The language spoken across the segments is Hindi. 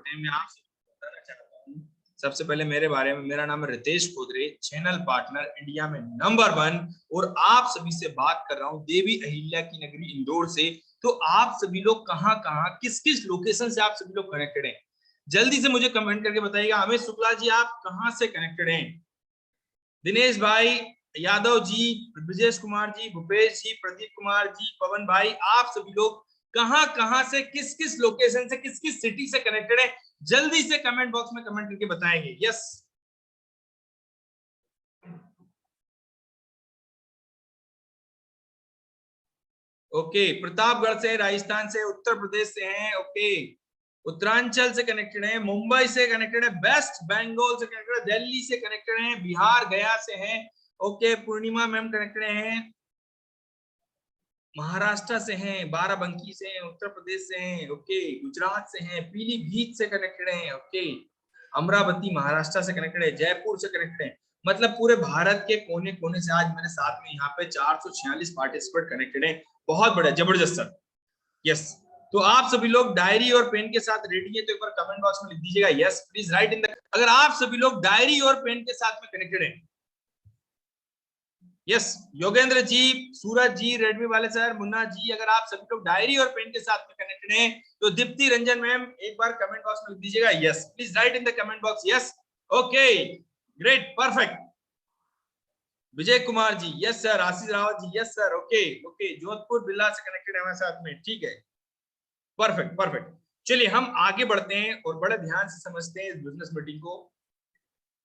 बढ़ते हैं, मैं आपसे बताना चाहता हूँ सबसे पहले मेरे बारे में। मेरा नाम है रितेश खोदरे, चैनल पार्टनर इंडिया में नंबर 1, और आप सभी से बात कर रहा हूँ देवी अहिल्या की नगरी इंदौर से। तो आप सभी लोग कहाँ कहाँ किस किस लोकेशन से आप सभी लोग कनेक्टेड हैं, जल्दी से मुझे कमेंट करके बताइएगा। अमित शुक्ला जी आप कहाँ से कनेक्टेड हैं? दिनेश भाई, यादव जी, ब्रजेश कुमार जी, भूपेश जी, प्रदीप कुमार जी, पवन भाई, आप सभी लोग कहां कहां से किस किस लोकेशन से किस किस सिटी से कनेक्टेड है, जल्दी से कमेंट बॉक्स में कमेंट करके बताएंगे। यस, ओके, प्रतापगढ़ से, राजस्थान से, उत्तर प्रदेश से हैं, ओके, उत्तरांचल से कनेक्टेड है, मुंबई से कनेक्टेड है, वेस्ट बंगाल से कनेक्टेड है, दिल्ली से कनेक्टेड है, बिहार गया से हैं, ओके, पूर्णिमा मैम कनेक्टेड हैं, महाराष्ट्र से हैं, बाराबंकी से हैं, उत्तर प्रदेश से हैं, ओके, गुजरात से हैं, पीलीभीत से कनेक्टेड हैं, ओके, अमरावती महाराष्ट्र से कनेक्टेड है, जयपुर से कनेक्टेड है। मतलब पूरे भारत के कोने कोने से आज मेरे साथ में यहाँ पे 446 पार्टिसिपेंट कनेक्टेड हैं। बहुत बढ़िया, जबरदस्त सर। यस, तो आप सभी लोग डायरी और पेन के साथ रेडी है तो एक बार कमेंट बॉक्स में लिख दीजिएगा yes, please write in the. अगर आप सभी लोग डायरी और पेन के साथ में कनेक्टेड हैं, यस, योगेंद्र जी, सूरज जी, रेडमी वाले सर, मुन्ना जी, अगर आप सभी लोग डायरी और पेन के साथ में कनेक्टेड हैं तो दीप्ति रंजन मैम एक बार कमेंट बॉक्स में लिख दीजिएगा yes, please write in the comment box yes. Okay, great, perfect. Vijay Kumar ji yes sir, Ashish Rawat ji yes sir, okay okay, Jodhpur बिल्ला से कनेक्टेड है हमारे साथ में, ठीक है, परफेक्ट परफेक्ट। चलिए हम आगे बढ़ते हैं और बड़े ध्यान से समझते हैं इस बिजनेस मीटिंग को।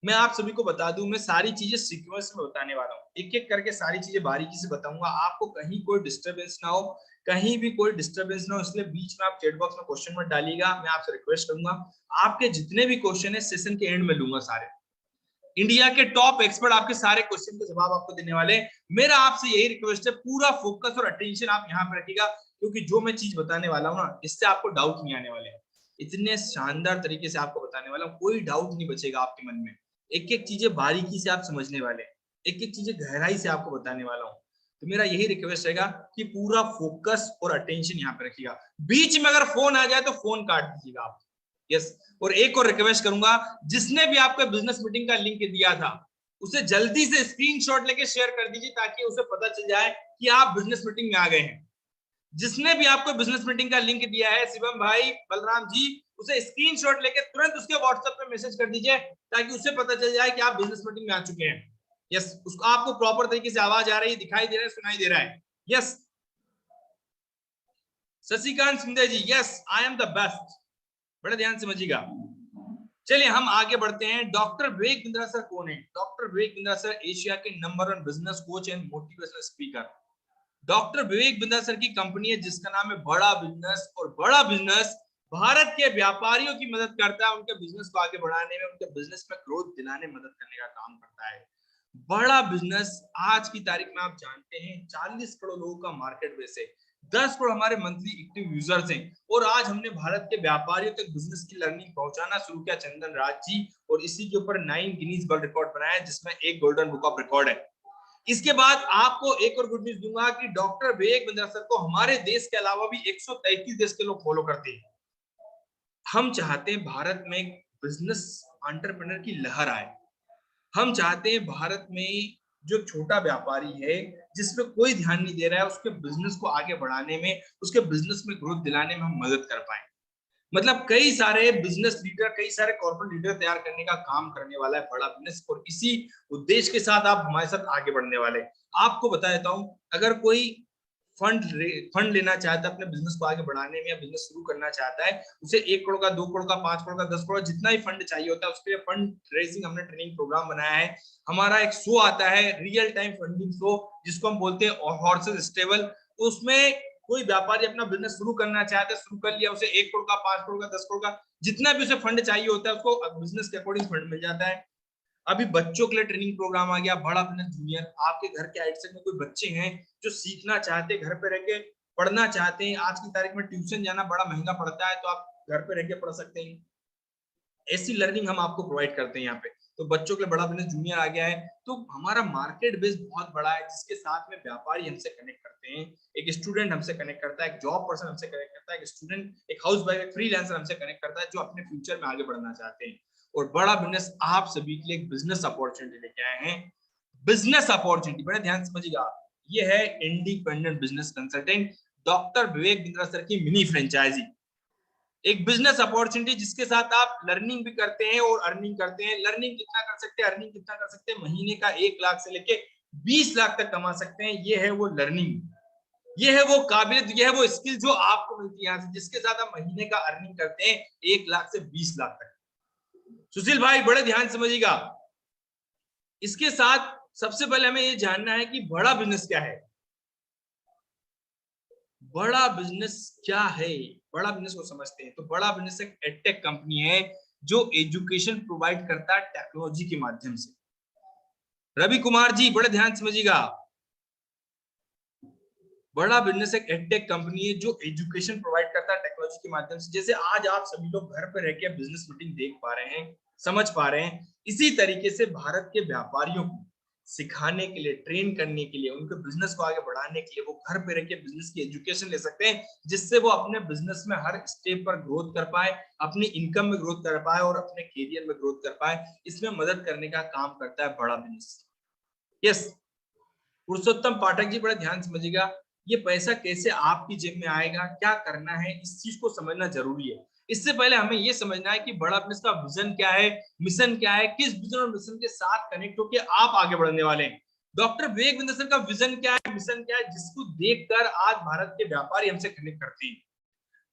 मैं आप सभी को बता दूं, मैं सारी चीजें सीक्वेंस में बताने वाला हूँ, एक एक करके सारी चीजें बारीकी से बताऊंगा, आपको कहीं कोई डिस्टरबेंस ना हो, कहीं भी कोई डिस्टरबेंस ना हो, इसलिए बीच में आप चैट बॉक्स में क्वेश्चन मत डालिएगा। मैं आपसे रिक्वेस्ट करूंगा, आपके जितने भी क्वेश्चन है सेशन के एंड में लूंगा सारे, इंडिया के टॉप एक्सपर्ट आपके सारे क्वेश्चन के जवाब आपको देने वाले हैं। मेरा आपसे यही रिक्वेस्ट है, पूरा फोकस और अटेंशन आप यहाँ पे रखिएगा, क्योंकि जो मैं चीज बताने वाला हूँ ना, इससे आपको डाउट नहीं आने वाले हैं, इतने शानदार तरीके से आपको बताने वाला हूँ, कोई डाउट नहीं बचेगा आपके मन में। एक एक चीजें बारीकी से आप समझने वाले हैं, एक एक चीजें गहराई से आपको बताने वाला हूँ। तो मेरा यही रिक्वेस्ट रहेगा कि पूरा फोकस और अटेंशन यहाँ पे रखिएगा, बीच में अगर फोन आ जाए तो फोन काट दीजिएगा आप। यस, और एक और रिक्वेस्ट करूंगा, जिसने भी आपको बिजनेस मीटिंग का लिंक दिया था उसे जल्दी से स्क्रीनशॉट लेके शेयर कर दीजिए, ताकि उसे पता चल जाए कि आप बिजनेस मीटिंग में आ गए हैं। जिसने भी आपको बिजनेस मीटिंग का लिंक दिया है, शिवम भाई, बलराम जी, उसे स्क्रीनशॉट लेके तुरंत उसके व्हाट्सएप पे मैसेज कर दीजिए, ताकि उसे पता चल जाए कि आप बिजनेस मीटिंग में आ चुके हैं। यस, उसको आपको प्रॉपर तरीके से आवाज आ रही है, दिखाई दे रहा है, सुनाई दे रहा है। Yes, Shashikant Shinde ji yes, I am the best, बड़े ध्यान समझिएगा। चलिए हम आगे बढ़ते हैं। डॉक्टर विवेक बिंद्रा सर कौन है? Doctor Vivek Bindra sir Asia के number 1 business coach and motivational speaker. Doctor Vivek Bindra sir की कंपनी है जिसका नाम है बड़ा बिजनेस, और बड़ा बिजनेस भारत के व्यापारियों की मदद करता है, उनके बिजनेस को आगे बढ़ाने में, उनके बिजनेस में ग्रोथ दिलाने में मदद करने का काम करता है। बड़ा बिजनेस आज की तारीख में आप जानते हैं 40 करोड़ लोगों का मार्केट बेस है, 10 करोड़ हमारे मंथली एक्टिव यूजर्स हैं, और आज हमने भारत के व्यापारियों तक बिजनेस की लर्निंग पहुंचाना शुरू किया चंदन राज जी, और इसी के ऊपर 9 गिनीज वर्ल्ड रिकॉर्ड बनाया, जिसमें एक गोल्डन बुक ऑफ रिकॉर्ड है। इसके बाद आपको एक और गुड न्यूज दूंगा कि डॉक्टर विवेक बिंद्रा सर को हमारे देश के अलावा भी 133 देश के लोग फॉलो करते हैं। हम चाहते हैं भारत में बिजनेस एंटरप्रेन्योर की लहर आए, हम चाहते हैं भारत में जो छोटा व्यापारी है जिसपे कोई ध्यान नहीं दे रहा है, उसके बिजनेस को आगे बढ़ाने में, उसके बिजनेस में ग्रोथ दिलाने में हम मदद कर पाए। मतलब कई सारे बिजनेस लीडर, कई सारे कॉर्पोरेट लीडर तैयार करने का काम करने वाला है बड़ा बिजनेस, और इसी उद्देश्य के साथ आप हमारे साथ आगे बढ़ने वाले। आपको बता देता हूं, अगर कोई फंड लेना चाहता है अपने बिजनेस को आगे बढ़ाने में, या बिजनेस शुरू करना चाहता है, उसे 1 करोड़ का, 2 करोड़ का, 5 करोड़ का, 10 करोड़, जितना भी फंड चाहिए होता है, उसके लिए फंड रेजिंग हमने ट्रेनिंग प्रोग्राम बनाया है। हमारा एक शो आता है, रियल टाइम फंडिंग शो, जिसको हम बोलते हैं हॉर्सेस स्टेबल। उसमें कोई व्यापारी अपना बिजनेस शुरू करना चाहता है, शुरू कर लिया, उसे 1 करोड़ का, 5 करोड़ का, 10 करोड़ का, जितना भी उसे फंड चाहिए होता है, उसको बिजनेस के अकॉर्डिंग फंड मिल जाता है। अभी बच्चों के लिए ट्रेनिंग प्रोग्राम आ गया, बड़ा बिजनेस जूनियर। आपके घर के आइट में कोई बच्चे हैं जो सीखना चाहते हैं, घर पे रह के पढ़ना चाहते हैं, आज की तारीख में ट्यूशन जाना बड़ा महंगा पड़ता है, तो आप घर पे रह के पढ़ सकते हैं, ऐसी लर्निंग हम आपको प्रोवाइड करते हैं यहाँ पे। तो बच्चों के लिए बड़ा बिजनेस जूनियर आ गया है। तो हमारा मार्केट बेस बहुत बड़ा है, जिसके साथ में व्यापारी हमसे कनेक्ट करते हैं, एक स्टूडेंट हमसे कनेक्ट करता है, एक जॉब पर्सन हमसे कनेक्ट करता है, एक स्टूडेंट, एक हाउस वाइफ, एक फ्रीलांसर हमसे कनेक्ट करता है, जो अपने फ्यूचर में आगे बढ़ना चाहते हैं। और बड़ा बिजनेस आप सभी के लिए एक बिजनेस अपॉर्चुनिटी लेके आए हैं। बिजनेस अपॉर्चुनिटी बड़े ध्यान से समझिएगा, ये है independent business consultant doctor Vivek Bindra sir की मिनी फ्रेंचाइजी। एक बिजनेस अपॉर्चुनिटी जिसके साथ आप लर्निंग भी करते हैं और अर्निंग करते हैं। लर्निंग कितना कर सकते हैं, अर्निंग कितना कर सकते हैं, महीने का 1 लाख से लेके 20 लाख तक कमा सकते हैं। ये है वो लर्निंग, ये है वो काबिलियत, ये है वो स्किल जो आपको मिलती है यहाँ से, जिसके साथ आप महीने का अर्निंग करते हैं 1 लाख से 20 लाख तक। सुशील भाई बड़े ध्यान समझिएगा, इसके साथ सबसे पहले हमें ये जानना है कि बड़ा बिजनेस क्या है। बड़ा बिजनेस क्या है, बड़ा बिजनेस को समझते हैं। तो बड़ा बिजनेस एक एडटेक कंपनी है जो एजुकेशन प्रोवाइड करता है टेक्नोलॉजी के माध्यम से। रवि कुमार जी बड़े ध्यान समझिएगा, बड़ा बिजनेस एक एडटेक कंपनी है जो एजुकेशन प्रोवाइड करता है टेक्नोलॉजी के माध्यम से। जैसे आज आप सभी लोग घर पर रह के बिजनेस मीटिंग देख पा रहे हैं, समझ पा रहे हैं, इसी तरीके से भारत के व्यापारियों को सिखाने के लिए, ट्रेन करने के लिए, उनके बिजनेस को आगे बढ़ाने के लिए वो घर पे रह के बिजनेस की एजुकेशन ले सकते हैं, जिससे वो अपने बिजनेस में हर स्टेप पर ग्रोथ कर पाए, अपनी इनकम में ग्रोथ कर पाए और अपने करियर में ग्रोथ कर पाए। इसमें मदद करने का काम करता है बड़ा बिजनेस। यस, पुरुषोत्तम पाठक जी बड़े ध्यान समझिएगा, ये पैसा कैसे आपकी जेब में आएगा, क्या करना है, इस चीज को समझना जरूरी है। इससे पहले हमें यह समझना है कि बड़ा बिजनेस का विजन क्या है, मिशन क्या है, किस विजन और मिशन के साथ कनेक्ट होकर आप आगे बढ़ने वाले हैं। डॉक्टर विवेक बिंद्रा सर का विजन क्या है, मिशन क्या है, जिसको देखकर आज भारत के व्यापारी हमसे कनेक्ट करते हैं,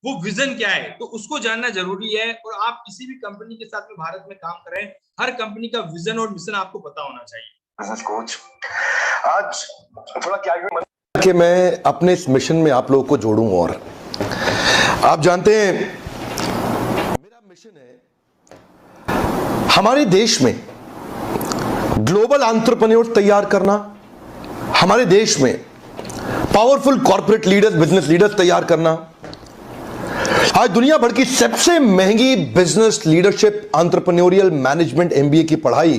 वो विजन क्या है, तो उसको जानना जरूरी है। और आप किसी भी कंपनी के साथ में भारत में काम करें, हर कंपनी का विजन और मिशन आपको पता होना चाहिए। बिजनेस कोच आज थोड़ा क्या कि मैं अपने इस मिशन में आप लोगों को जोड़ूं। और आप जानते हैं मेरा मिशन है हमारे देश में ग्लोबल एंटरप्रेन्योर तैयार करना, हमारे देश में powerful corporate leaders, business leaders तैयार करना। आज दुनिया भर की सबसे महंगी business leadership entrepreneurial management MBA की पढ़ाई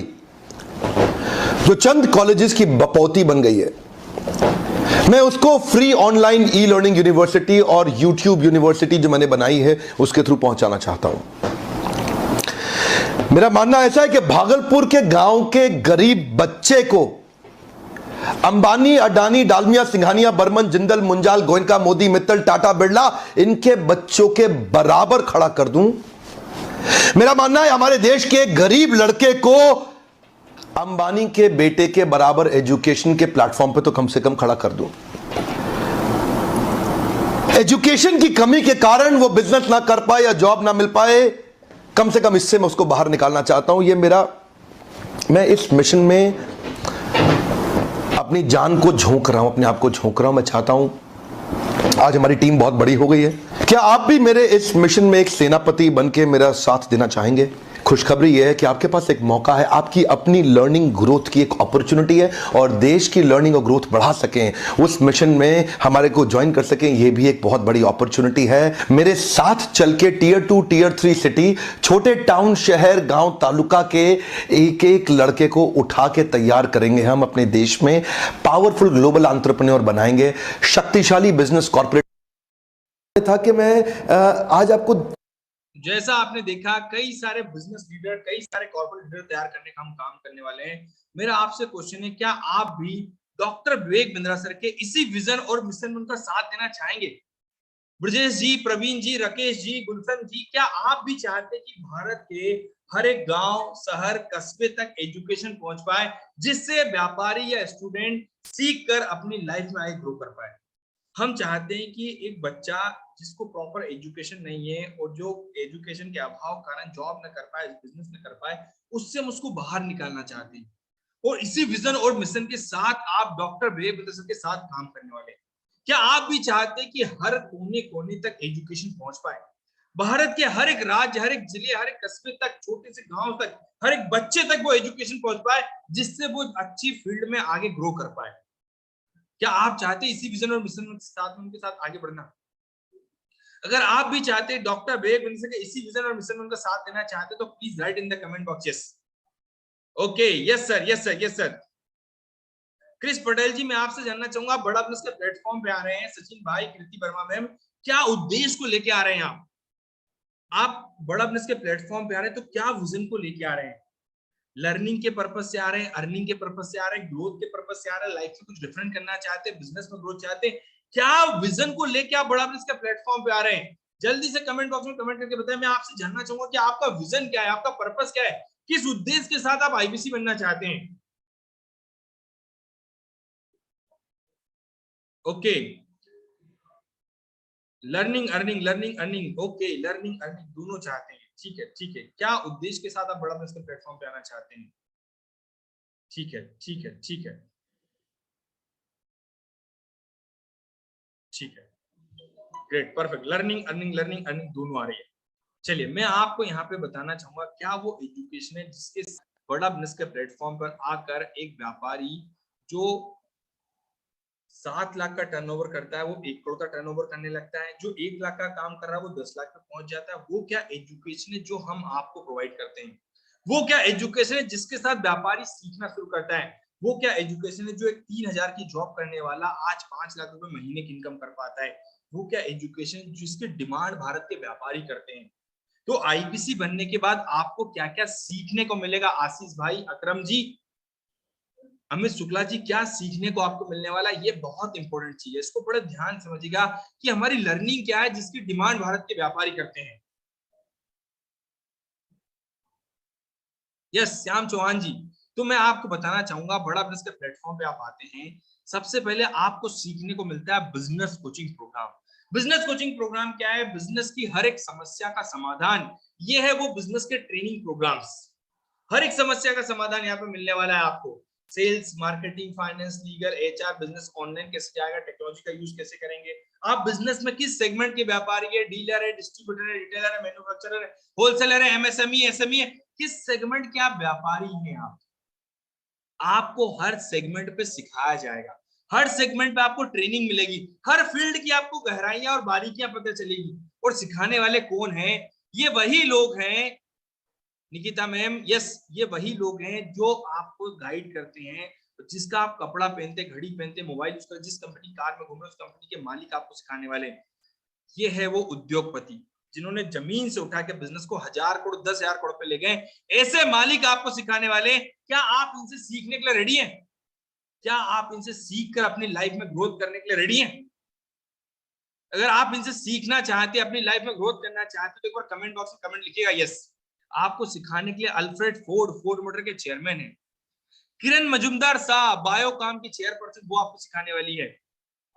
जो चंद कॉलेजेस की बपौती बन गई है, मैं उसको free online e learning university और यूट्यूब यूनिवर्सिटी जो मैंने बनाई है उसके थ्रू पहुंचाना चाहता हूं। मेरा मानना ऐसा है कि भागलपुर के गांव के गरीब बच्चे को अंबानी, अडानी, डालमिया, सिंघानिया, बर्मन, जिंदल, मुंजाल, गोयनका, मोदी, मित्तल, टाटा, बिरला, इनके बच्चों के बराबर खड़ा कर दूं। मेरा मानना है हमारे देश के गरीब लड़के को अंबानी के बेटे के बराबर एजुकेशन के प्लेटफॉर्म पे तो कम से कम खड़ा कर दूं। एजुकेशन की कमी के कारण वो बिजनेस ना कर पाए या जॉब ना मिल पाए, कम से कम इससे मैं उसको बाहर निकालना चाहता हूं। ये मेरा, मैं इस मिशन में अपनी जान को झोंक रहा हूं, अपने आप को झोंक रहा हूं। मैं चाहता हूं, आज हमारी टीम बहुत बड़ी हो गई है, क्या आप भी मेरे इस मिशन में एक सेनापति बनके मेरा साथ देना चाहेंगे? खुशखबरी यह है कि आपके पास एक मौका है, आपकी अपनी लर्निंग ग्रोथ की एक अपॉर्चुनिटी है और देश की लर्निंग और ग्रोथ बढ़ा सकें, उस मिशन में हमारे को ज्वाइन कर सकें, यह भी एक बहुत बड़ी अपॉर्चुनिटी है। मेरे साथ चल के टियर 2, टियर 3 सिटी, छोटे टाउन, शहर, गांव, तालुका के एक एक लड़के को उठा के तैयार करेंगे हम अपने देश में, पावरफुल ग्लोबल एंटरप्रेन्योर बनाएंगे, शक्तिशाली बिजनेस कॉर्पोरेट। था कि मैं आज आपको, जैसा आपने देखा, कई सारे बिजनेस लीडर, कई सारे कॉर्पोरेट लीडर तैयार करने का हम काम करने वाले हैं। मेरा आपसे क्वेश्चन है, क्या आप भी डॉक्टर विवेक बिंद्रा सर के इसी विजन और मिशन में उनका साथ देना चाहेंगे? ब्रजेश जी, प्रवीण जी, राकेश जी, गुलशन जी, क्या आप भी चाहते हैं कि भारत के हर एक गांव, शहर, कस्बे तक एजुकेशन पहुंच पाए, जिससे व्यापारी या स्टूडेंट सीख कर अपनी लाइफ में आगे ग्रो कर पाए? हम चाहते हैं कि एक बच्चा जिसको प्रॉपर एजुकेशन नहीं है और जो एजुकेशन के अभाव कारण जॉब न कर पाए, बिजनेस न कर पाए, उससे हम उसको बाहर निकालना चाहते हैं। और इसी विजन और मिशन के साथ आप डॉक्टर विवेक बिंद्रा सर के साथ काम करने वाले हैं। क्या आप भी चाहते हैं कि हर कोने कोने तक एजुकेशन पहुंच पाए, भारत के हर एक राज्य, हर एक जिले, हर एक कस्बे तक, छोटे से गांव तक, हर एक बच्चे तक वो एजुकेशन पहुंच पाए, जिससे वो अच्छी फील्ड में आगे ग्रो कर पाए? क्या आप चाहते हैं इसी विजन और मिशन के साथ उनके साथ आगे बढ़ना? अगर आप भी चाहते हैं डॉक्टर विवेक बिंद्रा सर के इसी विजन और मिशन में उनका साथ देना चाहते हैं, तो please write in the comment box yes. Okay, yes sir, yes sir, yes sir. Chris Patel ji, मैं आपसे जानना चाहूंगा, बड़ा बिजनेस के प्लेटफॉर्म पे आ रहे हैं, सचिन भाई, कृति वर्मा मैम, क्या उद्देश्य को लेके आ रहे हैं आप बड़ा बिजनेस के प्लेटफॉर्म पे आ रहे हैं तो क्या विजन को लेके आ रहे हैं? लर्निंग के पर्पस से आ रहे हैं, अर्निंग के पर्पस से आ रहे हैं, ग्रोथ के पर्पस से आ रहे हैं, लाइफ में कुछ डिफरेंट करना चाहते हैं, बिजनेस में ग्रोथ चाहते हैं, क्या विजन को लेके आप बड़ा बिजनेस के प्लेटफॉर्म पे आ रहे हैं? जल्दी से कमेंट बॉक्स में कमेंट करके बताएं। मैं आपसे जानना चाहूंगा कि आपका विजन क्या है, आपका पर्पस क्या है, किस उद्देश्य के साथ आप आईबीसी बनना चाहते हैं? Okay, learning earning, learning earning, okay, learning earning दोनों चाहते हैं, ठीक है, ठीक है। क्या उद्देश्य के साथ आप बड़ा बिजनेस के प्लेटफॉर्म पे आना चाहते हैं? ठीक है, ठीक है, ठीक है, ठीक है, great, perfect. Learning earning, learning earning दोनों आ रही है। चलिए, मैं आपको यहाँ पे बताना चाहूंगा क्या वो एजुकेशन है जिसके बड़ा बिजनेस के प्लेटफॉर्म पर आकर एक व्यापारी जो 7 लाख का टर्नओवर करता है वो 1 करोड़ का टर्नओवर करने लगता है, जो 1 लाख का काम कर रहा है वो 10 लाख पे पहुंच जाता है। वो क्या एजुकेशन है जो हम आपको प्रोवाइड करते हैं? वो क्या एजुकेशन है जिसके साथ व्यापारी सीखना शुरू करता है? वो क्या एजुकेशन है जो एक 3,000 की जॉब करने वाला आज 5 लाख रुपए महीने की इनकम कर पाता है? वो क्या एजुकेशन जिसकी डिमांड भारत के व्यापारी करते हैं? तो आईपीसी बनने के बाद आपको क्या क्या सीखने को मिलेगा, आशीष भाई, अकरम जी, अमित शुक्ला जी, क्या सीखने को आपको मिलने वाला है? ये बहुत इंपॉर्टेंट चीज है, इसको बड़े ध्यान समझिएगा कि हमारी लर्निंग क्या है जिसकी डिमांड भारत के व्यापारी करते हैं। यस, श्याम चौहान जी, तो मैं आपको बताना चाहूंगा, बड़ा बिजनेस के प्लेटफॉर्म पे आप आते हैं, सबसे पहले आपको सीखने को मिलता है business coaching programme. Business coaching programme क्या है? बिजनेस की हर एक समस्या का समाधान, ये है वो बिजनेस के ट्रेनिंग प्रोग्राम्स। हर एक समस्या का समाधान यहाँ पे मिलने वाला है आपको। Sales, marketing, finance, legal, HR, business online कैसे जाएगा, टेक्नोलॉजी का यूज कैसे करेंगे, आप बिजनेस में किस सेगमेंट के व्यापारी है, डीलर है, डिस्ट्रीब्यूटर है, रिटेलर है, मैन्युफैक्चरर है, होलसेलर है, एमएसएमई, एसएमई है, किस सेगमेंट के आप व्यापारी हैं आपको हर सेगमेंट पे सिखाया जाएगा, हर सेगमेंट पे आपको ट्रेनिंग मिलेगी, हर फील्ड की आपको गहराइयां और बारीकियां पता चलेगी। और सिखाने वाले कौन हैं? ये वही लोग हैं, निकिता मैम, यस, ये वही लोग हैं जो आपको गाइड करते हैं, जिसका आप कपड़ा पहनते, घड़ी पहनते, मोबाइल यूज करते, जिस कंपनी कार में घूमे उस कंपनी के मालिक आपको सिखाने वाले हैं। ये है वो उद्योगपति जिन्होंने जमीन से उठा के बिजनेस को 1,000 करोड़ 10,000 करोड़ पे ले गए। ऐसे मालिक आपको सिखाने वाले। क्या आप इनसे सीखने के लिए रेडी हैं? क्या आप इनसे सीख कर अपनी लाइफ में ग्रोथ करने के लिए रेडी हैं? अगर आप इनसे सीखना चाहते हैं, अपनी लाइफ में ग्रोथ करना चाहते हैं, तो एक बार कमेंट बॉक्स में कमेंट लिखिएगा यस। आपको सिखाने के लिए अल्फ्रेड फोर्ड मोटर के चेयरमैन है, किरण मजुमदार साहब बायोकॉम की चेयरपर्सन, वो आपको सिखाने वाली है।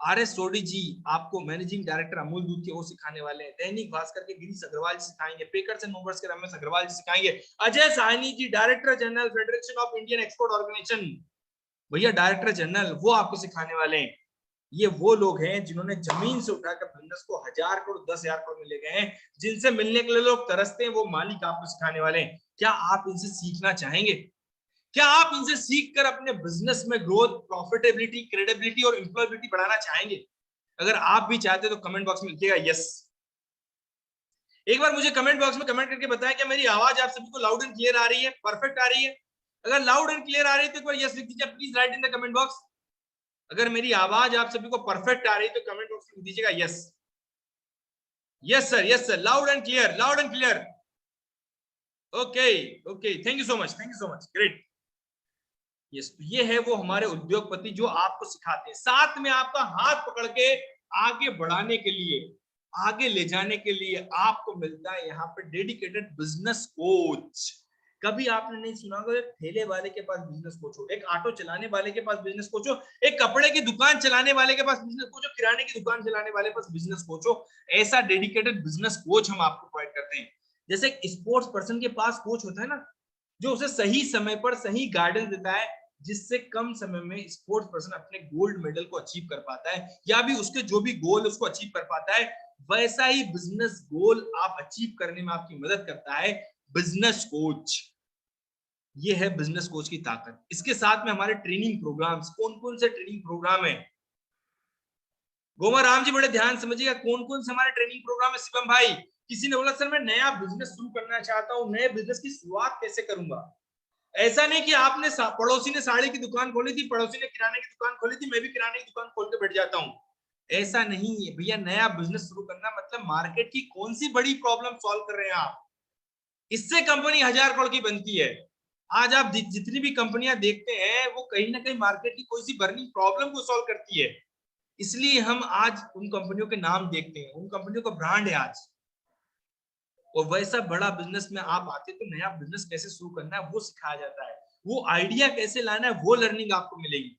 आर एस सोडी जी आपको मैनेजिंग डायरेक्टर अमूल दूध के वो सिखाने वाले हैं। दैनिक भास्कर के गिरीश अग्रवाल जी सिखाएंगे। पेकर्स एंड मूवर्स के रमेश अग्रवाल जी सिखाएंगे। Ajay Sahni ji director general federation of Indian export organisation, भैया डायरेक्टर जनरल, वो आपको सिखाने वाले हैं। ये वो लोग हैं जिन्होंने जमीन से उठाकर बिजनेस को 1,000 करोड़ 10,000 करोड़ में ले गए हैं, जिनसे मिलने के लिए लोग तरसते हैं, वो मालिक आपको सिखाने वाले हैं। क्या आप इनसे सीखना चाहेंगे? क्या आप इनसे सीखकर अपने बिजनेस में ग्रोथ, प्रॉफिटेबिलिटी, क्रेडिबिलिटी और एम्प्लॉयबिलिटी बढ़ाना चाहेंगे? अगर आप भी चाहते हैं तो कमेंट बॉक्स में लिखिएगा यस। एक बार मुझे कमेंट बॉक्स में कमेंट करके बताएं क्या मेरी आवाज आप सभी को लाउड एंड क्लियर आ रही है, परफेक्ट आ रही है? अगर लाउड एंड क्लियर आ रही है तो एक बार यस लिख दीजिए, please write in the comment box. अगर मेरी आवाज आप सभी को परफेक्ट आ रही है तो कमेंट बॉक्स में लिख दीजिएगा yes. Yes sir, yes sir, loud and clear, loud and clear. Okay, okay, thank you so much, thank you so much, great. Yes, ये है वो हमारे उद्योगपति जो आपको सिखाते हैं, साथ में आपका हाथ पकड़ के आगे बढ़ाने के लिए, आगे ले जाने के लिए आपको मिलता है यहाँ पे डेडिकेटेड बिजनेस कोच। कभी आपने नहीं सुना होगा एक ठेले वाले के पास बिजनेस कोच हो, एक ऑटो चलाने वाले के पास बिजनेस कोच हो, एक कपड़े की दुकान चलाने वाले के पास बिजनेस कोच हो, किराने की दुकान चलाने वाले के पास बिजनेस कोच हो। ऐसा डेडिकेटेड बिजनेस कोच हम आपको प्रोवाइड करते हैं। जैसे स्पोर्ट्स पर्सन के पास कोच होता है ना, जो उसे सही समय पर सही गाइडेंस देता है, जिससे कम समय में स्पोर्ट्स पर्सन अपने गोल्ड मेडल को अचीव कर पाता है, या भी उसके जो भी गोल उसको अचीव कर पाता है, वैसा ही बिजनेस गोल आप अचीव करने में आपकी मदद करता है बिजनेस कोच। ये है बिजनेस कोच की ताकत। इसके साथ में हमारे ट्रेनिंग प्रोग्राम्स, कौन कौन से ट्रेनिंग प्रोग्राम है? गोमा राम जी बड़े ध्यान समझिएगा, कौन कौन से हमारे ट्रेनिंग प्रोग्राम है। शिवम भाई, किसी ने बोला सर मैं नया बिजनेस शुरू करना चाहता हूँ, नए बिजनेस की शुरुआत कैसे करूंगा? ऐसा नहीं कि आपने पड़ोसी ने साड़ी की दुकान खोली थी, पड़ोसी ने किराने की दुकान खोली थी, मैं भी किराने की दुकान खोल के बैठ जाता हूँ। ऐसा नहीं है भैया। नया बिजनेस शुरू करना मतलब मार्केट की कौन सी बड़ी प्रॉब्लम सॉल्व कर रहे हैं आप, इससे कंपनी 1000 करोड़ की बनती है। आज आप जितनी भी कंपनियां देखते हैं वो कहीं ना कहीं मार्केट की कोई सी बर्निंग प्रॉब्लम को सॉल्व करती है। इसलिए हम आज उन कंपनियों के नाम देखते हैं, उन कंपनियों का ब्रांड है आज। और वैसा बड़ा बिजनेस में आप आते तो नया बिजनेस कैसे शुरू करना है वो सिखाया जाता है, वो आइडिया कैसे लाना है वो लर्निंग आपको मिलेगी,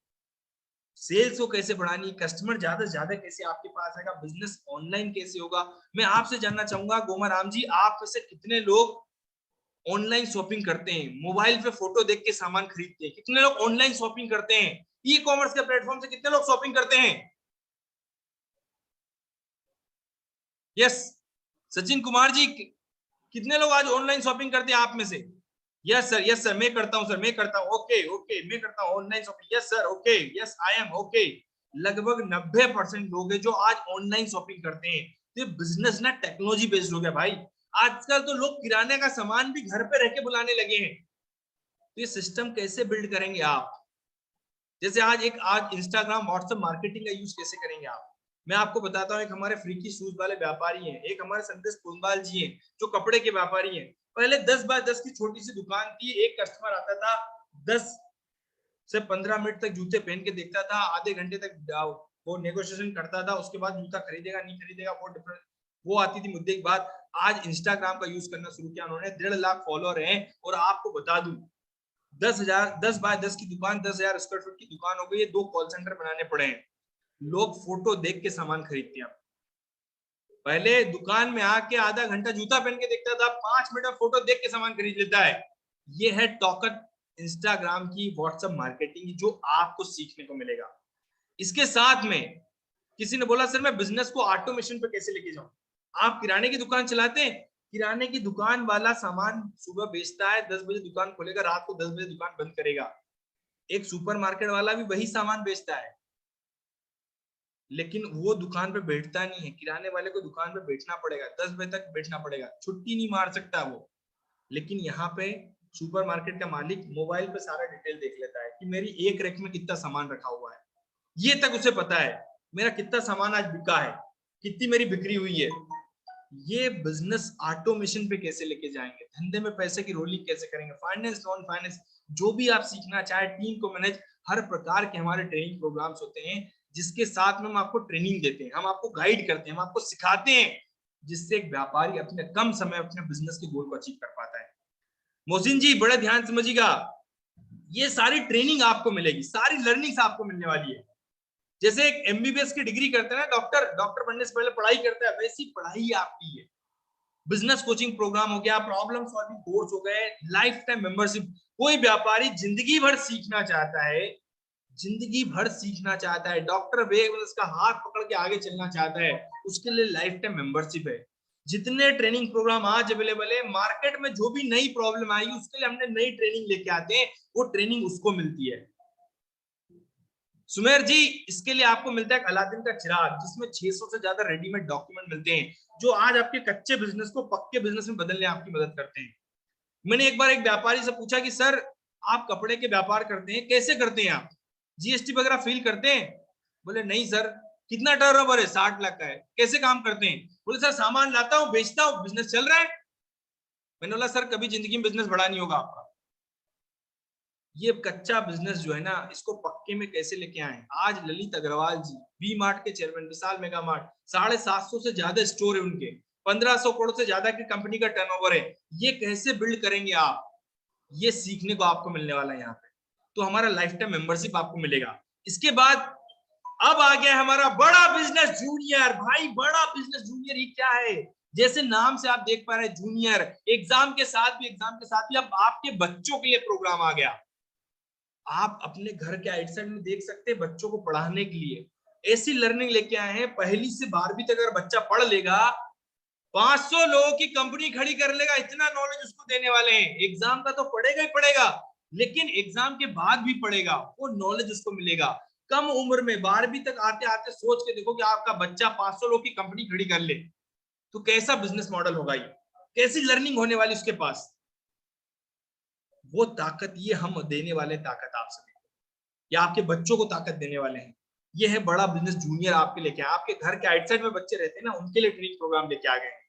सेल्स को कैसे बढ़ानी, कस्टमर ज्यादा से ज्यादा कैसे आपके पास आएगा, बिजनेस ऑनलाइन कैसे होगा। मैं आपसे जानना चाहूंगा गोमा राम जी, आप में से कितने लोग ऑनलाइन शॉपिंग करते हैं, मोबाइल पे फोटो देख के सामान खरीदते हैं? कितने लोग ऑनलाइन शॉपिंग करते हैं, ई कॉमर्स के प्लेटफॉर्म से कितने लोग शॉपिंग करते हैं? यस सचिन कुमार जी, कितने लोग आज ऑनलाइन शॉपिंग करते हैं आप में से? यस सर मैं करता हूं सर, मैं करता हूं, ओके ओके मैं करता हूं online shopping, yes sir okay, yes I M okay. लगभग 90% लोग हैं जो आज ऑनलाइन शॉपिंग करते हैं। तो बिजनेस ना टेक्नोलॉजी बेस्ड हो गया भाई। आजकल तो लोग किराने का सामान भी घर पे रह के बुलाने लगे हैं। तो ये सिस्टम कैसे बिल्ड करेंगे आप? जैसे आज इंस्टाग्राम व्हाट्सएप मार्केटिंग का यूज कैसे करेंगे आप? मैं आपको बताता हूँ, एक हमारे फ्रीकी शूज वाले व्यापारी हैं, एक हमारे संदेश पुनवाल जी हैं जो कपड़े के व्यापारी हैं। पहले 10 बाय 10 की छोटी सी दुकान थी, एक कस्टमर आता था 10 से 15 मिनट तक जूते पहन के देखता था, आधे घंटे तक वो नेगोशिएशन करता था, उसके बाद जूता खरीदेगा नहीं खरीदेगा वो डिफरेंट, वो आती थी मुद्दे की बात। आज इंस्टाग्राम का यूज करना शुरू किया उन्होंने, 1.5 लाख फॉलोअर हैं। और आपको बता दूं 10 बाय 10 की दुकान 10,000 स्क्वायर फीट की दुकान हो गई है, 2 कॉल सेंटर बनाने पड़े हैं। लोग फोटो देख के सामान खरीदते हैं। पहले दुकान में आके आधा घंटा जूता पहन के देखता था, 5 मिनट में फोटो देख के सामान खरीद लेता है। ये है टॉकट इंस्टाग्राम की, व्हाट्सएप मार्केटिंग की, जो आपको सीखने को मिलेगा। इसके साथ में किसी ने बोला सर मैं बिजनेस को ऑटोमेशन पे कैसे लेके जाऊं? आप किराने की दुकान चलाते हैं, किराने की दुकान वाला सामान सुबह बेचता है, 10 बजे दुकान खोलेगा, रात को 10 बजे दुकान बंद करेगा। एक सुपरमार्केट वाला भी वही सामान बेचता है, लेकिन वो दुकान पे बैठता नहीं है। किराने वाले को दुकान पे बैठना पड़ेगा, 10 बजे तक बैठना पड़ेगा, छुट्टी नहीं मार सकता वो। लेकिन यहाँ पे सुपरमार्केट का मालिक मोबाइल पे सारा डिटेल देख लेता है कि मेरी एक रैक में कितना सामान रखा हुआ है, ये तक उसे पता है, मेरा कितना सामान आज बिका है, कितनी मेरी बिक्री हुई है। ये बिजनेस ऑटोमेशन पे कैसे लेके जाएंगे, धंधे में पैसे की रोलिंग कैसे करेंगे, फाइनेंस नॉन फाइनेंस जो भी आप सीखना चाहे, टीम को मैनेज, हर प्रकार के हमारे ट्रेनिंग प्रोग्राम्स होते हैं, जिसके साथ में हम आपको ट्रेनिंग देते हैं, हम आपको गाइड करते हैं, हम आपको सिखाते हैं, जिससे एक व्यापारी अपने कम समय अपने बिजनेस के गोल को अचीव कर पाता है। मोहसिन जी बड़े ध्यान समझिएगा, ये सारी ट्रेनिंग आपको मिलेगी, सारी लर्निंग्स आपको मिलने वाली है। जैसे एक एमबीबीएस की डिग्री करते हैं ना, डॉक्टर बनने से पहले पढ़ाई करता है, वैसी पढ़ाई आपकी है। बिजनेस कोचिंग प्रोग्राम हो गया, प्रॉब्लम सॉल्विंग कोर्स हो गए, लाइफ टाइम मेंबरशिप। कोई व्यापारी जिंदगी भर सीखना चाहता है, जिंदगी भर सीखना चाहता है, डॉक्टर वेग उसका हाथ पकड़ के आगे चलना चाहता है, उसके लिए लाइफ टाइम मेंबरशिप है। जितने ट्रेनिंग प्रोग्राम आज अवेलेबल है मार्केट में, जो भी नई प्रॉब्लम आई उसके लिए हमने नई ट्रेनिंग लेके आते हैं, वो ट्रेनिंग उसको मिलती है। सुमेर जी इसके लिए आपको मिलता है अलादीन का चिराग, जिसमें 600 से ज्यादा रेडीमेड डॉक्यूमेंट मिलते हैं, जो आज आपके कच्चे बिजनेस को पक्के बिजनेस में बदलने आपकी मदद करते हैं। मैंने एक बार एक व्यापारी से पूछा कि सर आप कपड़े के व्यापार करते हैं, कैसे करते हैं आप, जीएसटी वगैरह फील करते हैं? बोले नहीं सर। कितना टर्नओवर है? 60 लाख का है। कैसे काम करते हैं? बोले सर सामान लाता हूँ बेचता हूँ, बिजनेस चल रहा है। मैंने बोला सर कभी जिंदगी में बिजनेस बड़ा नहीं होगा आपका। ये कच्चा बिजनेस जो है ना, इसको पक्के में कैसे लेके आए? आज ललित अग्रवाल जी वी मार्ट के चेयरमैन, विशाल मेगा मार्ट, 750 से ज्यादा स्टोर है उनके, 1500 करोड़ से ज्यादा की कंपनी का टर्नओवर है। ये कैसे बिल्ड करेंगे आप? ये सीखने को आपको मिलने वाला है यहाँ पे। तो हमारा लाइफ टाइम मेंबरशिप आपको मिलेगा। इसके बाद अब आ गया हमारा बड़ा बिजनेस जूनियर। भाई बड़ा बिजनेस जूनियर ही क्या है? जैसे नाम से आप देख पा रहे हैं जूनियर, एग्जाम के साथ भी अब आपके बच्चों के लिए प्रोग्राम आ गया। आप अपने घर के आउटसाइड में देख सकते हैं, बच्चों को पढ़ाने के लिए ऐसी लर्निंग लेके आए हैं, पहली से 12वीं तक अगर बच्चा पढ़ लेगा 500 लोगों की कंपनी खड़ी कर लेगा, इतना नॉलेज उसको देने वाले हैं। एग्जाम का तो पढ़ेगा ही पढ़ेगा, लेकिन एग्जाम के बाद भी पढ़ेगा, वो नॉलेज उसको मिलेगा। कम उम्र में 12वीं तक आते आते सोच के देखो कि आपका बच्चा 500 लोग की कंपनी खड़ी कर ले, तो कैसा बिजनेस मॉडल होगा ये, कैसी लर्निंग होने वाली उसके पास। वो ताकत ये हम देने वाले ताकत आप सभी को, या आपके बच्चों को ताकत देने वाले हैं। ये है बड़ा बिजनेस जूनियर आपके लेके आए, आपके घर के आउटसाइड में बच्चे रहते हैं ना, उनके लिए ट्रेनिंग प्रोग्राम लेके आ गए हैं।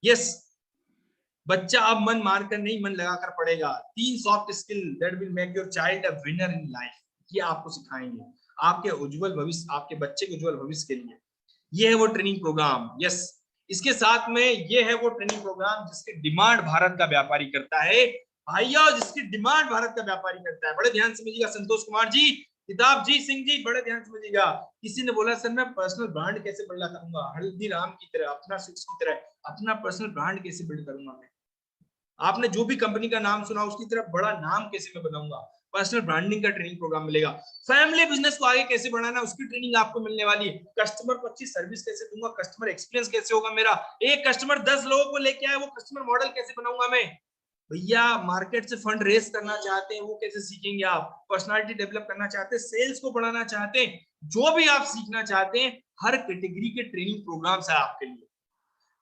यस, बच्चा अब मन मारकर नहीं, मन लगाकर पढ़ेगा। 3 soft skill that will make your child a winner in life, ये आपको सिखाएंगे आपके उज्जवल भविष्य, आपके बच्चे के उज्जवल भविष्य के लिए। ये है वो ट्रेनिंग प्रोग्राम। यस, इसके साथ में ये है वो ट्रेनिंग प्रोग्राम जिसकी डिमांड भारत का व्यापारी करता है भाइयों, जिसकी डिमांड भारत का व्यापारी करता है। बड़े ध्यान से समझिएगा संतोष कुमार जी, किताब जी, सिंह जी, बड़े ध्यान से समझिएगा। किसी ने बोला सर मैं पर्सनल ब्रांड कैसे बिल्ड करूंगा, हल्दीराम की तरह, अपना स्वीट्स की तरह अपना पर्सनल ब्रांड कैसे बिल्ड करूंगा मैं। आपने जो भी कंपनी का नाम सुना उसकी तरफ बड़ा नाम कैसे मैं बनाऊंगा, पर्सनल ब्रांडिंग का ट्रेनिंग प्रोग्राम मिलेगा। फैमिली बिजनेस को आगे कैसे बढ़ाना उसकी ट्रेनिंग आपको मिलने वाली है। कस्टमर को अच्छी सर्विस कैसे दूंगा, कस्टमर एक्सपीरियंस कैसे होगा मेरा, एक कस्टमर 10 लोगों को लेके आए वो कस्टमर मॉडल कैसे बनाऊंगा मैं। भैया मार्केट से फंड रेस करना चाहते हैं वो कैसे सीखेंगे आप, पर्सनालिटी डेवलप करना चाहते हैं, सेल्स को बढ़ाना चाहते हैं, जो भी आप सीखना चाहते हैं, हर कैटेगरी के ट्रेनिंग प्रोग्राम्स है आपके लिए।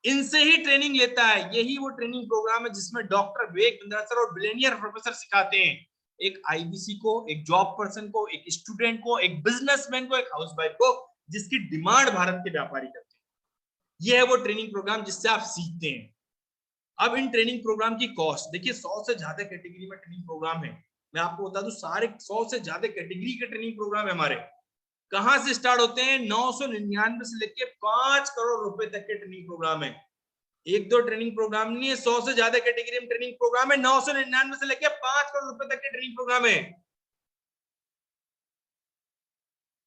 इनसे ही ट्रेनिंग लेता है, यही वो ट्रेनिंग प्रोग्राम है जिसमें डॉक्टर विवेक बिंद्रा सर और बिलियनियर प्रोफेसर सिखाते हैं एक आईबीसी को, एक जॉब पर्सन को, एक स्टूडेंट को, एक बिजनेसमैन को, एक हाउसवाइफ को, जिसकी डिमांड भारत के व्यापारी करते हैं। यह है वो ट्रेनिंग प्रोग्राम जिससे आप सीखते हैं। अब इन ट्रेनिंग प्रोग्राम की कॉस्ट देखिए, 100 से ज्यादा कैटेगरी में ट्रेनिंग प्रोग्राम है। मैं आपको बता दूं सारे 100 से ज्यादा कैटेगरी के ट्रेनिंग प्रोग्राम है हमारे। कहां से स्टार्ट होते हैं, 999 से लेके 5 करोड़ रुपए तक के ट्रेनिंग प्रोग्राम है। एक दो ट्रेनिंग प्रोग्राम नहीं है, 100 से ज्यादा कैटेगरी में ट्रेनिंग प्रोग्राम है, 999 से लेके 5 करोड़ रुपए तक के ट्रेनिंग प्रोग्राम है।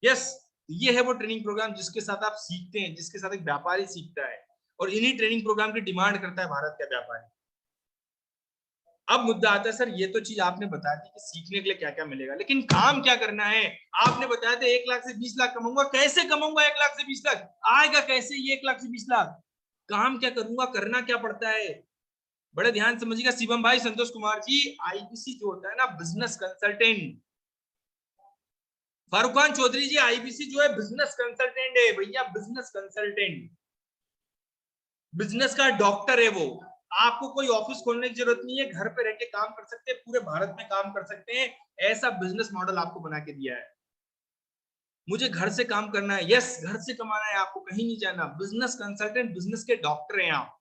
यस, ये है वो ट्रेनिंग प्रोग्राम जिसके साथ आप सीखते हैं, जिसके साथ एक व्यापारी सीखता है, और इन्हीं ट्रेनिंग प्रोग्राम की डिमांड करता है भारत का व्यापारी। अब मुद्दा आता है सर ये तो चीज आपने बता दी कि सीखने के लिए क्या क्या मिलेगा, लेकिन काम क्या करना है। आपने बताया था 1 लाख से 20 लाख कमाऊंगा, कैसे कमाऊंगा 1 लाख से 20 लाख, आएगा कैसे ये 1 लाख से 20 लाख, काम क्या करूंगा, करना क्या पड़ता है। बड़े ध्यान समझिएगा शिवम भाई, संतोष कुमार जी, आईबीसी जो होता है ना बिजनेस कंसल्टेंट, फारूक खान चौधरी जी, आईबीसी जो है बिजनेस कंसल्टेंट है भैया, बिजनेस कंसल्टेंट, बिजनेस का डॉक्टर है वो। आपको कोई ऑफिस खोलने की जरूरत नहीं है, घर पे रह के काम कर सकते हैं, पूरे भारत में काम कर सकते हैं, ऐसा बिजनेस मॉडल आपको बना के दिया है। मुझे घर से काम करना है, यस, घर से कमाना है, आपको कहीं नहीं जाना। बिजनेस कंसल्टेंट, बिजनेस के डॉक्टर हैं आप।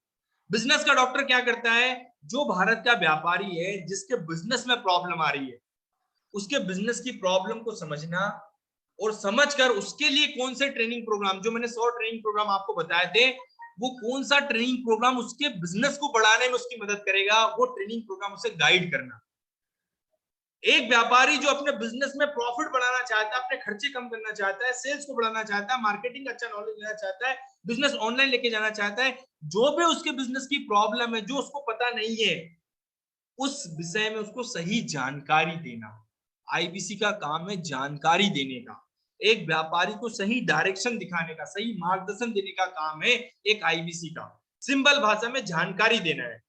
बिजनेस का डॉक्टर क्या करता है, जो भारत का व्यापारी है जिसके बिजनेस में प्रॉब्लम आ रही है, उसके बिजनेस की प्रॉब्लम को समझना, और समझकर उसके लिए कौन से ट्रेनिंग प्रोग्राम, जो मैंने 100 ट्रेनिंग प्रोग्राम आपको बताए थे, वो कौन सा ट्रेनिंग प्रोग्राम उसके बिजनेस को बढ़ाने में उसकी मदद करेगा, वो ट्रेनिंग प्रोग्राम उसे गाइड करना। एक व्यापारी जो अपने बिजनेस में प्रॉफिट बढ़ाना चाहता है, अपने खर्चे कम करना चाहता है, सेल्स को बढ़ाना चाहता है, मार्केटिंग अच्छा नॉलेज लेना चाहता है, बिजनेस ऑनलाइन लेके जाना चाहता है, जो भी उसके बिजनेस की प्रॉब्लम है, जो उसको पता नहीं है, उस विषय में उसको सही जानकारी देना। आईबीसी का काम है जानकारी देने का, एक व्यापारी को सही डायरेक्शन दिखाने का, सही मार्गदर्शन देने का काम है एक आईबीसी का। सिंपल भाषा में जानकारी देना है,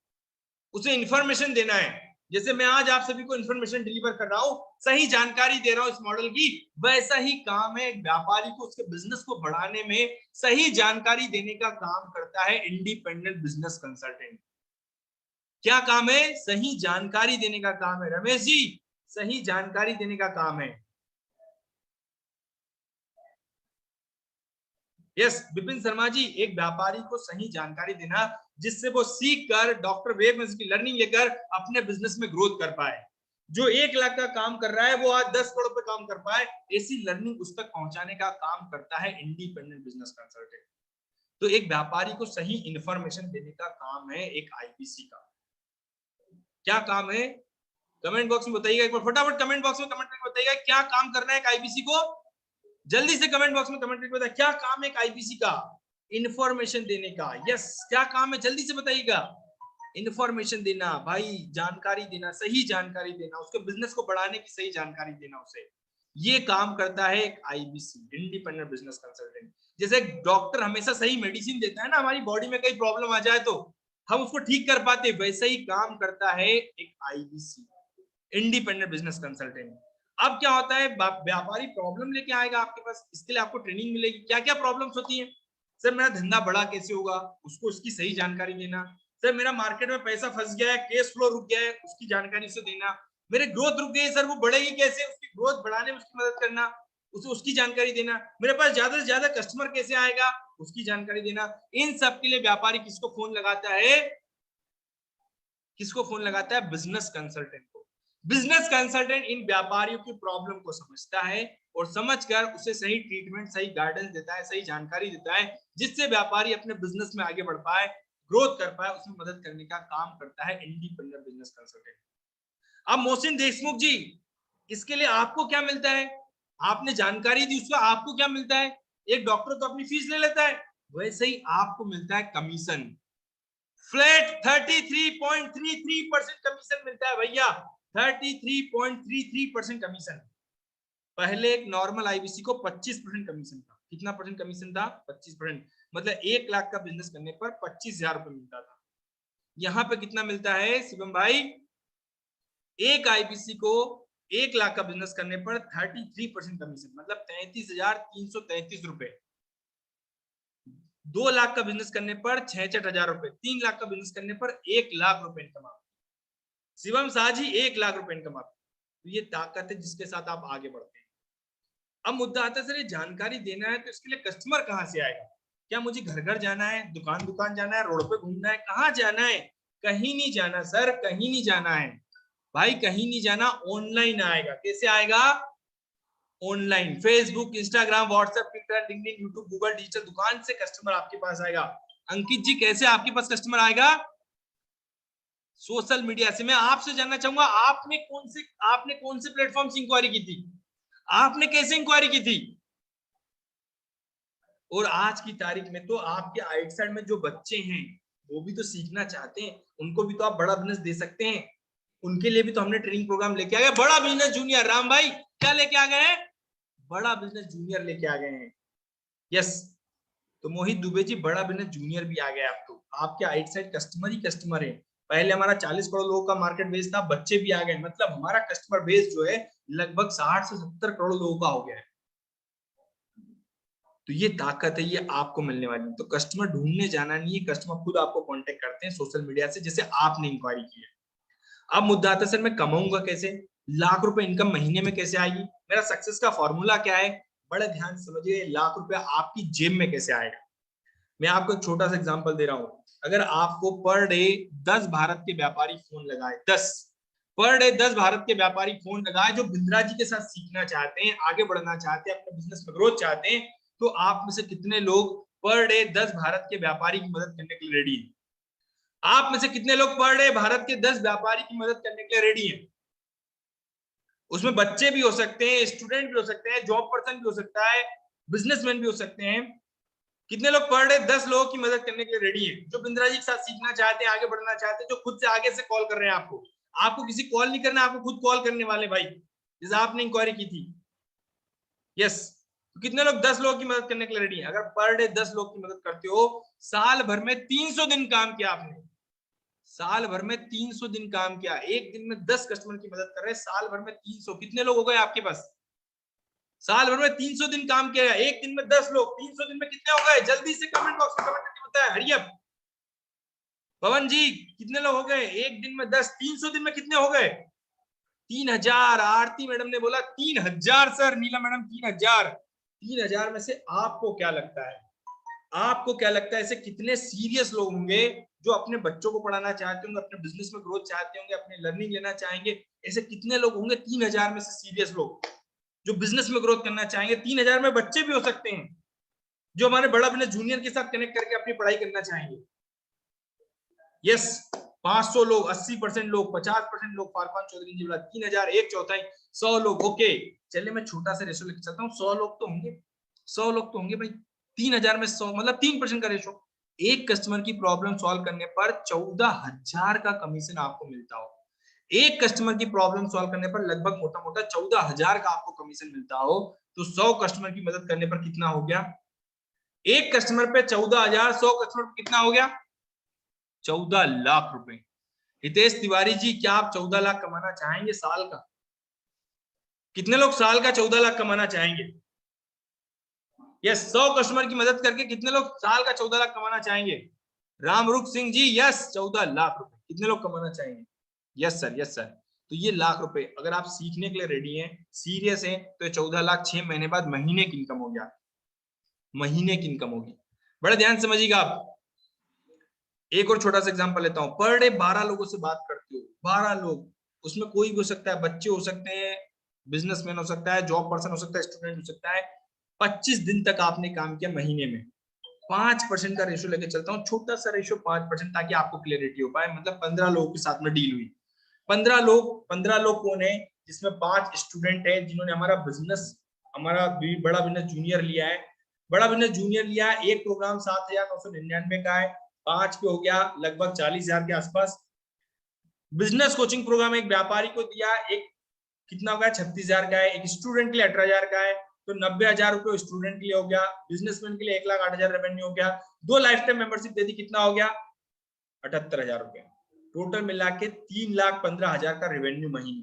उसे इंफॉर्मेशन देना है। जैसे मैं आज आप सभी को इंफॉर्मेशन डिलीवर कर रहा हूं, सही जानकारी दे रहा हूं इस मॉडल की, वैसा ही काम है एक व्यापारी को उसके बिजनेस को बढ़ाने में सही जानकारी देने का काम करता है इंडिपेंडेंट बिजनेस कंसल्टेंट। क्या काम है, सही जानकारी देने का काम है रमेश जी, सही जानकारी देने का काम है। यस विपिन शर्मा जी, एक व्यापारी को सही जानकारी देना जिससे वो सीख कर डॉक्टर वेब में की लर्निंग लेकर अपने बिजनेस में ग्रोथ कर पाए। जो 1 लाख का काम कर रहा है वो आज 10 करोड़ पे काम कर पाए, ऐसी लर्निंग उस तक पहुंचाने का काम करता है इंडिपेंडेंट बिजनेस कंसल्टेंट। तो एक व्यापारी को सही इंफॉर्मेशन देने का काम है एक आईपीसी का। क्या काम है, कमेंट बॉक्स में बताइएगा एक बार, फटाफट कमेंट बॉक्स में कमेंट करके बताइएगा क्या काम करना है एक आईपीसी को। जल्दी से कमेंट बॉक्स में कमेंट करके बताइए क्या काम है एक आईपीसी का, इंफॉर्मेशन देने का। यस, क्या काम है जल्दी से बताइएगा। इंफॉर्मेशन देना भाई, जानकारी देना, सही जानकारी देना, उसके बिजनेस को बढ़ाने की सही जानकारी देना उसे, ये काम करता है एक आईबीसी, इंडिपेंडेंट बिजनेस कंसल्टेंट। जैसे डॉक्टर हमेशा सही मेडिसिन देता है ना, हमारी बॉडी में कई प्रॉब्लम आ जाए तो हम उसको ठीक कर पाते, वैसे ही काम करता है एक आईबीसी, इंडिपेंडेंट बिजनेस कंसल्टेंट। अब क्या होता है, व्यापारी प्रॉब्लम लेके आएगा आपके पास, इसके लिए आपको ट्रेनिंग मिलेगी क्या क्या प्रॉब्लम्स होती है। सर मेरा धंधा बड़ा कैसे होगा, उसको उसकी सही जानकारी देना, सर मेरा मार्केट में पैसा फंस गया है, केस फ्लो रुक गया है, उसकी जानकारी उसे देना। मेरे ग्रोथ रुक गई है सर, वो बढ़ेगी कैसे, उसकी ग्रोथ बढ़ाने में उसकी मदद करना, उसे उसकी जानकारी देना। मेरे पास ज्यादा से ज्यादा कस्टमर कैसे आएगा, उसकी जानकारी देना। इन सब के लिए व्यापारी किसको फोन लगाता है, किसको फोन लगाता है, बिजनेस कंसल्टेंट को। बिजनेस कंसल्टेंट इन व्यापारियों की प्रॉब्लम को समझता है और समझकर उसे सही ट्रीटमेंट, सही गाइडेंस देता है, सही जानकारी देता है, जिससे व्यापारी अपने बिजनेस में आगे बढ़ पाए, ग्रोथ कर पाए, उसमें मदद करने का काम करता है इंडिपेंडेंट बिजनेस कंसल्टेंट। अब मोहसिन देशमुख जी, इसके लिए आपको क्या मिलता है, आपने जानकारी दी, उसका आपको क्या मिलता है? एक डॉक्टर तो अपनी फीस ले लेता है, वैसे ही आपको मिलता है कमीशन। फ्लैट 33.33% कमीशन मिलता है भैया, 33.33% कमीशन। पहले एक नॉर्मल आईबीसी को 25% कमीशन था। कितना परसेंट कमीशन था? 25%। मतलब 1 लाख का बिजनेस करने पर 25,000 रुपए मिलता था। यहाँ पे कितना मिलता है शिवम भाई? एक आईबीसी को 1 लाख का बिजनेस करने पर 33% कमीशन, मतलब 33,333 रुपए। 2 लाख का बिजनेस करने पर 66,000 रुपए, 3 लाख का बिजनेस करने पर 1 लाख रुपए इनकम आती है। शिवम शाह जी 1 लाख रुपए इनकम आती है। तो ये ताकत है जिसके साथ आप आगे बढ़ते हैं। अब मुद्दा आता है सर, ये जानकारी देना है तो इसके लिए कस्टमर कहाँ से आएगा? क्या मुझे घर घर जाना है, दुकान दुकान जाना है, रोड पे घूमना है, कहाँ जाना है? कहीं नहीं जाना सर, कहीं नहीं जाना है भाई, कहीं नहीं जाना। ऑनलाइन आएगा। कैसे आएगा? Online. Facebook, Instagram, WhatsApp, Twitter, LinkedIn, YouTube, Google, digital दुकान से कस्टमर आपके पास आएगा। अंकित जी कैसे आपके पास कस्टमर आएगा? सोशल मीडिया से। मैं आपसे जानना चाहूंगा, आपने कौन से प्लेटफॉर्म से इंक्वायरी की थी? आपने कैसे इंक्वायरी की थी? और आज की तारीख में तो आपके आउटसाइड में जो बच्चे हैं वो भी तो सीखना चाहते हैं, उनको भी तो आप बड़ा बिजनेस दे सकते हैं। उनके लिए भी तो हमने ट्रेनिंग प्रोग्राम लेके आ गए, बड़ा बिजनेस जूनियर। राम भाई क्या लेके आ गए हैं? बड़ा बिजनेस जूनियर लेके आ गए हैं। यस। तो मोहित दुबे जी, बड़ा बिजनेस जूनियर भी आ गया। आप तो आपके आउटसाइड कस्टमर ही कस्टमर है। पहले हमारा 40 करोड़ लोगों का मार्केट बेस था, बच्चे भी आ गए, मतलब हमारा कस्टमर बेस जो है लगभग 60 से 70 करोड़ लोगों का हो गया है। तो ये ताकत है, ये आपको मिलने वाली है। तो कस्टमर ढूंढने जाना नहीं है, कस्टमर खुद आपको कांटेक्ट करते हैं सोशल मीडिया से, जैसे आपने इंक्वायरी की है। अब मुद्दा आता है सर मैं कमाऊंगा कैसे, लाख रुपए इनकम महीने में कैसे आएगी, मेरा सक्सेस का फॉर्मूला क्या है? बड़े ध्यान से समझिए, लाख रुपया आपकी जेब में कैसे आएगा। मैं आपको एक छोटा सा एग्जांपल दे रहा हूं। अगर आपको पर डे 10 भारत के व्यापारी फोन लगाए, 10 पर डे 10 भारत के व्यापारी फोन लगाए जो बिंद्रा जी के साथ सीखना चाहते हैं, आगे बढ़ना चाहते हैं, अपने बिजनेस में ग्रोथ चाहते हैं, तो आप में से कितने लोग पर डे 10 भारत के व्यापारी की मदद करने के लिए रेडी है? आप में से कितने लोग पर डे भारत के 10 व्यापारी की मदद करने के लिए रेडी है? उसमें बच्चे भी हो सकते हैं, स्टूडेंट भी हो सकते हैं, जॉब पर्सन भी हो सकता है, बिजनेसमैन भी हो सकते हैं। कितने लोग पर डे 10 लोगों की मदद करने के लिए रेडी है, जो बिंद्रा जी के साथ सीखना चाहते हैं, आगे बढ़ना चाहते हैं, जो खुद से आगे से कॉल कर रहे हैं आपको? आपको किसी कॉल नहीं करना, आपको खुद कॉल करने वाले भाई, जैसे आपने इंक्वायरी की थी। यस। तो कितने लोग 10 लोगों की मदद करने के लिए रेडी है? अगर पर डे 10 लोग की मदद करते हो, साल भर में 300 दिन काम किया आपने, साल भर में 300 दिन काम किया, एक दिन में 10 कस्टमर की मदद कर रहे हैं, साल भर में 300, कितने लोग हो गए आपके पास? साल भर में 300 दिन काम किया, एक दिन में 10 लोग, 300 दिन में कितने हो गए? जल्दी से कमेंट बॉक्स में कमेंट करके बताएं, हरी अप। पवन जी कितने लोग हो गए? एक दिन में 10, 300 दिन में कितने हो गए? 3,000। आरती मैडम ने बोला 3,000 सर, नीला मैडम 3,000। 3,000 में से आपको क्या लगता है, आपको क्या लगता है ऐसे कितने सीरियस लोग होंगे जो अपने बच्चों को पढ़ाना चाहते होंगे, अपने बिजनेस में ग्रोथ चाहते होंगे, अपने लर्निंग लेना चाहेंगे? ऐसे कितने लोग होंगे 3,000 में से सीरियस लोग जो बिजनेस में ग्रोथ करना चाहेंगे? 3,000 में बच्चे भी हो सकते हैं जो हमारे बड़ा बिजनेस जूनियर के साथ कनेक्ट करके अपनी पढ़ाई करना चाहेंगे। यस। 500 लोग, 80% लोग, 50% लोग, फारखान चौधरी जी बोला 3,000, एक चौथाई, 100 लोग। ओके चलिए मैं छोटा सा रेशो लेकर चलता हूँ, 100 लोग तो होंगे, 100 लोग तो होंगे भाई। 3,000 में 100 मतलब 3% का रेशो। एक कस्टमर की प्रॉब्लम सॉल्व करने पर 14,000 का कमीशन आपको मिलता हो, एक कस्टमर की प्रॉब्लम सॉल्व करने पर लगभग मोटा मोटा 14,000 का आपको कमीशन मिलता हो, तो 100 कस्टमर की मदद करने पर कितना हो गया? एक कस्टमर पे 14,000, 100 कस्टमर पे कितना हो गया? 14 लाख रुपए। हितेश तिवारी जी क्या आप 14 लाख कमाना चाहेंगे साल का? कितने लोग साल का 14 लाख कमाना चाहेंगे? यस। 100 कस्टमर की मदद करके कितने लोग साल का 14 लाख कमाना चाहेंगे? रामरुख सिंह जी यस, 14 लाख रुपए। कितने लोग कमाना चाहेंगे? Yes sir, yes sir. तो ये लाख रुपए अगर आप सीखने के लिए रेडी हैं, सीरियस हैं, तो ये 14 लाख 6 महीने बाद महीने की इनकम हो गया, महीने की इनकम होगी। बड़ा ध्यान समझिएगा आप। एक और छोटा सा एग्जांपल लेता हूं। पर डे 12 लोगों से बात करते हो, 12 लोग, उसमें कोई भी हो सकता है, बच्चे हो सकते हैं, बिजनेसमैन हो सकता है, जॉब पर्सन हो सकता है, स्टूडेंट हो सकता है। 25 दिन तक आपने काम किया महीने में, 5% का रेशियो लेके चलता हूँ, छोटा सा रेशियो 5%, ताकि आपको क्लियरिटी हो पाए। मतलब 15 लोगों के साथ में डील हुई। 15 लोग कौन है? जिसमें 5 स्टूडेंट है जिन्होंने हमारा बड़ा बिजनेस जूनियर लिया है। बड़ा बिजनेस जूनियर लिया है, एक प्रोग्राम 7,999 का है, 5 पे हो गया लगभग 40,000 के आसपास। बिजनेस कोचिंग प्रोग्राम एक व्यापारी को दिया, एक कितना हो गया 36,000 का है, एक स्टूडेंट के लिए 18,000 का है, तो 90,000 रुपए स्टूडेंट के लिए हो गया, बिजनेसमैन के लिए 1,08,000 रेवेन्यू हो गया, 2 लाइफ टाइम मेंबरशिप दे दी, कितना हो गया 78,000 रुपए। टोटल मिला के 3,15,000 का रेवेन्यू महीने।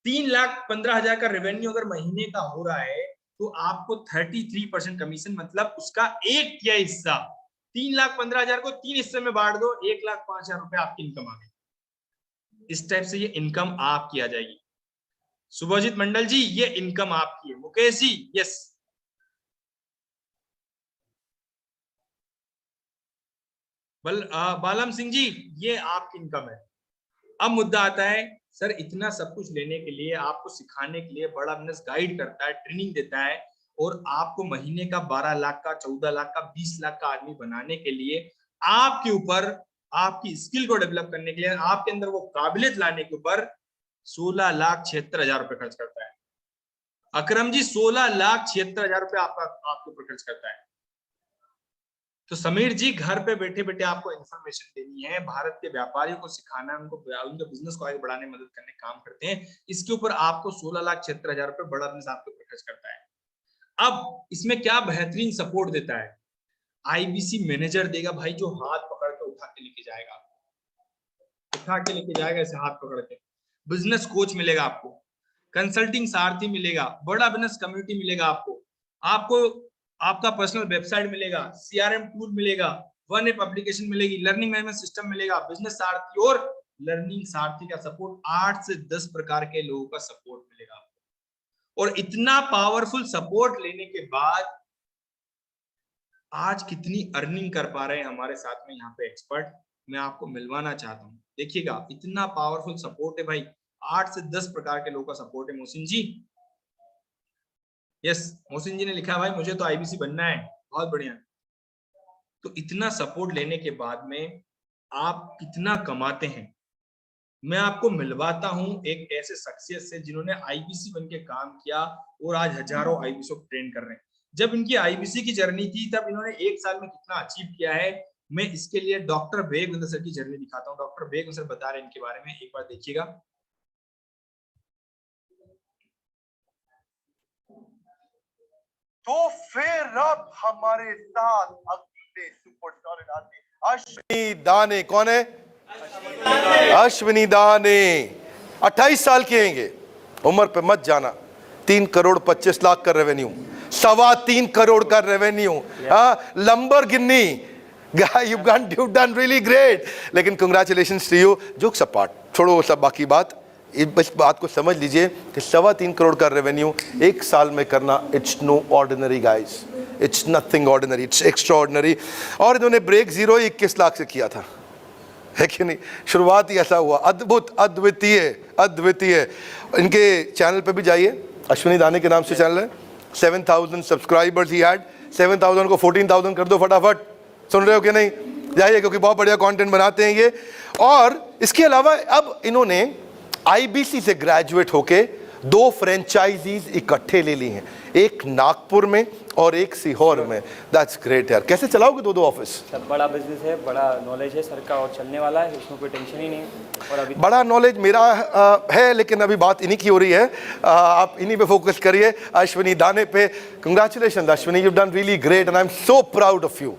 3,15,000 का रेवेन्यू अगर महीने का हो रहा है तो आपको 33% कमीशन, मतलब उसका एक या हिस्सा, 3,15,000 को 3 हिस्से में बांट दो, 1,05,000 रुपए आपकी इनकम आ गई। इस टाइप से ये इनकम आपकी आ जाएगी। सुभजीत मंडल जी ये इनकम आपकी है। मुकेश जी यस। बालम सिंह जी ये आपकी इनकम है। अब मुद्दा आता है, सर इतना सब कुछ लेने के लिए, आपको सिखाने के लिए बड़ा बिजनेस गाइड करता है, ट्रेनिंग देता है, और आपको महीने का 12 लाख का, 14 लाख का, 20 लाख का आदमी बनाने के लिए, आपके ऊपर, आपकी स्किल को डेवलप करने के लिए, आपके अंदर वो काबिलियत लाने के ऊपर 16,76,000 रुपए खर्च करता है। अकरम जी 16,76,000 रुपए आपके ऊपर खर्च करता है। तो समीर जी घर पे बैठे बैठे आपको इन्फॉर्मेशन देनी है, भारत के व्यापारियों को सिखाना है, उनके बिजनेस को आगे बढ़ाने में मदद करने काम करते हैं, इसके ऊपर आपको 16,76,000 रुपए बड़ा बिजनेस आपके ऊपर खर्च करता है। अब इसमें क्या बेहतरीन सपोर्ट देता है, आईबीसी मैनेजर देगा भाई, जो हाथ पकड़ के उठा के लेके जाएगा, ऐसे हाथ पकड़ के। बिजनेस कोच मिलेगा आपको, कंसल्टिंग सारथी मिलेगा, बड़ा बिजनेस कम्युनिटी मिलेगा आपको आपका पर्सनल वेबसाइट मिलेगा, सीआरएम टूल मिलेगा, वन ऐप एप्लीकेशन मिलेगी, लर्निंग मैनेजमेंट सिस्टम मिलेगा, बिजनेस सारथी और लर्निंग सारथी का सपोर्ट, 8 से 10 प्रकार के लोगों का सपोर्ट मिलेगा आपको। और इतना पावरफुल सपोर्ट लेने के बाद आज कितनी अर्निंग कर पा रहे हैं हमारे साथ में यहाँ पे एक्सपर्ट, मैं आपको मिलवाना चाहता हूँ। देखिएगा इतना पावरफुल सपोर्ट है भाई, 8 से 10 प्रकार के लोगों का सपोर्ट है। मोहसिन जी यस, मोहसिन जी ने लिखा भाई मुझे तो आईबीसी बनना है, बहुत बढ़िया। तो इतना सपोर्ट लेने के बाद में आप कितना कमाते हैं, मैं आपको मिलवाता हूं एक ऐसे सक्सेस से जिन्होंने आईबीसी बन के काम किया और आज हजारों आईबीसी को ट्रेन कर रहे हैं। जब इनकी आईबीसी की जर्नी थी तब इन्होंने 1 साल में कितना अचीव किया है, मैं इसके लिए डॉक्टर विवेक सर की जर्नी दिखाता हूँ। डॉक्टर विवेक सर बता रहे हैं इनके बारे में, एक बार देखिएगा। तो फिर अब हमारे साथ अगले सुपरस्टार आते अश्विनी दाने। कौन है? अश्विनी दाने 28 साल के हैं, उम्र पे मत जाना। 3 करोड़ 25 लाख का रेवेन्यू, 3.25 करोड़ का revenue, Lamborghini. You done really great. लेकिन congratulations to you. Jokes apart, छोड़ो सब बाकी बात, इस बात को समझ लीजिए कि 3.25 करोड़ का रेवेन्यू 1 साल में करना, it's no ordinary guys, it's nothing ordinary, it's extraordinary ऑर्डिनरी। और इन्होंने ब्रेक 21 लाख से किया था, है कि नहीं? शुरुआत ही ऐसा हुआ, अद्भुत, अद्वितीय, अद्वितीय। इनके चैनल पे भी जाइए, अश्विनी दाने के नाम से चैनल है। 7,000 सब्सक्राइबर्स ही हैड, 7,000 को 14,000 कर दो फटाफट। सुन रहे हो कि नहीं? जाइए, क्योंकि बहुत बढ़िया कंटेंट बनाते हैं ये। और इसके अलावा अब इन्होंने आईबीसी से ग्रेजुएट होके 2 फ्रेंचाइजीज इकट्ठे ले ली हैं, एक नागपुर में और एक सीहोर में। दैट्स ग्रेट यार। कैसे चलाओगे 2 ऑफिस? सर बड़ा बिजनेस है, बड़ा नॉलेज है सर का, और चलने वाला है, उसमें कोई टेंशन ही नहीं। और अभी बड़ा नॉलेज मेरा है, लेकिन अभी बात इन्हीं की हो रही है। आप इन्हीं पे फोकस करिए, अश्विनी दाने पे। Congratulation Ashwini, you done really great and I am so proud of you.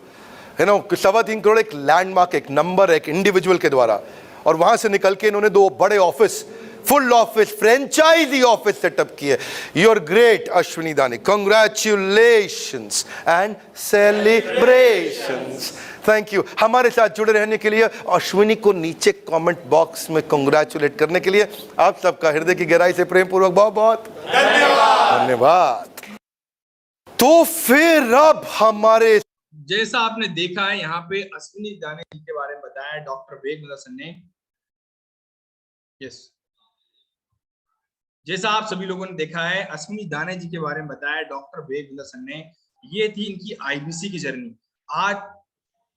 You know 3.25 crore एक लैंडमार्क, एक नंबर, एक इंडिविजुअल के द्वारा, और वहां से निकल के इन्होंने 2 बड़े office full office franchisee office setup की है। You're great Ashwini Dane, congratulations and celebrations. Thank you हमारे साथ जुड़े रहने के लिए, अश्विनी को नीचे कमेंट बॉक्स में कंग्रेचुलेट करने के लिए आप सबका हृदय की गहराई से प्रेम पूर्वक बहुत बहुत धन्यवाद। तो फिर अब हमारे, जैसा आपने देखा है यहाँ पे अश्विनी दाने जी के बारे में बताया डॉक्टर वेग निदर्शन ने। यस, जैसा आप सभी लोगों ने देखा है अश्विनी दाने जी के बारे में बताया डॉक्टर वेग निदर्शन ने। ये थी इनकी आईबीसी की जर्नी। आज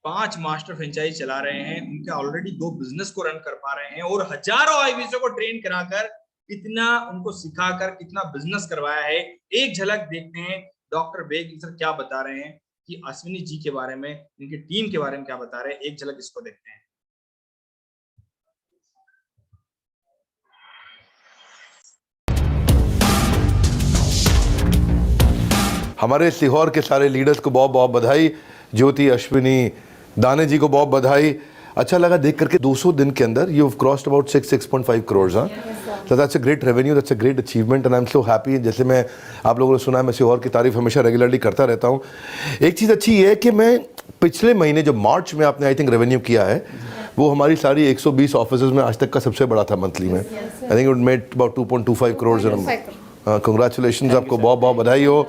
5 मास्टर फ्रेंचाइज चला रहे हैं, उनके ऑलरेडी 2 बिजनेस को रन कर पा रहे हैं और हजारों आईबीसी को ट्रेन कराकर, इतना उनको सिखाकर कितना बिजनेस करवाया है। एक झलक देखते हैं डॉक्टर वेग सर क्या बता रहे हैं कि अश्विनी जी के बारे में, इनकी टीम के बारे में क्या बता रहे हैं। एक झलक इसको देखते हैं। हमारे सीहोर के सारे लीडर्स को बहुत बहुत बधाई। ज्योति, अश्विनी दाने जी को बहुत बधाई। अच्छा लगा देख करके 200 दिन के अंदर you have crossed about 6.5 crore. So that's a great revenue, that's a great achievement and I'm so happy। जैसे मैं, आप लोगों ने सुना है, मैं सीहोर की तारीफ हमेशा रेगुलरली करता रहता हूँ। एक चीज़ अच्छी है कि मैं पिछले महीने जो मार्च में आपने आई थिंक रेवेन्यू किया है, वो हमारी सारी 120 ऑफिसेज में आज तक का सबसे बड़ा था मंथली में। I think it made about 2.25 crore. Congratulations, आपको बहुत बहुत बधाई हो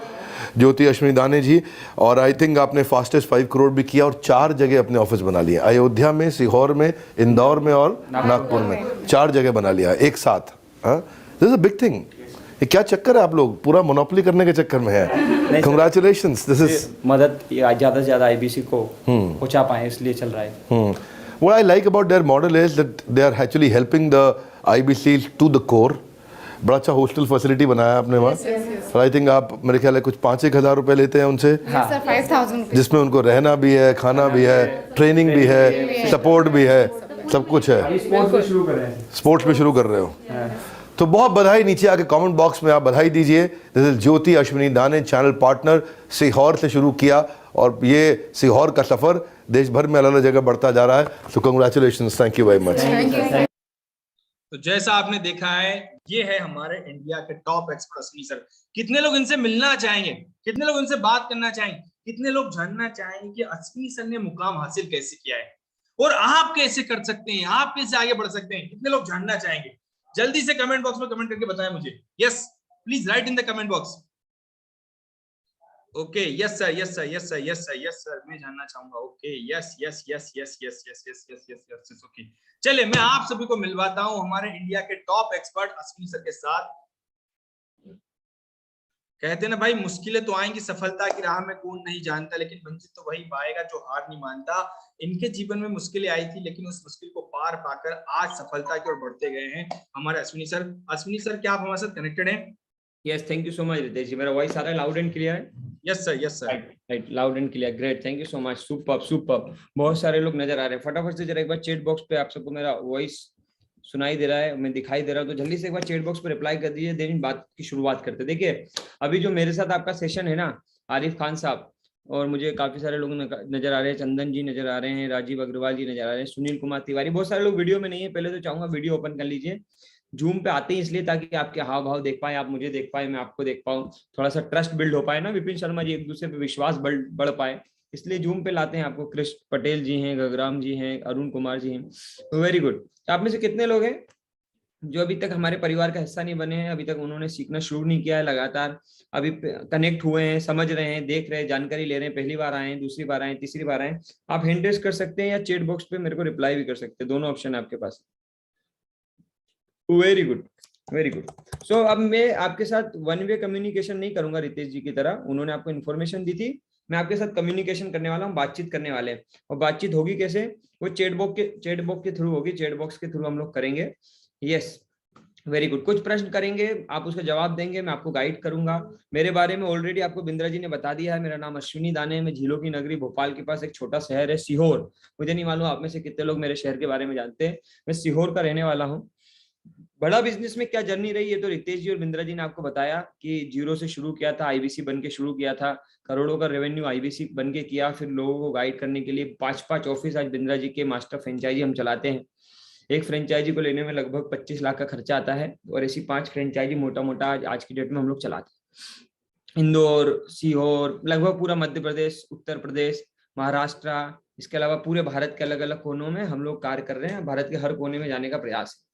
ज्योति, अश्विनी दाने जी। और आई थिंक आपने फास्टेस्ट 5 करोड़ भी किया और 4 जगह अपने ऑफिस बना लिए, अयोध्या में, सीहोर में, इंदौर में और नागपुर में। 4 जगह बना लिया एक साथ। This is a big thing. ये क्या चक्कर है, आप लोग पूरा मोनोपोली करने के चक्कर में है। कंग्रेचुलेशंस, दिस इज मदद ज़्यादा से ज़्यादा आईबीसी को पहुंचा पाए, इसलिए चल रहा है। What I like about their model is that they are actually helping the IBCs to the core। बड़ा अच्छा हॉस्टल फैसिलिटी बनाया आपने वहाँ। आई थिंक आप, मेरे ख्याल है कुछ 5-1 हज़ार रुपए लेते हैं उनसे, 5,000, जिसमें उनको रहना भी है, खाना भी है, ट्रेनिंग भी है, सपोर्ट भी है, सब कुछ है। स्पोर्ट्स भी शुरू कर रहे हैं। स्पोर्ट्स भी शुरू कर रहे हो, तो बहुत बधाई। नीचे आके कमेंट बॉक्स में आप बधाई दीजिए। दिस इज ज्योति अश्विनी दाने, चैनल पार्टनर, सीहोर से शुरू किया और ये सीहोर का सफर देश भर में अलग अलग जगह बढ़ता जा रहा है। तो congratulations, thank you very much. तो जैसा आपने देखा है, ये है हमारे इंडिया के टॉप एक्सपर्ट अश्विनी सर। कितने लोग इनसे मिलना चाहेंगे, कितने लोग इनसे बात करना चाहेंगे, कितने लोग जानना चाहेंगे कि अश्विनी सर ने मुकाम हासिल कैसे किया है और आप कैसे कर सकते हैं, आप कैसे आगे बढ़ सकते हैं। कितने लोग जानना चाहेंगे, जल्दी से कमेंट बॉक्स में कमेंट करके बताएं मुझे। Yes, please write in the comment box. Okay, yes sir, yes sir, yes sir, yes sir, yes sir, मैं जानना चाहूंगा। Okay, yes yes yes yes yes yes yes yes yes yes, okay. चलिए, मैं आप सभी को मिलवाता हूं हमारे इंडिया के टॉप एक्सपर्ट अश्विनी सर के साथ। कहते हैं ना भाई, मुश्किलें तो आएंगी, सफलता की राह में कौन नहीं जानता, लेकिन मंजिल तो वही पाएगा जो हार नहीं मानता। इनके जीवन में मुश्किलें आई थी, लेकिन उस मुश्किल को पार पाकर आज सफलता की ओर बढ़ते गए हैं हमारे अश्विनी सर। अश्विनी सर, क्या आप हमारे साथ कनेक्टेड हैं? Yes, thank you so much Ritesh ji. मेरा वॉइस आ रहा है लाउड एंड क्लियर है? Yes sir, yes sir, right, loud and clear, great, thank you so much, superb superb. बहुत सारे लोग नजर आ रहे हैं। फटाफट से जरा एक बार चैट बॉक्स पे आप सबको मेरा वॉइस सुनाई दे रहा है, मैं दिखाई दे रहा हूँ, तो जल्दी से एक बार चैट बॉक्स पे रिप्लाई कर दीजिए, देन बात की शुरुआत करते हैं। देखिए, अभी जो मेरे साथ आपका सेशन है ना, आरिफ खान साहब, और मुझे काफी सारे लोग नजर आ रहे हैं, चंदन जी नजर आ रहे हैं, राजीव अग्रवाल जी नजर आ रहे हैं, सुनील कुमार तिवारी, बहुत सारे लोग वीडियो में नहीं है। पहले तो चाहूंगा वीडियो ओपन कर लीजिए। जूम पे आते हैं इसलिए ताकि आपके हाव भाव देख पाए, आप मुझे देख पाए, मैं आपको देख पाऊँ, थोड़ा सा ट्रस्ट बिल्ड हो पाए ना, विपिन शर्मा जी, एक दूसरे पे विश्वास बढ़ पाए, इसलिए जूम पे लाते हैं आपको। कृष्ण पटेल जी हैं, गगराम जी हैं, अरुण कुमार जी हैं, वेरी गुड। तो आप में से कितने लोग हैं जो अभी तक हमारे परिवार का हिस्सा नहीं बने हैं, अभी तक उन्होंने सीखना शुरू नहीं किया है, लगातार अभी कनेक्ट हुए हैं, समझ रहे हैं, देख रहे हैं, जानकारी ले रहे हैं, पहली बार आए हैं, दूसरी बार आए हैं, तीसरी बार आए हैं, आप हैंड रेज कर सकते हैं या चैट बॉक्स पे मेरे को रिप्लाई भी कर सकते हैं, दोनों ऑप्शन है आपके पास। Very good, very good. So अब मैं आपके साथ वन वे कम्युनिकेशन नहीं करूंगा रितेश जी की तरह, उन्होंने आपको इन्फॉर्मेशन दी थी, मैं आपके साथ कम्युनिकेशन करने वाला हूँ, बातचीत करने वाले हैं। और बातचीत होगी कैसे? वो चैट बॉक्स के थ्रू होगी, चैट बॉक्स के थ्रू हम लोग करेंगे। Yes, very good. कुछ प्रश्न करेंगे, आप उसका जवाब देंगे, मैं आपको गाइड करूंगा। मेरे बारे में ऑलरेडी आपको बिंद्रा जी ने बता दिया है, मेरा नाम अश्विनी दाने है, मैं झीलों की नगरी भोपाल के पास एक छोटा शहर है सीहोर। मुझे नहीं मालूम आप में से कितने लोग मेरे शहर के बारे में जानते हैं, मैं सीहोर का रहने वाला हूँ। बड़ा बिजनेस में क्या जर्नी रही है तो रितेश जी और बिंद्रा जी ने आपको बताया कि जीरो से शुरू किया था, आईबीसी बन के शुरू किया था, करोड़ों का रेवेन्यू आईबीसी बन के किया, फिर लोगों को गाइड करने के लिए 5-5 ऑफिस आज बिंद्रा जी के मास्टर फ्रेंचाइजी हम चलाते हैं। एक फ्रेंचाइजी को लेने में लगभग 25 लाख का खर्चा आता है, और ऐसी 5 फ्रेंचाइजी मोटा मोटा आज की डेट में हम लोग चलाते हैं। इंदौर, सीहोर, लगभग पूरा मध्य प्रदेश, उत्तर प्रदेश, महाराष्ट्र, इसके अलावा पूरे भारत के अलग अलग कोनों में हम लोग कार्य कर रहे हैं। भारत के हर कोने में जाने का प्रयास है।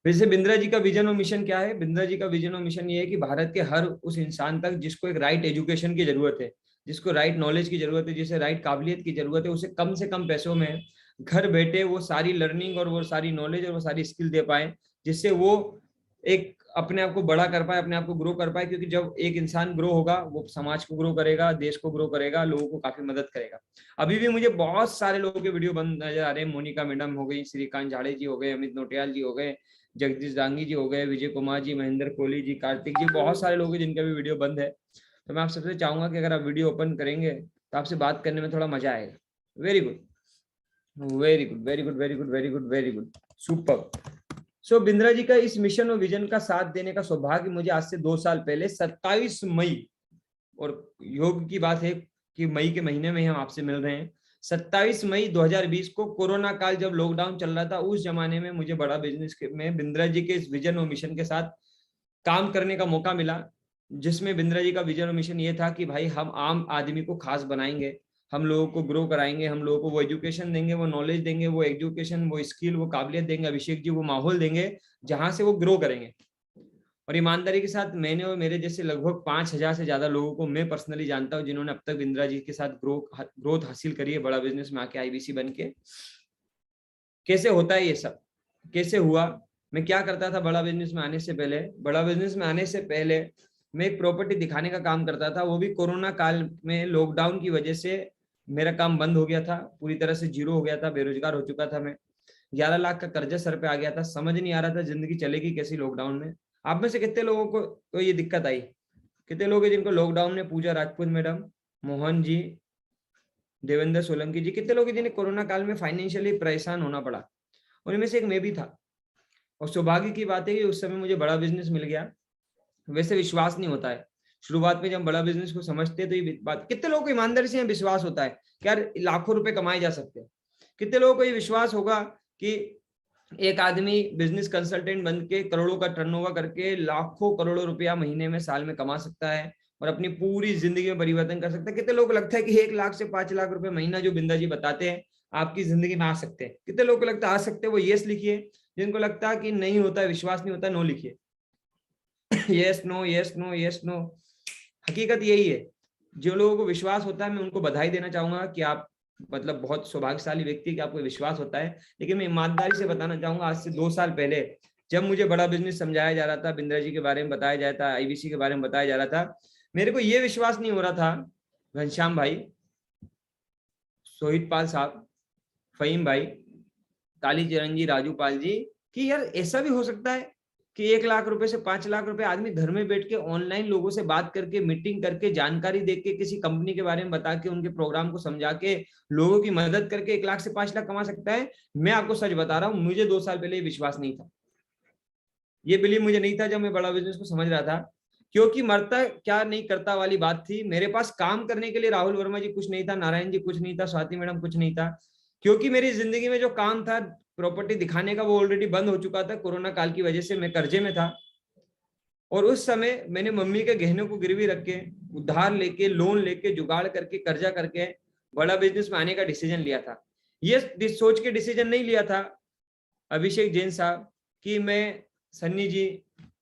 वैसे बिंद्रा जी का विजन और मिशन क्या है? बिंद्रा जी का विजन और मिशन ये है कि भारत के हर उस इंसान तक जिसको एक राइट एजुकेशन की जरूरत है, जिसको राइट नॉलेज की जरूरत है, जिसे राइट काबिलियत की जरूरत है, उसे कम से कम पैसों में घर बैठे वो सारी लर्निंग और वो सारी नॉलेज और वो सारी स्किल दे पाए, जिससे वो एक अपने आप को बड़ा कर पाए, अपने आप को ग्रो कर पाए। क्योंकि जब एक इंसान ग्रो होगा, वो समाज को ग्रो करेगा, देश को ग्रो करेगा, लोगों को काफी मदद करेगा। अभी भी मुझे बहुत सारे लोगों के वीडियो बंद नजर आ रहे हैं। मोनिका मैडम हो गई, श्रीकांत झाड़े जी हो गए, अमित नोटियाल जी हो गए, जगदीश दांगी जी हो गए, विजय कुमार जी, महेंद्र कोहली जी, कार्तिक जी, बहुत सारे लोग हैं जिनका भी वीडियो बंद है। तो मैं आप सबसे चाहूंगा कि अगर आप वीडियो ओपन करेंगे तो आपसे बात करने में थोड़ा मजा आएगा। Very good, very good, very good, very good, very good, very good, super. So Bindra ji का इस मिशन और विजन का साथ देने का सौभाग्य मुझे आज से 2 साल पहले 27 मई, और योग की बात है कि मई के महीने में हम आपसे मिल रहे हैं, 27 मई 2020 को कोरोना काल जब लॉकडाउन चल रहा था, उस जमाने में मुझे बड़ा बिजनेस में बिंद्रा जी के इस विजन और मिशन के साथ काम करने का मौका मिला, जिसमें बिंद्रा जी का विजन और मिशन ये था कि भाई हम आम आदमी को खास बनाएंगे, हम लोगों को ग्रो कराएंगे, हम लोगों को वो एजुकेशन देंगे, वो नॉलेज देंगे, वो एजुकेशन, वो स्किल, वो काबिलियत देंगे, अभिषेक जी वो माहौल देंगे जहां से वो ग्रो करेंगे। और ईमानदारी के साथ मैंने और मेरे जैसे लगभग 5,000 से ज्यादा लोगों को मैं पर्सनली जानता हूं जिन्होंने अब तक बिंद्रा जी के साथ ग्रोथ हासिल करी है, बड़ा बिजनेस में आके आईबीसी बन के। कैसे होता है ये सब, कैसे हुआ, मैं क्या करता था बड़ा बिजनेस में आने से पहले? बड़ा बिजनेस में आने से पहले मैं एक प्रॉपर्टी दिखाने का काम करता था, वो भी कोरोना काल में। लॉकडाउन की वजह से मेरा काम बंद हो गया था, पूरी तरह से जीरो हो गया था, बेरोजगार हो चुका था मैं, 11 लाख का कर्जा सर पे आ गया था, समझ नहीं आ रहा था जिंदगी चलेगी कैसी लॉकडाउन में। आप में से कितने लोगों को तो ये दिक्कत आई? कितने लोग हैं जिनको लॉकडाउन में, पूजा राजपूत मैडम, मोहन जी, देवेंद्र सोलंकी जी, कितने लोग हैं जिन्हें कोरोना काल में फाइनेंशियली परेशान होना पड़ा? उनमें से एक मैं भी था। और सौभाग्य की बात है कि उस समय मुझे बड़ा बिजनेस मिल गया। वैसे विश्वास नहीं होता है शुरुआत में, जब बड़ा बिजनेस को समझते हैं तो ये बात, कितने लोगों को ईमानदारी से विश्वास होता है कि यार लाखों रुपए कमाए जा सकते हैं? कितने लोगों को ये विश्वास होगा कि एक आदमी बिजनेस कंसल्टेंट बन के करोड़ों का टर्नओवर करके लाखों करोड़ों रुपया महीने में, साल में कमा सकता है और अपनी पूरी जिंदगी में परिवर्तन कर सकता है? कितने लोगों को लगता है कि 1 लाख से 5 लाख रुपए महीना जो बिंदा जी बताते हैं आपकी जिंदगी में आ सकते हैं? कितने लोगों को लगता है आ सकते हैं? वो यस लिखिए। जिनको लगता है कि नहीं होता है, विश्वास नहीं होता, नो लिखिए। Yes no, yes no, yes no. हकीकत यही है। जो लोगों को विश्वास होता है मैं उनको बधाई देना चाहूंगा कि आप मतलब बहुत सौभाग्यशाली व्यक्ति कि आपको विश्वास होता है। लेकिन मैं ईमानदारी से बताना चाहूंगा, आज से 2 साल पहले जब मुझे बड़ा बिजनेस समझाया जा रहा था, बिंद्रा जी के बारे में बताया जा रहा था, आईबीसी के बारे में बताया जा रहा था, मेरे को ये विश्वास नहीं हो रहा था, घनश्याम भाई, सोहित पाल साहब, फहीम भाई, काली चरण जी, राजू पाल जी, कि यार ऐसा भी हो सकता है कि 1 लाख रुपए से 5 लाख रुपए आदमी घर में बैठ के ऑनलाइन लोगों से बात करके, मीटिंग करके, जानकारी देके, किसी कंपनी के बारे में बता के, उनके प्रोग्राम को समझा के, लोगों की मदद करके 1 लाख से 5 लाख कमा सकता है। मैं आपको सच बता रहा हूं, मुझे 2 साल पहले ये विश्वास नहीं था, ये बिलीव मुझे नहीं था जब मैं बड़ा बिजनेस को समझ रहा था। क्योंकि मरता क्या नहीं करता वाली बात थी। मेरे पास काम करने के लिए राहुल वर्मा जी कुछ नहीं था, नारायण जी कुछ नहीं था, स्वाति मैडम कुछ नहीं था। क्योंकि मेरी जिंदगी में जो काम था प्रॉपर्टी दिखाने का, वो ऑलरेडी बंद हो चुका था कोरोना काल की वजह से। मैं कर्जे में था और उस समय मैंने मम्मी के गहनों को गिरवी रख के, उधार लेके, लोन लेके, जुगाड़ करके, कर्जा करके बड़ा बिजनेस में आने का डिसीजन लिया था। ये सोच के डिसीजन नहीं लिया था अभिषेक जैन साहब कि मैं, सन्नी जी,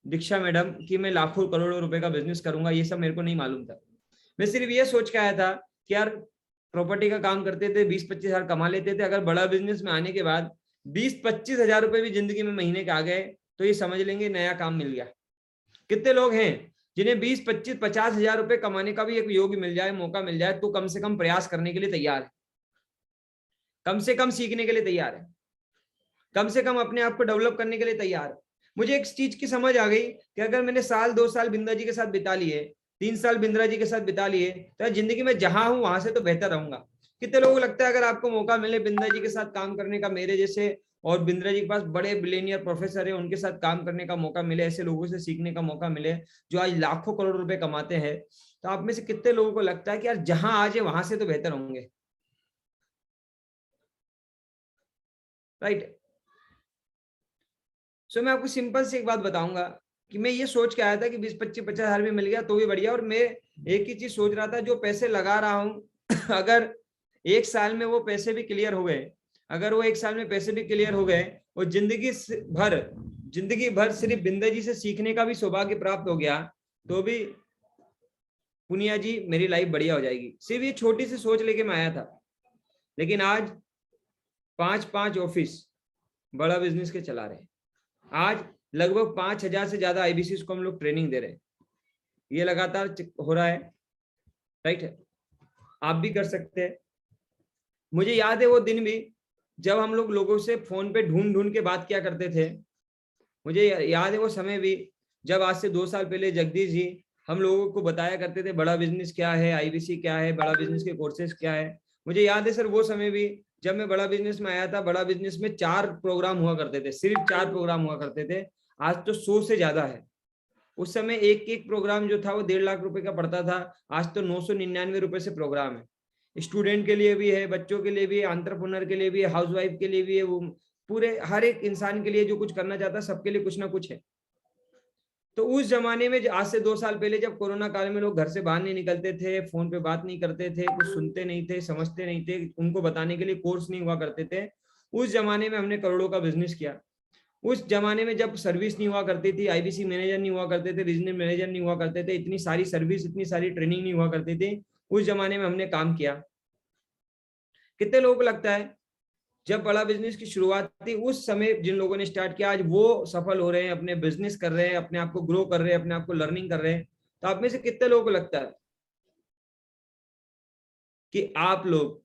दीक्षा मैडम, कि मैं लाखों करोड़ों रुपए का बिजनेस करूंगा। ये सब मेरे को नहीं मालूम था। मैं सिर्फ ये सोच के आया था कि यार प्रॉपर्टी का काम करते थे, 20-25 हजार कमा लेते थे। अगर बड़ा बिजनेस में आने के बाद 20-25 हजार रुपए भी जिंदगी में महीने के आ गए तो ये समझ लेंगे नया काम मिल गया। कितने लोग हैं जिन्हें 20-25-50 हजार रुपए कमाने का भी एक योग मिल जाए, मौका मिल जाए, तो कम से कम प्रयास करने के लिए तैयार है, कम से कम सीखने के लिए तैयार है, कम से कम अपने आप को डेवलप करने के लिए तैयार है। मुझे एक चीज की समझ आ गई कि अगर मैंने 1-2 साल बिंद्रा जी के साथ बिता लिए, 3 साल बिंद्रा जी के साथ बिता लिए, तो जिंदगी में जहां हूं वहां से तो बेहतर रहूंगा। कितने लोगों को लगता है अगर आपको मौका मिले बिंद्रा जी के साथ काम करने का, मेरे जैसे, और बिंद्रा जी के पास बड़े बिलियनियर प्रोफेसर है, उनके साथ काम करने का मौका मिले, ऐसे लोगों से सीखने का मौका मिले जो आज लाखों करोड़ रुपए कमाते हैं, तो आप में से कितने लोगों को लगता है कि यार जहां आज है वहां से तो बेहतर होंगे? राइट। सो मैं आपको सिंपल से एक बात बताऊंगा कि मैं ये सोच के आया था कि 20-25-50 हजार में मिल गया तो भी बढ़िया, और मैं एक ही चीज सोच रहा था, जो पैसे लगा रहा हूं अगर एक साल में वो पैसे भी क्लियर हो गए, अगर वो एक साल में पैसे भी क्लियर हो गए और जिंदगी भर सिर्फ बिंदा जी से सीखने का भी सौभाग्य प्राप्त हो गया, तो भी पुनिया जी मेरी लाइफ बढ़िया हो जाएगी। सिर्फ ये छोटी सी सोच लेके मैं आया था, लेकिन आज 5 ऑफिस बड़ा बिजनेस के चला रहे हैं। आज लगभग 5000 से ज्यादा आईबीसी को हम लोग ट्रेनिंग दे रहे हैं। ये लगातार हो रहा है, राइट है, आप भी कर सकते हैं। मुझे याद है वो दिन भी जब हम लोग लोगों से फोन पे ढूंढ के बात किया करते थे। मुझे याद है वो समय भी जब आज से 2 साल पहले जगदीश जी हम लोगों को बताया करते थे बड़ा बिजनेस क्या है, आईबीसी क्या है, बड़ा बिजनेस के कोर्सेज क्या है। मुझे याद है सर वो समय भी जब मैं बड़ा बिजनेस में आया था, बड़ा बिजनेस में 4 प्रोग्राम हुआ करते थे, सिर्फ 4 प्रोग्राम हुआ करते थे। आज तो 100 से ज्यादा है। उस समय एक प्रोग्राम जो था वो 1.5 लाख रुपए का पड़ता था, आज तो 999 रुपए से प्रोग्राम है। स्टूडेंट के लिए भी है, बच्चों के लिए भी है, एंटरप्रेन्योर के लिए भी है, हाउसवाइफ के लिए भी है, वो पूरे हर एक इंसान के लिए जो कुछ करना चाहता है सबके लिए कुछ ना कुछ है। तो उस जमाने में आज से 2 साल पहले जब कोरोना काल में लोग घर से बाहर नहीं निकलते थे, फोन पे बात नहीं करते थे, कुछ सुनते नहीं थे, समझते नहीं थे, उनको बताने के लिए कोर्स नहीं हुआ करते थे, उस जमाने में हमने करोड़ों का बिजनेस किया। उस जमाने में जब सर्विस नहीं हुआ करती थी, आईबीसी मैनेजर नहीं हुआ करते थे, रीजनल मैनेजर नहीं हुआ करते थे, इतनी सारी सर्विस, इतनी सारी ट्रेनिंग नहीं हुआ करती थी, उस जमाने में हमने काम किया। कितने लोगों को लगता है जब बड़ा बिजनेस की शुरुआत थी उस समय जिन लोगों ने स्टार्ट किया आज वो सफल हो रहे हैं, अपने बिजनेस कर रहे हैं, अपने आप को ग्रो कर रहे हैं, अपने आप को लर्निंग कर रहे हैं? तो आप में से कितने लोगों को लगता है कि आप लोग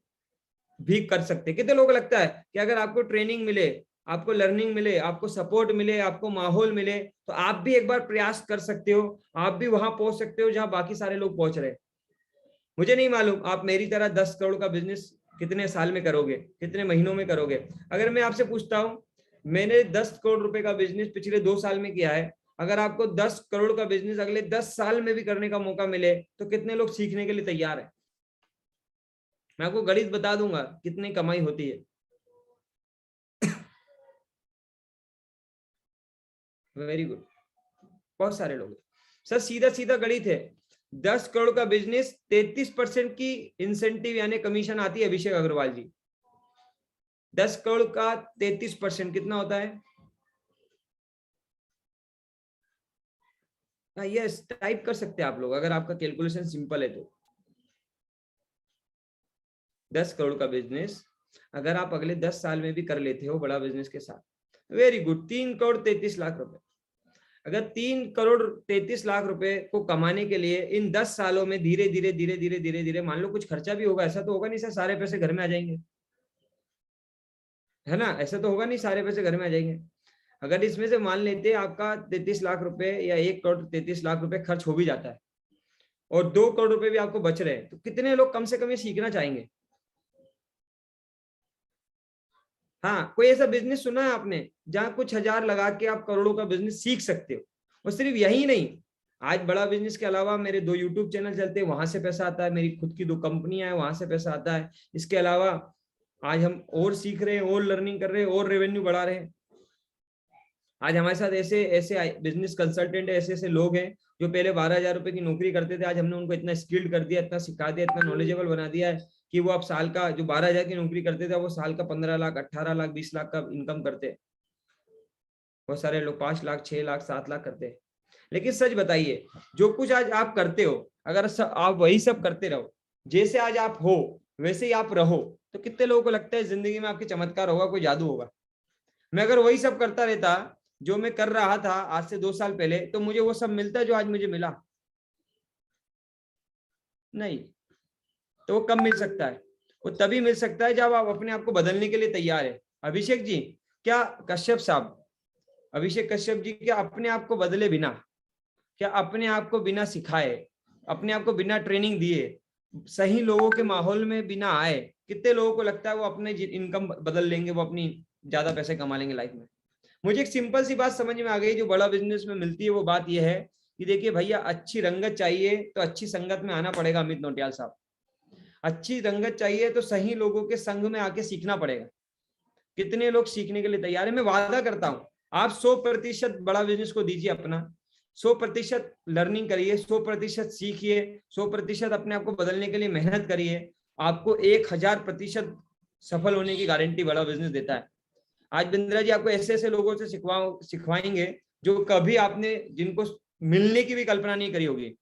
भी कर सकते हैं? कितने लोगों को लगता है कि अगर आपको ट्रेनिंग मिले, आपको लर्निंग मिले, आपको सपोर्ट मिले, आपको माहौल मिले, तो आप भी एक बार प्रयास कर सकते हो, आप भी वहां पहुंच सकते हो जहां बाकी सारे लोग पहुंच रहे हैं? मुझे नहीं मालूम आप मेरी तरह 10 करोड़ का बिजनेस कितने साल में करोगे, कितने महीनों में करोगे। अगर मैं आपसे पूछता हूं, मैंने 10 करोड़ रुपए का बिजनेस पिछले 2 साल में किया है, अगर आपको 10 करोड़ का बिजनेस अगले 10 साल में भी करने का मौका मिले तो कितने लोग सीखने के लिए तैयार है? मैं आपको गणित बता दूंगा कितनी कमाई होती है। वेरी गुड, बहुत सारे लोग। सर सीधा सीधा गणित है, 10 करोड़ का बिजनेस 33% की इंसेंटिव यानी कमीशन आती है अभिषेक अग्रवाल जी। 10 करोड़ का 33% कितना होता है? यस, टाइप कर सकते हैं आप लोग अगर आपका कैलकुलेशन सिंपल है तो। 10 करोड़ का बिजनेस अगर आप अगले 10 साल में भी कर लेते हो बड़ा बिजनेस के साथ, वेरी गुड, 3 करोड़ 33 लाख रुपए। अगर 3 करोड़ 33 लाख रुपए को कमाने के लिए इन 10 सालों में धीरे धीरे मान लो कुछ खर्चा भी होगा, ऐसा तो होगा नहीं सर सारे पैसे घर में आ जाएंगे, है ना? ऐसा तो होगा नहीं सारे पैसे घर में आ जाएंगे। अगर इसमें से मान लेते हैं आपका 33 लाख रुपए या 1 करोड़ 33 लाख रुपए खर्च हो भी जाता है और 2 करोड़ रुपए भी आपको बच रहे हैं, तो कितने लोग कम से कम ये सीखना चाहेंगे? हाँ, कोई ऐसा बिजनेस सुना है आपने जहां कुछ हजार लगा के आप करोड़ों का बिजनेस सीख सकते हो? और सिर्फ यही नहीं, आज बड़ा बिजनेस के अलावा मेरे 2 यूट्यूब चैनल चलते हैं, वहां से पैसा आता है, मेरी खुद की 2 कंपनियां हैं, वहां से पैसा आता है। इसके अलावा आज हम और सीख रहे हैं, और लर्निंग कर रहे हैं, और रेवेन्यू बढ़ा रहे हैं। आज हमारे साथ ऐसे ऐसे बिजनेस कंसल्टेंट ऐसे ऐसे लोग हैं जो पहले 12,000 रुपए की नौकरी करते थे, आज हमने उनको इतना स्किल्ड कर दिया, इतना सिखा दिया, इतना नॉलेजेबल बना दिया है कि वो अब साल का जो 12,000 की नौकरी करते थे वो साल का 15 लाख 18 लाख 20 लाख का इनकम करते हैं। बहुत सारे लोग 5 लाख 6 लाख 7 लाख करते हैं। लेकिन सच बताइए, जो कुछ आज आप करते हो अगर आप वही सब करते रहो, जैसे आज आप हो वैसे ही आप रहो, तो कितने लोगों को लगता है जिंदगी में आपके चमत्कार होगा, कोई जादू होगा? मैं अगर वही सब करता रहता जो मैं कर रहा था आज से 2 साल पहले, तो मुझे वो सब मिलता जो आज मुझे मिला नहीं। तो वो कब मिल सकता है? वो तभी मिल सकता है जब आप अपने आप को बदलने के लिए तैयार है। अभिषेक जी, क्या कश्यप साहब, अभिषेक कश्यप जी, क्या अपने आप को बदले बिना, क्या अपने आप को बिना सिखाए, अपने आप को बिना ट्रेनिंग दिए, सही लोगों के माहौल में बिना आए, कितने लोगों को लगता है वो अपने इनकम बदल लेंगे, वो अपनी ज्यादा पैसे कमा लेंगे लाइफ में? मुझे एक सिंपल सी बात समझ में आ गई जो बड़ा बिजनेस में मिलती है, वो बात यह है कि देखिए भैया, अच्छी रंगत चाहिए तो अच्छी संगत में आना पड़ेगा। अमित नौटियाल साहब, अच्छी रंगत चाहिए तो सही लोगों के संग में आके सीखना पड़ेगा। कितने लोग सीखने के लिए तैयार है? मैं वादा करता हूं आप 100% बड़ा बिजनेस को दीजिए अपना, 100% लर्निंग करिए, 100% सीखिए, 100% अपने आप को बदलने के लिए मेहनत करिए, आपको 1000% सफल होने की गारंटी बड़ा बिजनेस देता है। आज बिंद्रा जी आपको ऐसे ऐसे लोगों से सिखवाएंगे जो कभी आपने जिनको मिलने की भी कल्पना नहीं करी होगी।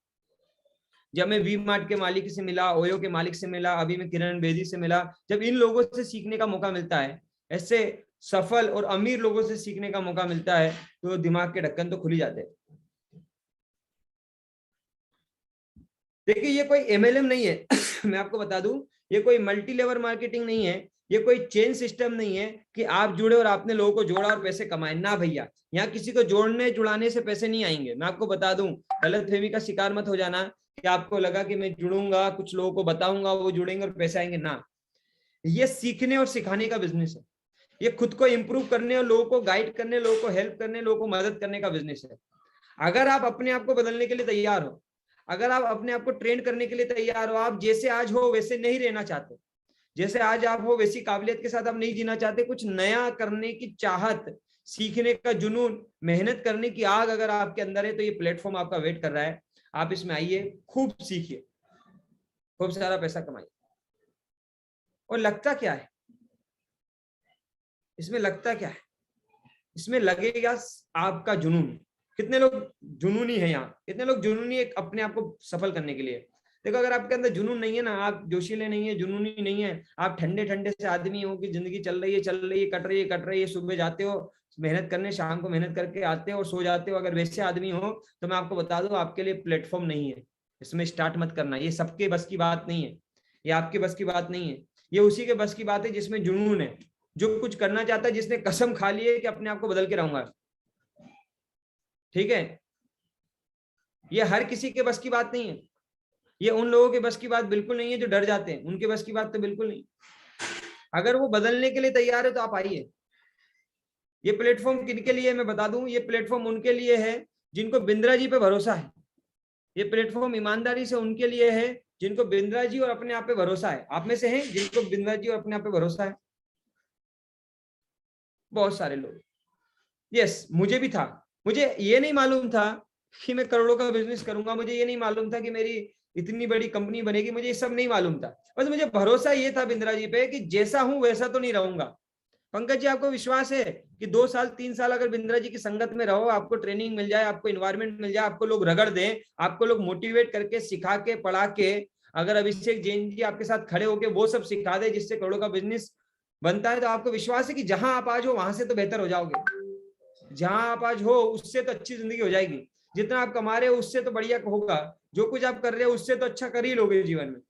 जब मैं वी मार्ट के मालिक से मिला, ओयो के मालिक से मिला, अभी मैं किरण बेदी से मिला, जब इन लोगों से सीखने का मौका मिलता है, ऐसे सफल और अमीर लोगों से सीखने का मौका मिलता है, तो दिमाग के ढक्कन तो खुल ही जाते हैं। देखिए ये कोई एमएलएम नहीं है मैं आपको बता दूं, ये कोई मल्टी लेवल मार्केटिंग नहीं है, ये कोई चेन सिस्टम नहीं है कि आप जुड़े और आपने लोगों को जोड़ा और पैसे कमाए। ना भैया, यहाँ किसी को जोड़ने जुड़ाने से पैसे नहीं आएंगे। मैं आपको बता दूं, गलतफहमी का शिकार मत हो जाना कि आपको लगा कि मैं जुड़ूंगा, कुछ लोगों को बताऊंगा, वो जुड़ेंगे और पैसे आएंगे। ना, ये सीखने और सिखाने का बिजनेस है, ये खुद को इंप्रूव करने और लोगों को गाइड करने, लोगों को हेल्प करने, लोगों को मदद करने का बिजनेस है। अगर आप अपने आप को बदलने के लिए तैयार हो, अगर आप अपने आप को ट्रेन करने के लिए तैयार हो, आप जैसे आज हो वैसे नहीं रहना चाहते, जैसे आज आप हो वैसी काबिलियत के साथ आप नहीं जीना चाहते, कुछ नया करने की चाहत, सीखने का जुनून, मेहनत करने की आग अगर आपके अंदर है, तो ये प्लेटफॉर्म आपका वेट कर रहा है। आप इसमें आइए, खूब सीखिए, खूब सारा पैसा कमाइए। और लगता क्या है इसमें, लगता क्या है इसमें? लगेगा आपका जुनून। कितने लोग जुनूनी है यहाँ, कितने लोग जुनूनी है अपने आप को सफल करने के लिए? देखो, अगर आपके अंदर जुनून नहीं है ना, आप जोशीले नहीं है, जुनूनी नहीं है, आप ठंडे ठंडे से आदमी हो कि जिंदगी चल रही है, कट रही है, सुबह जाते हो मेहनत करने, शाम को मेहनत करके आते हो और सो जाते हो, अगर वैसे आदमी हो तो मैं आपको बता दूं, आपके लिए प्लेटफॉर्म नहीं है। इसमें स्टार्ट मत करना, ये सबके बस की बात नहीं है, ये आपके बस की बात नहीं है, ये उसी के बस की बात है जिसमें जुनून है, जो कुछ करना चाहता है, जिसने कसम खा ली है कि अपने आप को बदल के रहूंगा। ठीक है, ये हर किसी के बस की बात नहीं है, ये उन लोगों के बस की बात बिल्कुल नहीं है जो डर जाते हैं, उनके बस की बात तो बिल्कुल नहीं। अगर वो बदलने के लिए तैयार है तो आप आइए। ये प्लेटफॉर्म किनके लिए मैं बता दूं, ये प्लेटफॉर्म उनके लिए है जिनको बिंद्रा जी पे भरोसा है। ये प्लेटफॉर्म ईमानदारी से उनके लिए है जिनको बिंद्रा जी और अपने आप पे भरोसा है। आप में से हैं जिनको बिंद्रा जी और अपने आप पे भरोसा है? बहुत सारे लोग। यस, मुझे भी था। मुझे ये नहीं मालूम था कि मैं करोड़ों का बिजनेस करूंगा, मुझे ये नहीं मालूम था कि मेरी इतनी बड़ी कंपनी बनेगी, मुझे ये सब नहीं मालूम था। बस मुझे भरोसा ये था बिंद्रा जी पे कि जैसा हूं वैसा तो नहीं रहूंगा। पंकज जी, आपको विश्वास है कि 2 साल 3 साल अगर बिंद्रा जी की संगत में रहो, आपको ट्रेनिंग मिल जाए, आपको इन्वायरमेंट मिल जाए, आपको लोग रगड़ दें, आपको लोग मोटिवेट करके, सिखा के, पढ़ा के, अगर अभिषेक जैन जी आपके साथ खड़े होके वो सब सिखा दे जिससे करोड़ों का बिजनेस बनता है, तो आपको विश्वास है कि जहां आप आज हो वहां से तो बेहतर हो जाओगे। जहां आप आज हो उससे तो अच्छी जिंदगी हो जाएगी। जितना आप कमा रहे हो उससे तो बढ़िया होगा, जो कुछ आप कर रहे हो उससे तो अच्छा कर ही लोगे जीवन में।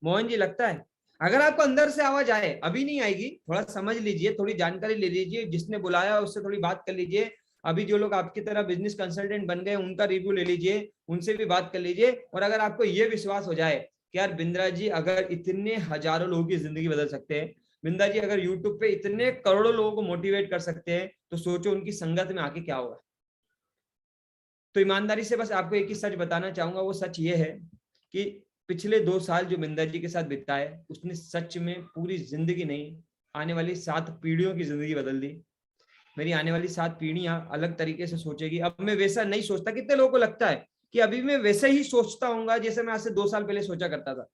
मोहन जी, लगता है अगर आपको अंदर से आवाज आए, अभी नहीं आएगी, थोड़ा समझ लीजिए, थोड़ी जानकारी ले लीजिए, जिसने बुलाया उससे थोड़ी बात कर लीजिए। अभी जो लोग आपकी तरह बिजनेस कंसल्टेंट बन गए उनका रिव्यू ले लीजिए, उनसे भी बात कर लीजिए। और अगर आपको ये विश्वास हो जाए कि यार बिंद्रा जी अगर इतने हजारों लोगों की जिंदगी बदल सकते हैं, बिंद्रा जी अगर यूट्यूब पे इतने करोड़ों लोगों को मोटिवेट कर सकते हैं, तो सोचो उनकी संगत में आके क्या होगा। तो ईमानदारी से बस आपको एक ही सच बताना चाहूंगा, वो सच ये है कि पिछले 2 साल जो बिंद्रा जी के साथ बिताए, उसने सच में पूरी जिंदगी नहीं, आने वाली 7 पीढ़ियों की जिंदगी बदल दी। मेरी आने वाली 7 पीढ़ियां अलग तरीके से सोचेगी। अब मैं वैसा नहीं सोचता। कितने लोगों को लगता है कि अभी मैं वैसे ही सोचता हूँ जैसे मैं आज से 2 साल पहले सोचा करता था?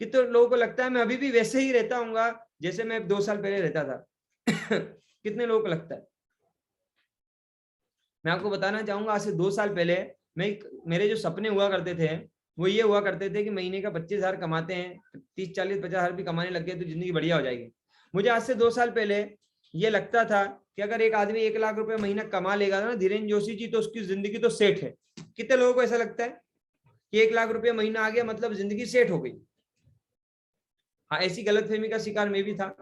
कितने लोगों को लगता है मैं अभी भी वैसे ही रहता हूँ जैसे मैं 2 साल पहले रहता था? कितने लोगों को लगता है? मैं आपको बताना चाहूंगा, आज से 2 साल पहले मेरे जो सपने हुआ करते थे वो ये हुआ करते थे कि महीने का 25,000 कमाते हैं, 30-40-50,000 भी कमाने लग गए तो जिंदगी बढ़िया हो जाएगी। मुझे आज से 2 साल पहले ये लगता था कि अगर एक आदमी 1 लाख रुपए महीना कमा लेगा ना, धीरेन्द्र जोशी जी, तो उसकी जिंदगी तो सेट है। कितने लोगों को ऐसा लगता है कि 1 लाख रुपया महीना आ गया मतलब जिंदगी सेट हो गई? हाँ, ऐसी गलतफहमी का शिकार मैं भी था।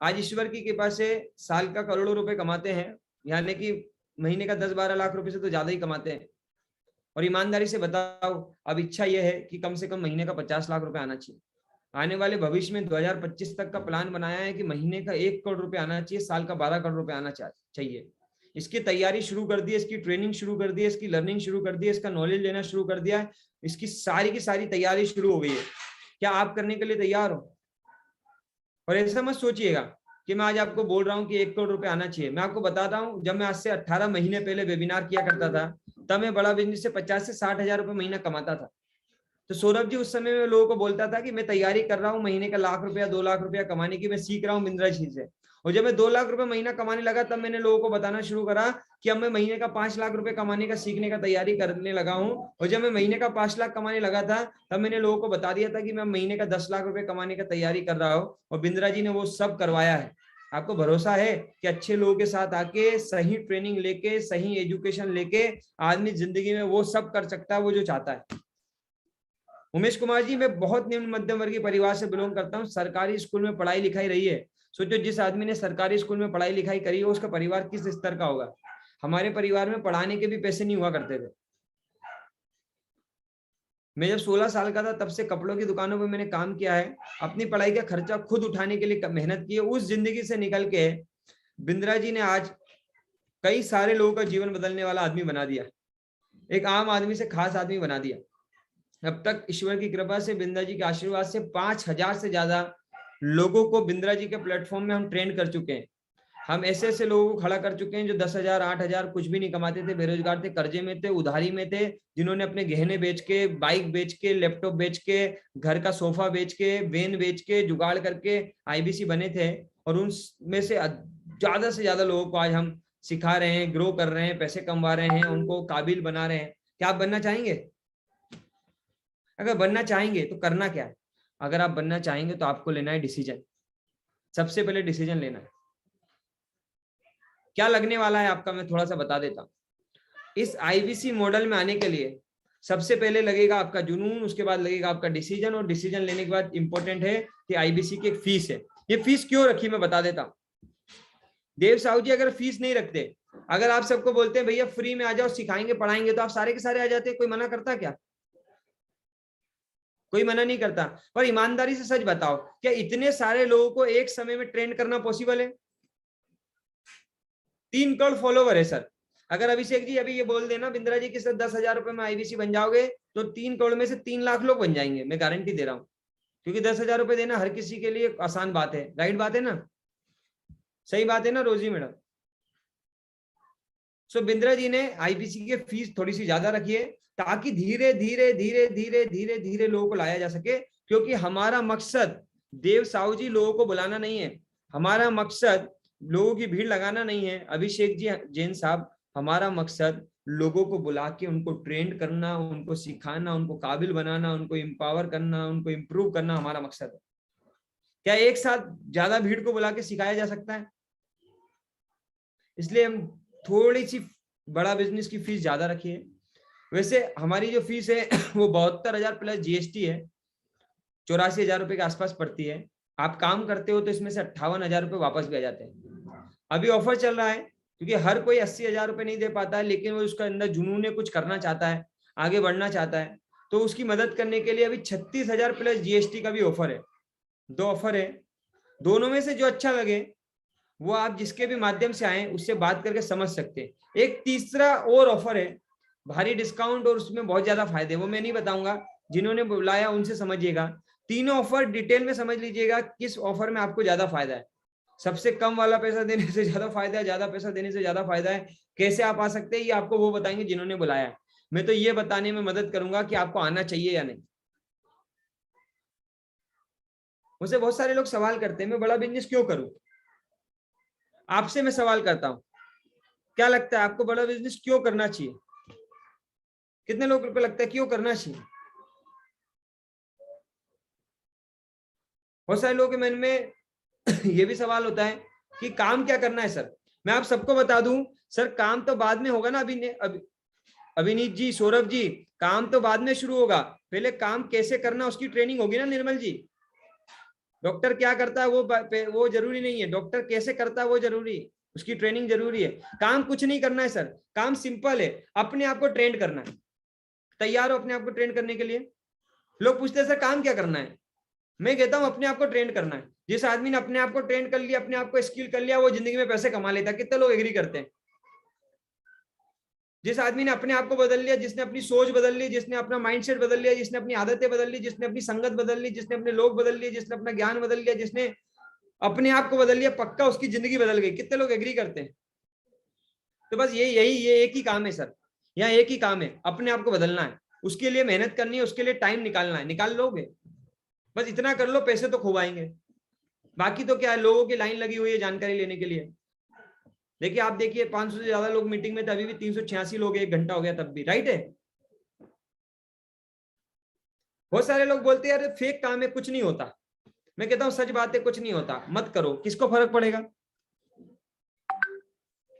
आज ईश्वर की कृपा से साल का करोड़ों रुपए कमाते हैं, यानी कि महीने का 10-12 लाख रुपए से तो ज्यादा ही कमाते हैं। और ईमानदारी से बताओ, अब इच्छा यह है कि कम से कम महीने का 50 लाख रुपए आना चाहिए। आने वाले भविष्य में 2025 तक का प्लान बनाया है कि महीने का 1 करोड़ रुपए आना चाहिए, साल का 12 करोड़ रुपए आना चाहिए। इसकी तैयारी शुरू कर दी है, इसकी ट्रेनिंग शुरू कर दी है, इसकी लर्निंग शुरू कर दी है, इसका नॉलेज लेना शुरू कर दिया है, इसकी सारी की सारी तैयारी शुरू हो गई है। क्या आप करने के लिए तैयार हो? और ऐसा मत सोचिएगा कि मैं आज आपको बोल रहा हूँ कि 1 करोड़ रुपए आना चाहिए। मैं आपको बताता हूँ, जब मैं आज से 18 महीने पहले वेबिनार किया करता था, तब मैं बड़ा बिजनेस से 50 से 60 हजार रुपए महीना कमाता था। तो सौरभ जी उस समय में लोगों को बोलता था कि मैं तैयारी कर रहा हूँ महीने का 1 लाख रुपया 2 लाख रुपया कमाने की, मैं सीख रहा हूँ बिंद्रा जी से। और जब मैं 2 लाख रुपए महीना कमाने लगा, तब मैंने लोगों को बताना शुरू करा कि अब मैं महीने का 5 लाख रुपए कमाने का सीखने का तैयारी करने लगा हूँ। और जब मैं महीने का 5 लाख कमाने लगा था, तब मैंने लोगों को बता दिया था कि मैं महीने का 10 लाख रुपए कमाने का तैयारी कर रहा हूँ। और बिंद्रा जी ने वो सब करवाया है। आपको भरोसा है कि अच्छे लोगों के साथ आके सही ट्रेनिंग लेके सही एजुकेशन लेके आदमी जिंदगी में वो सब कर सकता है वो जो चाहता है। उमेश कुमार जी, मैं बहुत निम्न मध्यम वर्गीय परिवार से बिलोंग करता हूँ। सरकारी स्कूल में पढ़ाई लिखाई रही है। सोचो, जिस आदमी ने सरकारी स्कूल में पढ़ाई लिखाई करी है उसका परिवार किस स्तर का होगा। हमारे परिवार में पढ़ाने के भी पैसे नहीं हुआ करते थे। मैं जब 16 साल का था तब से कपड़ों की दुकानों पर मैंने काम किया है। अपनी पढ़ाई का खर्चा खुद उठाने के लिए मेहनत की है। उस जिंदगी से निकल के बिंद्रा जी ने आज कई सारे लोगों का जीवन बदलने वाला आदमी बना दिया। एक आम आदमी से खास आदमी बना दिया। अब तक ईश्वर की कृपा से, बिंद्रा जी के आशीर्वाद से 5000 से ज्यादा लोगों को बिंद्रा जी के प्लेटफॉर्म में हम ट्रेन कर चुके हैं। हम ऐसे ऐसे लोगों को खड़ा कर चुके हैं जो 10,000 8,000 कुछ भी नहीं कमाते थे, बेरोजगार थे, कर्जे में थे, उधारी में थे, जिन्होंने अपने गहने बेच के, बाइक बेच के, लैपटॉप बेच के, घर का सोफा बेच के, वेन बेच के, जुगाड़ करके आईबीसी बने थे। और उनमें से ज्यादा से ज्यादा लोगों को आज हम सिखा रहे हैं, ग्रो कर रहे हैं, पैसे कमा रहे हैं, उनको काबिल बना रहे हैं। क्या आप बनना चाहेंगे? अगर बनना चाहेंगे तो करना क्या है? अगर आप बनना चाहेंगे तो आपको लेना है डिसीजन। सबसे पहले डिसीजन लेना है। क्या लगने वाला है आपका, मैं थोड़ा सा बता देता हूं। इस आईबीसी मॉडल में आने के लिए सबसे पहले लगेगा आपका जुनून, उसके बाद लगेगा आपका डिसीजन, और डिसीजन लेने के बाद इंपॉर्टेंट है कि आईबीसी की एक फीस है। ये फीस क्यों रखी मैं बता देता हूं। देव साहू जी अगर फीस नहीं रखते, अगर आप सबको बोलते हैं भैया फ्री में आ जाओ, सिखाएंगे पढ़ाएंगे, तो आप सारे के सारे आ जाते। कोई मना करता क्या? कोई मना नहीं करता। पर ईमानदारी से सच बताओ, क्या इतने सारे लोगों को एक समय में ट्रेन करना पॉसिबल है? 3 करोड़ फॉलोवर है सर। अगर अभिषेक जी अभी ये बोल देना बिंद्रा जी की सर 10,000 रुपए में आईबीसी बन जाओगे, तो 3 करोड़ में से 3 लाख लोग बन जाएंगे, मैं गारंटी दे रहा हूं। क्योंकि 10,000 रुपए देना हर किसी के लिए आसान बात है। राइट बात है ना? सही बात है ना रोजी मैडम? सो बिंद्रा जी ने आईबीसी की फीस थोड़ी सी ज्यादा रखी है, ताकि धीरे धीरे धीरे धीरे धीरे धीरे लोगों को लाया जा सके। क्योंकि हमारा मकसद देव साहू जी लोगों को बुलाना नहीं है, हमारा मकसद लोगों की भीड़ लगाना नहीं है। अभिषेक जी जैन साहब, हमारा मकसद लोगों को बुला के उनको ट्रेंड करना, उनको सिखाना, उनको काबिल बनाना, उनको एम्पावर करना, उनको इम्प्रूव करना हमारा मकसद है। क्या एक साथ ज्यादा भीड़ को बुला के सिखाया जा सकता है? इसलिए हम थोड़ी सी बड़ा बिजनेस की फीस ज्यादा रखी है। वैसे हमारी जो फीस है वो 72,000 प्लस जीएसटी है, 84,000 रुपए के आसपास पड़ती है। आप काम करते हो तो इसमें से 58,000 रुपए वापस भी आ जाते हैं। अभी ऑफर चल रहा है, क्योंकि हर कोई 80,000 रुपए नहीं दे पाता है, लेकिन वो उसका अंदर जुनून है, कुछ करना चाहता है, आगे बढ़ना चाहता है, तो उसकी मदद करने के लिए अभी 36,000 प्लस जीएसटी का भी ऑफर है। 2 ऑफर है, दोनों में से जो अच्छा लगे वो आप जिसके भी माध्यम से आए उससे बात करके समझ सकते हैं। एक तीसरा और ऑफर है, भारी डिस्काउंट, और उसमें बहुत ज्यादा फायदे, वो मैं नहीं बताऊंगा, जिन्होंने बुलाया उनसे समझिएगा। तीनों ऑफर डिटेल में समझ लीजिएगा, किस ऑफर में आपको ज्यादा फायदा है। सबसे कम वाला पैसा देने से ज्यादा फायदा है, ज्यादा पैसा देने से ज्यादा फायदा है। कैसे आप आ सकते हैं ये आपको वो बताएंगे जिन्होंने बुलाया। मैं तो ये बताने में मदद करूंगा कि आपको आना चाहिए या नहीं। मुझसे बहुत सारे लोग सवाल करते हैं मैं बड़ा बिजनेस क्यों करूं। आपसे मैं सवाल करता हूं, क्या लगता है आपको बड़ा बिजनेस क्यों करना चाहिए? कितने लोगों को लगता है क्यों करना चाहिए? बहुत सारे लोगों के मन में ये भी सवाल होता है कि काम क्या करना है सर। मैं आप सबको बता दूं सर, काम तो बाद में होगा ना। अभिनीत जी, सौरभ जी, काम तो बाद में शुरू होगा, पहले काम कैसे करना उसकी ट्रेनिंग होगी ना। निर्मल जी, डॉक्टर क्या करता है वो जरूरी नहीं है, डॉक्टर कैसे करता है वो जरूरी है, उसकी ट्रेनिंग जरूरी है। काम कुछ नहीं करना है सर, काम सिंपल है, अपने आप को ट्रेंड करना है। तैयार हो अपने आप को ट्रेंड करने के लिए? लोग पूछते हैं सर काम क्या करना है, मैं कहता हूं अपने आप को ट्रेंड करना है। जिस आदमी ने अपने आप को ट्रेंड कर लिया, अपने आप को स्किल कर लिया, वो जिंदगी में पैसे कमा लेता है। कितने लोग एग्री करते हैं? जिस आदमी ने अपने आप को बदल लिया, जिसने अपनी सोच बदल ली, जिसने अपना माइंडसेट बदल लिया, जिसने अपनी आदतें बदल ली, जिसने अपनी संगत बदल ली, जिसने अपने लोग बदल लिए, जिसने अपना ज्ञान बदल लिया, जिसने अपने आप को बदल लिया, पक्का उसकी जिंदगी बदल गई। कितने लोग एग्री करते हैं? तो बस ये एक ही काम है सर, यहाँ एक ही काम है, अपने आप को बदलना है, उसके लिए मेहनत करनी है, उसके लिए टाइम निकालना है, निकाल लोगे, बस इतना कर लो, पैसे तो खूब आएंगे। बाकी तो क्या है, लोगों की लाइन लगी हुई है जानकारी लेने के लिए। देखिए आप देखिए 500 से ज्यादा लोग मीटिंग में थे, अभी भी 386 लोग, 1 घंटा हो गया तब भी, राइट है। बहुत सारे लोग बोलते हैं अरे फेक काम है, कुछ नहीं होता। मैं कहता हूं सच बात है, कुछ नहीं होता, मत करो, किसको फर्क पड़ेगा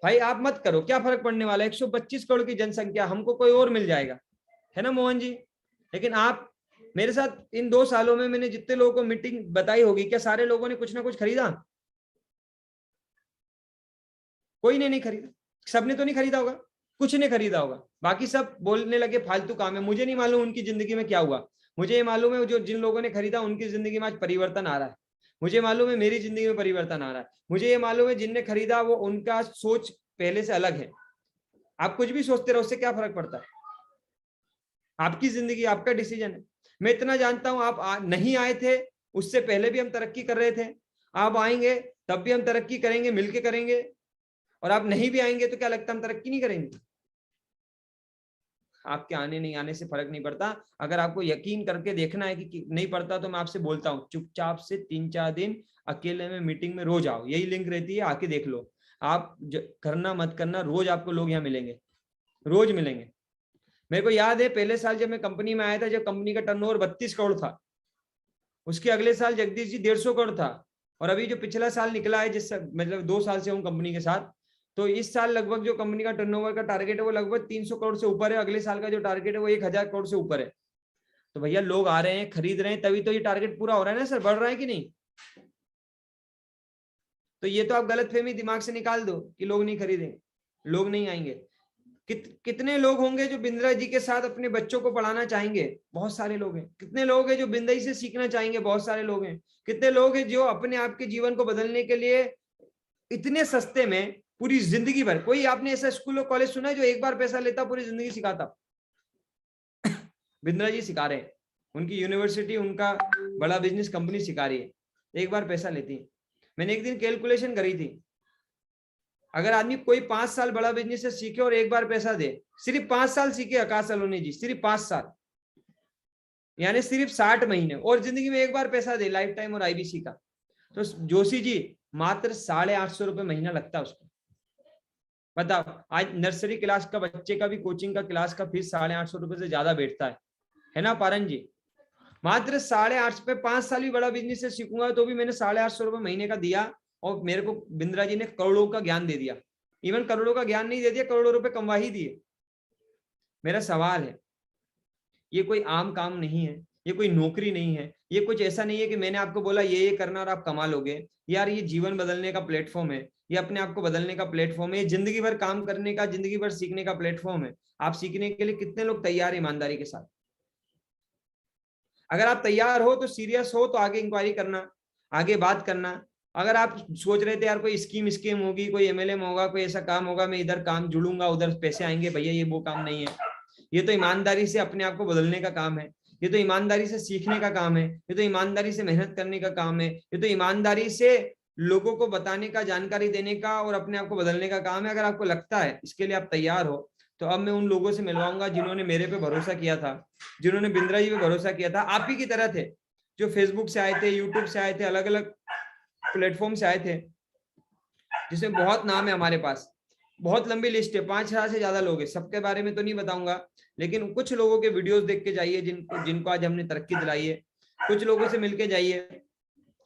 भाई, आप मत करो, क्या फर्क पड़ने वाला है, 125 करोड़ की जनसंख्या, हमको कोई और मिल जाएगा, है ना मोहन जी। लेकिन आप मेरे साथ इन 2 सालों में मैंने जितने लोगों को मीटिंग बताई होगी, क्या सारे लोगों ने कुछ ना कुछ खरीदा? कोई ने नहीं खरीदा, सबने तो नहीं खरीदा होगा, कुछ ने खरीदा होगा, बाकी सब बोलने लगे फालतू काम है। मुझे नहीं मालूम उनकी जिंदगी में क्या हुआ, मुझे ये मालूम है जो जिन लोगों ने खरीदा उनकी जिंदगी में आज परिवर्तन आ रहा है, मुझे मालूम है मेरी जिंदगी में परिवर्तन आ रहा है, मुझे ये मालूम है जिनने खरीदा वो उनका सोच पहले से अलग है। आप कुछ भी सोचते रहो, उससे क्या फर्क पड़ता है, आपकी जिंदगी, आपका डिसीजन है। मैं इतना जानता हूं, आप नहीं आए थे उससे पहले भी हम तरक्की कर रहे थे, आप आएंगे तब भी हम तरक्की करेंगे, मिलके करेंगे, और आप नहीं भी आएंगे तो क्या लगता है हम तरक्की नहीं करेंगे? आपके आने नहीं आने से फर्क नहीं पड़ता। अगर आपको यकीन करके देखना है कि नहीं पड़ता, तो मैं आपसे बोलता हूँ चुपचाप से 3-4 दिन अकेले में मीटिंग में रोज आओ, यही लिंक रहती है, आके देख लो। आप करना मत करना, रोज आपको लोग यहाँ मिलेंगे, रोज मिलेंगे। मेरे को याद है पहले साल जब मैं कंपनी में आया था, जब कंपनी का टर्नओवर 32 करोड़ था, उसके अगले साल जगदीश जी 150 करोड़ था, और अभी जो पिछला साल निकला है, जिस मतलब 2 साल से हूँ कंपनी के साथ, तो इस साल लगभग जो कंपनी का टर्नओवर का टारगेट है वो लगभग 300 करोड़ से ऊपर है, अगले साल का जो टारगेट है वो 1000 करोड़ से ऊपर है। तो भैया लोग आ रहे हैं, खरीद रहे हैं, तभी तो ये टारगेट पूरा हो रहा है ना सर, बढ़ रहा है कि नहीं? तो ये तो आप गलतफहमी दिमाग से निकाल दो कि लोग नहीं खरीदेंगे, लोग नहीं आएंगे। कितने लोग होंगे जो बिंद्रा जी के साथ अपने बच्चों को पढ़ाना चाहेंगे? बहुत सारे लोग हैं। कितने लोग हैं जो बिंदाई से सीखना चाहेंगे? बहुत सारे लोग हैं। कितने लोग हैं जो अपने आप के जीवन को बदलने के लिए इतने सस्ते में पूरी जिंदगी भर, कोई आपने ऐसा स्कूल और कॉलेज सुना है जो एक बार पैसा लेता पूरी जिंदगी सिखाता? बिंद्रा जी सिखा रहे हैं, उनकी यूनिवर्सिटी, उनका बड़ा बिजनेस कंपनी सिखा रही है, एक बार पैसा लेती है। मैंने एक दिन कैलकुलेशन करी थी, अगर आदमी कोई 5 साल बड़ा बिजनेस से सीखे और एक बार पैसा दे, सिर्फ 5 साल सीखे आकाश सलोनी जी, सिर्फ 5 साल, यानी सिर्फ 60 महीने, और जिंदगी में एक बार पैसा दे लाइफ टाइम और आईबीसी का, तो जोशी जी मात्र 850 रुपए महीना लगता है उसको। बताओ, आज नर्सरी क्लास का बच्चे का भी कोचिंग का क्लास का फीस 850 रुपए से ज्यादा बैठता है ना पारन जी? मात्र 850 पे 5 साल भी बड़ा बिजनेस से सीखूंगा तो भी मैंने 850 रुपए महीने का दिया, और मेरे को बिंद्रा जी ने करोड़ों का ज्ञान दे दिया। इवन करोड़ों का ज्ञान नहीं दे दिया, करोड़ों रुपए कमवा ही दिए। मेरा सवाल है, ये कोई आम काम नहीं है, ये कोई नौकरी नहीं है, ये कुछ ऐसा नहीं है कि मैंने आपको बोला ये करना और आप कमा लोगे। यार ये जीवन बदलने का प्लेटफॉर्म है, ये अपने आप को बदलने का प्लेटफॉर्म है, ये जिंदगी भर काम करने का, जिंदगी भर सीखने का प्लेटफॉर्म है। आप सीखने के लिए कितने लोग तैयार है ईमानदारी के साथ? अगर आप तैयार हो तो, सीरियस हो तो आगे इंक्वायरी करना, आगे बात करना। अगर आप सोच रहे थे यार कोई स्कीम होगी, कोई एमएलएम होगा, कोई ऐसा काम होगा, मैं इधर काम जुड़ूंगा उधर पैसे आएंगे, भैया ये वो काम नहीं है। ये तो ईमानदारी से अपने आप को बदलने का काम है, ये तो ईमानदारी से सीखने का काम है, ये तो ईमानदारी से मेहनत करने का काम है, ये तो ईमानदारी से लोगों को बताने का, जानकारी देने का और अपने आप को बदलने का काम है। अगर आपको लगता है इसके लिए आप तैयार हो, तो अब मैं उन लोगों से मिलवाऊंगा जिन्होंने मेरे पे भरोसा किया था, जिन्होंने बिंद्रा जी पे भरोसा किया था, आप ही की तरह थे, जो फेसबुक से आए थे, यूट्यूब से आए थे, अलग अलग प्लेटफॉर्म से आए थे, जिसमें बहुत नाम है हमारे पास, बहुत लंबी लिस्ट है, 5,000 से ज्यादा लोग हैं। सबके बारे में तो नहीं बताऊंगा, लेकिन कुछ लोगों के वीडियोस देख के जाइए जिनको आज हमने तरक्की दिलाई है। कुछ लोगों से मिलके जाइए,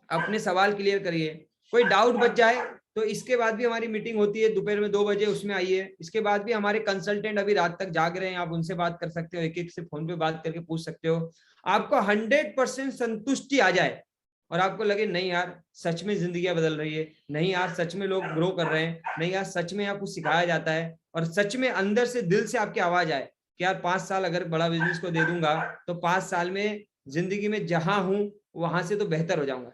अपने सवाल क्लियर करिए, कोई डाउट बच जाए तो इसके बाद भी हमारी मीटिंग होती है दोपहर में 2 बजे, उसमें आइए। इसके बाद भी हमारे कंसल्टेंट अभी रात तक जाग रहे हैं, आप उनसे बात कर सकते हो, एक एक से फोन पे बात करके पूछ सकते हो। आपको 100% संतुष्टि आ जाए और आपको लगे नहीं यार सच में जिंदगी बदल रही है, नहीं यार सच में लोग ग्रो कर रहे हैं, नहीं यार सच में आपको सिखाया जाता है, और सच में अंदर से दिल से आपकी आवाज आए कि यार 5 साल अगर बड़ा बिजनेस को दे दूंगा तो 5 साल में जिंदगी में जहां हूं वहां से तो बेहतर हो जाऊंगा।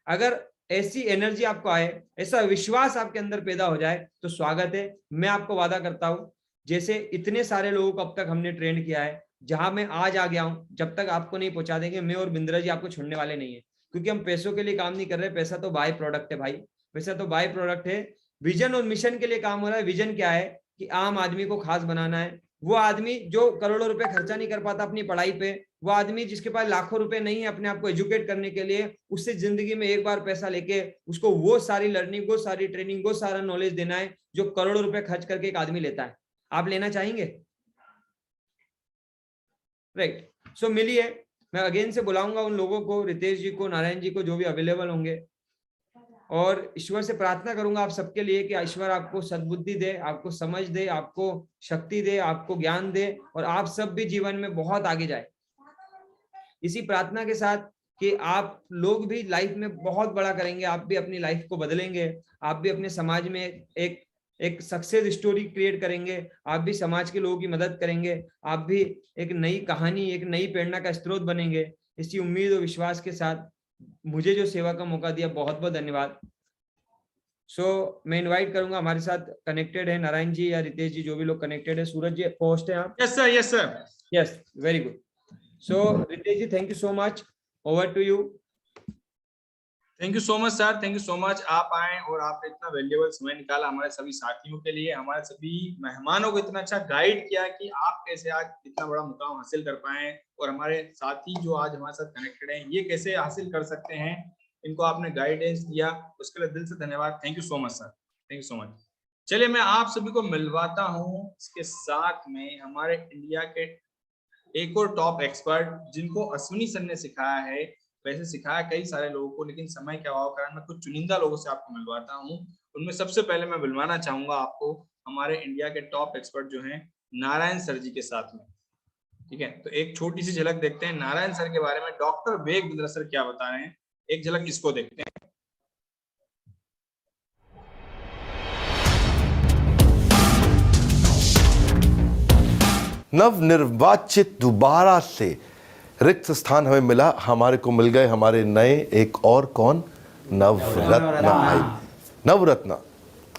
अगर ऐसी एनर्जी आपको आए, ऐसा विश्वास आपके अंदर पैदा हो जाए, तो स्वागत है। मैं आपको वादा करता हूं, जैसे इतने सारे लोगों को अब तक हमने ट्रेंड किया है, जहां मैं आज आ गया हूं, जब तक आपको नहीं पहुंचा देंगे, मैं और बिंद्रा जी आपको छोड़ने वाले नहीं है। क्योंकि हम पैसों के लिए काम नहीं कर रहे, पैसा तो बाय प्रोडक्ट है भाई, पैसा तो बाय प्रोडक्ट है। विजन और मिशन के लिए काम हो रहा है। विजन क्या है कि आम आदमी को खास बनाना है। वो आदमी जो करोड़ों रुपए खर्चा नहीं कर पाता अपनी पढ़ाई पे, वो आदमी जिसके पास लाखों रुपए नहीं है अपने आप को एजुकेट करने के लिए, उससे जिंदगी में एक बार पैसा लेके उसको वो सारी लर्निंग, वो सारी ट्रेनिंग, वो सारा नॉलेज देना है जो करोड़ों रुपए खर्च करके एक आदमी लेता है। आप लेना चाहेंगे? राइट। सो मिलिए, मैं अगेन से बुलाऊंगा उन लोगों को, रितेश जी को, नारायण जी को, जो भी अवेलेबल होंगे, और ईश्वर से प्रार्थना करूंगा आप सबके लिए कि ईश्वर आपको सद्बुद्धि दे, आपको समझ दे, आपको शक्ति दे, आपको ज्ञान दे, और आप सब भी जीवन में बहुत आगे जाए। इसी प्रार्थना के साथ कि आप लोग भी लाइफ में बहुत बड़ा करेंगे, आप भी अपनी लाइफ को बदलेंगे, आप भी अपने समाज में एक सक्सेस स्टोरी क्रिएट करेंगे, आप भी समाज के लोगों की मदद करेंगे, आप भी एक नई कहानी, एक नई प्रेरणा का स्रोत बनेंगे। इसी उम्मीद और विश्वास के साथ मुझे जो सेवा का मौका दिया, बहुत बहुत धन्यवाद। सो मैं इनवाइट करूंगा, हमारे साथ कनेक्टेड है नारायण जी या रितेश जी, जो भी लोग कनेक्टेड है। सूरज जी पोस्ट है आप? Yes sir, yes sir, yes, very good. So Ritesh ji, thank you so much, over to you. Thank you so much sir, thank you so much. आप आए और आपने इतना वैल्यूएबल समय निकाला हमारे सभी साथियों के लिए, हमारे सभी मेहमानों को इतना अच्छा गाइड किया कि आप कैसे आज इतना बड़ा मुकाम हासिल कर पाए, और हमारे साथी जो आज हमारे साथ कनेक्टेड हैं ये कैसे हासिल कर सकते हैं, इनको आपने गाइडेंस दिया, उसके लिए दिल से धन्यवाद। Thank you so much sir, thank you so much. चलिए मैं आप सभी को मिलवाता हूँ इसके साथ में हमारे इंडिया के एक और टॉप एक्सपर्ट, जिनको अश्विनी सर ने सिखाया है। वैसे सिखाया कई सारे लोगों को, लेकिन समय के अभाव कारण मैं कुछ चुनिंदा लोगों से आपको मिलवाता हूँ। उनमें सबसे पहले मैं मिलवाना चाहूंगा आपको हमारे इंडिया के टॉप एक्सपर्ट जो हैं नारायण सर जी के साथ में। ठीक है, तो एक छोटी सी झलक देखते हैं नारायण सर के बारे में, डॉक्टर वेग बिंद्रा सर क्या बता रहे हैं, एक झलक इसको देखते हैं। नवनिर्वाचित दोबारा से रिक्त स्थान हमें मिला, हमारे को मिल गए हमारे नए एक और कौन, नवरत्न। नवरत्न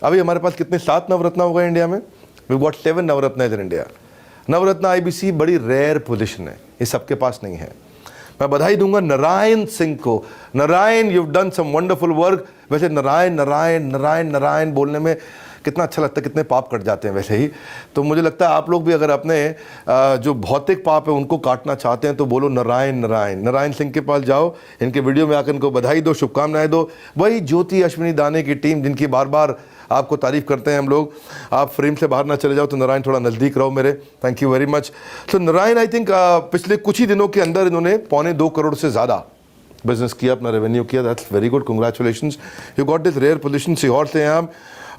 अभी हमारे पास कितने, 7 नवरत्न हो गए इंडिया में। We got 7 Navratna in India. Navratna IBC बड़ी रेयर पोजीशन है, ये सबके पास नहीं है। मैं बधाई दूंगा नारायण सिंह को। Narayan, you have done some wonderful work. वैसे नारायण नारायण नारायण नारायण बोलने में कितना अच्छा लगता है, कितने पाप कट जाते हैं वैसे ही। तो मुझे लगता है आप लोग भी अगर अपने जो भौतिक पाप है उनको काटना चाहते हैं तो बोलो नारायण नारायण। नारायण सिंह के पास जाओ, इनके वीडियो में आकर इनको बधाई दो, शुभकामनाएं दो। वही ज्योति अश्विनी दाने की टीम जिनकी बार बार आपको तारीफ करते हैं हम लोग। आप फ्रेम से बाहर ना चले जाओ तो नारायण थोड़ा नज़दीक रहो मेरे। Thank you very much. तो नारायण आई थिंक पिछले कुछ ही दिनों के अंदर इन्होंने 2.25 करोड़ से ज़्यादा बिजनेस किया, अपना रेवेन्यू किया। That's very good, congratulations, you got this rare position. Sehore से हैं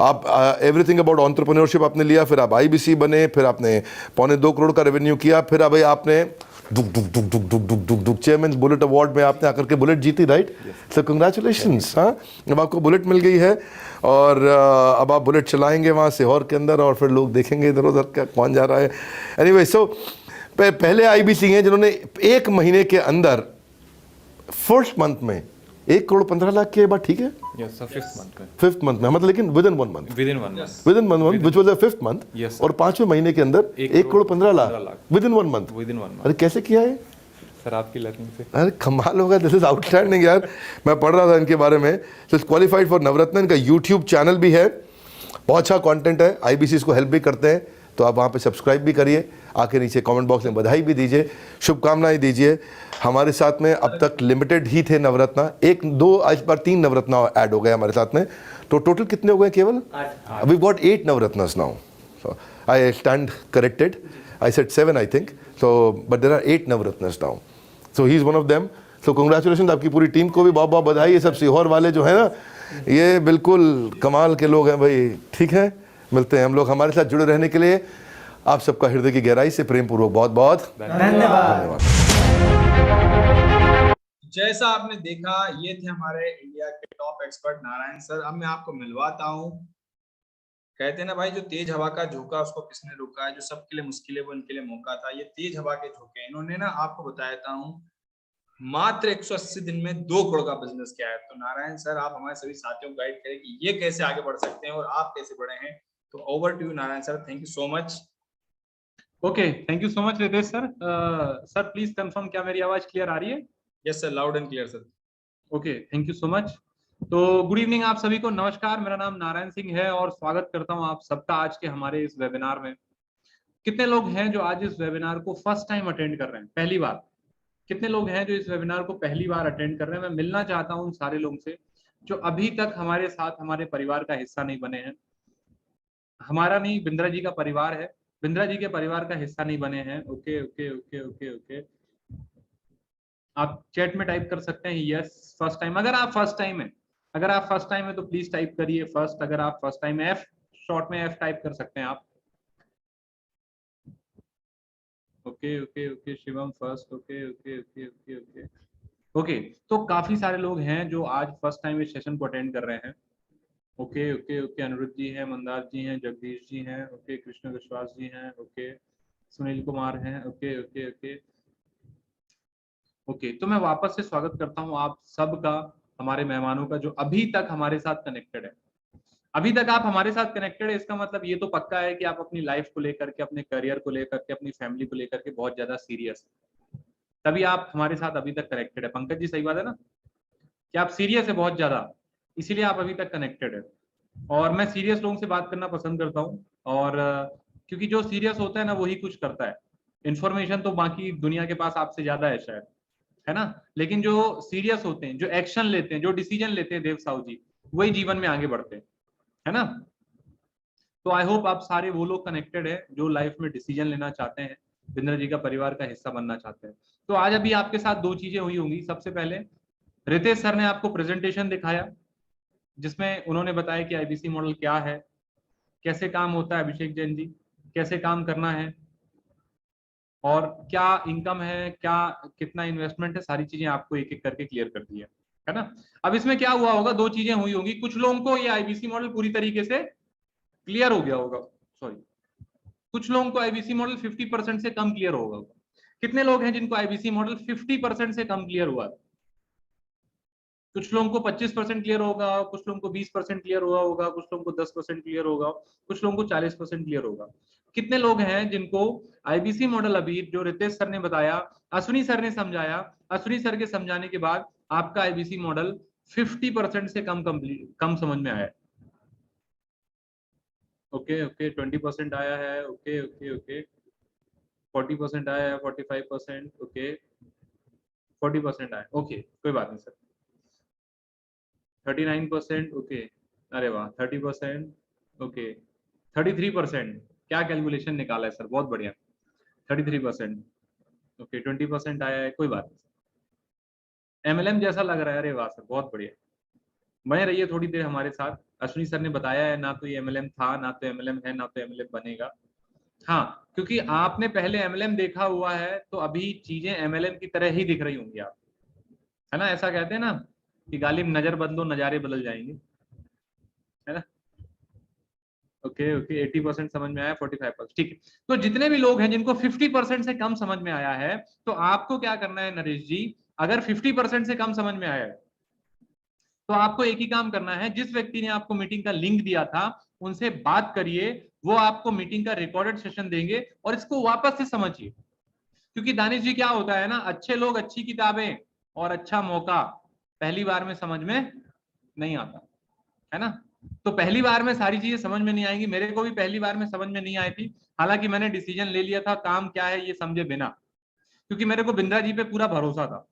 आप एवरीथिंग अबाउट एंटरप्रेन्योरशिप आपने लिया, फिर आप आईबीसी बने, फिर आपने 2.25 करोड़ का रेवेन्यू किया, फिर अब आपने दुग चेयरमैन बुलेट अवार्ड में आपने आकर के बुलेट जीती, राइट? सो कंग्रेचुलेशंस। हाँ, अब आपको बुलेट मिल गई है और अब आप बुलेट चलाएंगे वहाँ सीहोर के अंदर, और फिर लोग देखेंगे इधर उधर क्या कौन जा रहा है। एनीवे, सो पहले आईबीसी हैं जिन्होंने 1 महीने के अंदर फर्स्ट मंथ में 1 करोड़ 15 लाख के बाद, ठीक है? Yes, sir, fifth month में मतलब, लेकिन within 1 month, within 1 month, within 1 month which was the 5th month. Yes, और 5वें महीने के अंदर 1 crore 15 lakh within 1 month. within 1 month. अरे कैसे किया है? सर आपकी लर्निंग से। अरे कमाल होगा, दिस इज आउटस्टैंडिंग यार। मैं पढ़ रहा था इनके बारे में, तो क्वालिफाइड फॉर नवरत्न। इनका यूट्यूब चैनल भी है, बहुत अच्छा कंटेंट है, आईबीसी को हेल्प भी करते हैं, तो आप वहाँ पे सब्सक्राइब भी करिए, आके नीचे कमेंट बॉक्स में बधाई भी दीजिए, शुभकामनाएं दीजिए। हमारे साथ में अब तक लिमिटेड ही थे नवरत्न, 1 2 इस बार 3 नवरत्न ऐड हो गए हमारे साथ में, तो टोटल कितने हो गए? केवल we got 8 Navratnas now. So I stand corrected, I said 7 I think, so but there are 8 Navratnas now, so he is one of them. So congratulation आपकी पूरी टीम को भी बहुत बहुत बधाई। ये सब सीहोर वाले जो है ना, ये बिल्कुल कमाल के लोग हैं भाई। ठीक है, मिलते हैं हम लोग। हमारे साथ जुड़े रहने के लिए आप सबका हृदय की गहराई से प्रेम पूर्वक बहुत बहुत धन्यवाद। जैसा आपने देखा, ये थे हमारे इंडिया के टॉप एक्सपर्ट नारायण सर। अब मैं आपको मिलवाता हूँ, कहते हैं ना भाई, जो तेज हवा का झोंका उसको किसने रोका है, जो सबके लिए मुश्किल है वो उनके लिए मौका था। ये तेज हवा के झोंके इन्होंने ना आपको बताया हूँ, मात्र 180 दिन में 2 करोड़ का बिजनेस किया है। तो नारायण सर, आप हमारे सभी साथियों को गाइड करें कि ये कैसे आगे बढ़ सकते हैं और आप कैसे बढ़े हैं। तो over to you Narayan sir, thank you so much. Okay, thank you so much Ritesh sir. Sir please confirm, क्या मेरी आवाज क्लियर आ रही है? Yes sir, loud and clear sir. Okay, thank you so much. तो गुड इवनिंग आप सभी को, नमस्कार। मेरा नाम नारायण सिंह है और स्वागत करता हूं आप सबका आज के हमारे इस वेबिनार में। कितने लोग हैं जो आज इस वेबिनार को फर्स्ट टाइम अटेंड कर रहे हैं, पहली बार? कितने लोग हैं जो इस वेबिनार को पहली बार अटेंड कर रहे हैं? मैं मिलना चाहता हूं उन सारे लोगों से जो अभी तक हमारे साथ हमारे परिवार का हिस्सा नहीं बने हैं। हमारा नहीं, बिंद्रा जी का परिवार है, बिंद्रा जी के परिवार का हिस्सा नहीं बने हैं। Okay okay okay okay okay, आप चैट में टाइप कर सकते हैं यस फर्स्ट टाइम। अगर आप फर्स्ट टाइम है, अगर आप फर्स्ट टाइम है तो प्लीज टाइप करिए फर्स्ट। अगर आप फर्स्ट टाइम है, एफ शॉर्ट में एफ टाइप कर सकते हैं आप। Okay okay okay, Shivam first. Okay okay okay okay okay okay, तो काफी सारे लोग हैं जो आज फर्स्ट टाइम इस सेशन को अटेंड कर रहे हैं। ओके ओके ओके, अनिरुद्ध जी हैं, मंदार जी हैं, जगदीश जी हैं, ओके, कृष्ण विश्वास जी हैं, ओके, सुनील कुमार हैं, ओके ओके ओके ओके। तो मैं वापस से स्वागत करता हूं आप सबका, हमारे मेहमानों का जो अभी तक हमारे साथ कनेक्टेड है। अभी तक आप हमारे साथ कनेक्टेड है, इसका मतलब ये तो पक्का है कि आप अपनी लाइफ को लेकर के, अपने करियर को लेकर के, अपनी फैमिली को लेकर के बहुत ज्यादा सीरियस है, तभी आप हमारे साथ अभी तक कनेक्टेड है। पंकज जी सही बात है ना कि आप सीरियस है बहुत ज्यादा, इसीलिए आप अभी तक कनेक्टेड है। और मैं सीरियस लोगों से बात करना पसंद करता हूँ, और क्योंकि जो सीरियस होता है ना वही कुछ करता है। इन्फॉर्मेशन तो बाकी दुनिया के पास आपसे ज्यादा है शायद, है ना, लेकिन जो सीरियस होते हैं, जो एक्शन लेते हैं, जो डिसीजन लेते हैं देव साहू जी, वही जीवन में आगे बढ़ते हैं, है ना। तो आई होप आप सारे वो लोग कनेक्टेड है जो लाइफ में डिसीजन लेना चाहते हैं, बिंद्रा जी का परिवार का हिस्सा बनना चाहते हैं। तो आज अभी आपके साथ दो चीजें हुई होंगी। सबसे पहले रितेश सर ने आपको प्रेजेंटेशन दिखाया जिसमें उन्होंने बताया कि आईबीसी मॉडल क्या है, कैसे काम होता है, अभिषेक जैन जी कैसे काम करना है, और क्या इनकम है, क्या कितना इन्वेस्टमेंट है, सारी चीजें आपको एक एक करके क्लियर कर दी है ना। अब इसमें क्या हुआ होगा, दो चीजें हुई होंगी। कुछ लोगों को ये आईबीसी मॉडल पूरी तरीके से क्लियर हो गया होगा, सॉरी, कुछ लोगों को आईबीसी मॉडल 50% से कम क्लियर होगा। कितने लोग हैं जिनको आईबीसी मॉडल 50% से कम क्लियर हुआ? कुछ लोगों को 25% क्लियर होगा, कुछ लोगों को 20% क्लियर हुआ होगा, कुछ लोगों को 10% क्लियर होगा, कुछ लोगों को 40% क्लियर होगा। कितने लोग हैं जिनको आईबीसी मॉडल अभी जो रितेश सर ने बताया, अश्विनी सर ने समझाया, अश्विनी सर के समझाने के बाद आपका आईबीसी मॉडल 50% से कम समझ में आया? ओके ओके, 20% आया है, ओके ओके ओके, 40% आया है, 45%, ओके, 40% आया, ओके, कोई बात नहीं सर। 39%, ओके, अरे वाह, 30%, ओके, 33%, क्या कैलकुलेशन निकाला है सर, बहुत बढ़िया, 33%, ओके, 20% आया है, कोई बात नहीं। एमएलएम जैसा लग रहा है, अरे वाह सर, बहुत बढ़िया। बने रहिए थोड़ी देर हमारे साथ। अश्विनी सर ने बताया है, ना तो ये एमएलएम था, ना तो एमएलएम है, ना तो एमएलएम बनेगा। हाँ, क्योंकि आपने पहले एमएलएम देखा हुआ है तो अभी चीजें एमएलएम की तरह ही दिख रही होंगी आप, है ना। ऐसा कहते हैं ना कि गालिब नजर बदलो नजारे बदल जाएंगे, है ना। ओके ओके, 80% समझ में आया, 45%, ठीक है। तो जितने भी लोग हैं जिनको 50% से कम समझ में आया है, तो आपको क्या करना है नरेश जी, अगर 50% से कम समझ में आया है तो आपको एक ही काम करना है, जिस व्यक्ति ने आपको मीटिंग का लिंक दिया था उनसे बात करिए, वो आपको मीटिंग का रिकॉर्डेड सेशन देंगे और इसको वापस से समझिए। क्योंकि दानिश जी क्या होता है ना, अच्छे लोग, अच्छी किताबें और अच्छा मौका पहली बार में समझ में नहीं आता, है ना। तो पहली बार में सारी चीजें समझ में नहीं आएंगी। मेरे को भी पहली बार में समझ में नहीं आई थी, हालांकि मैंने डिसीजन ले लिया था काम क्या है ये समझे बिना, क्योंकि मेरे को बिंद्रा जी पे पूरा भरोसा था।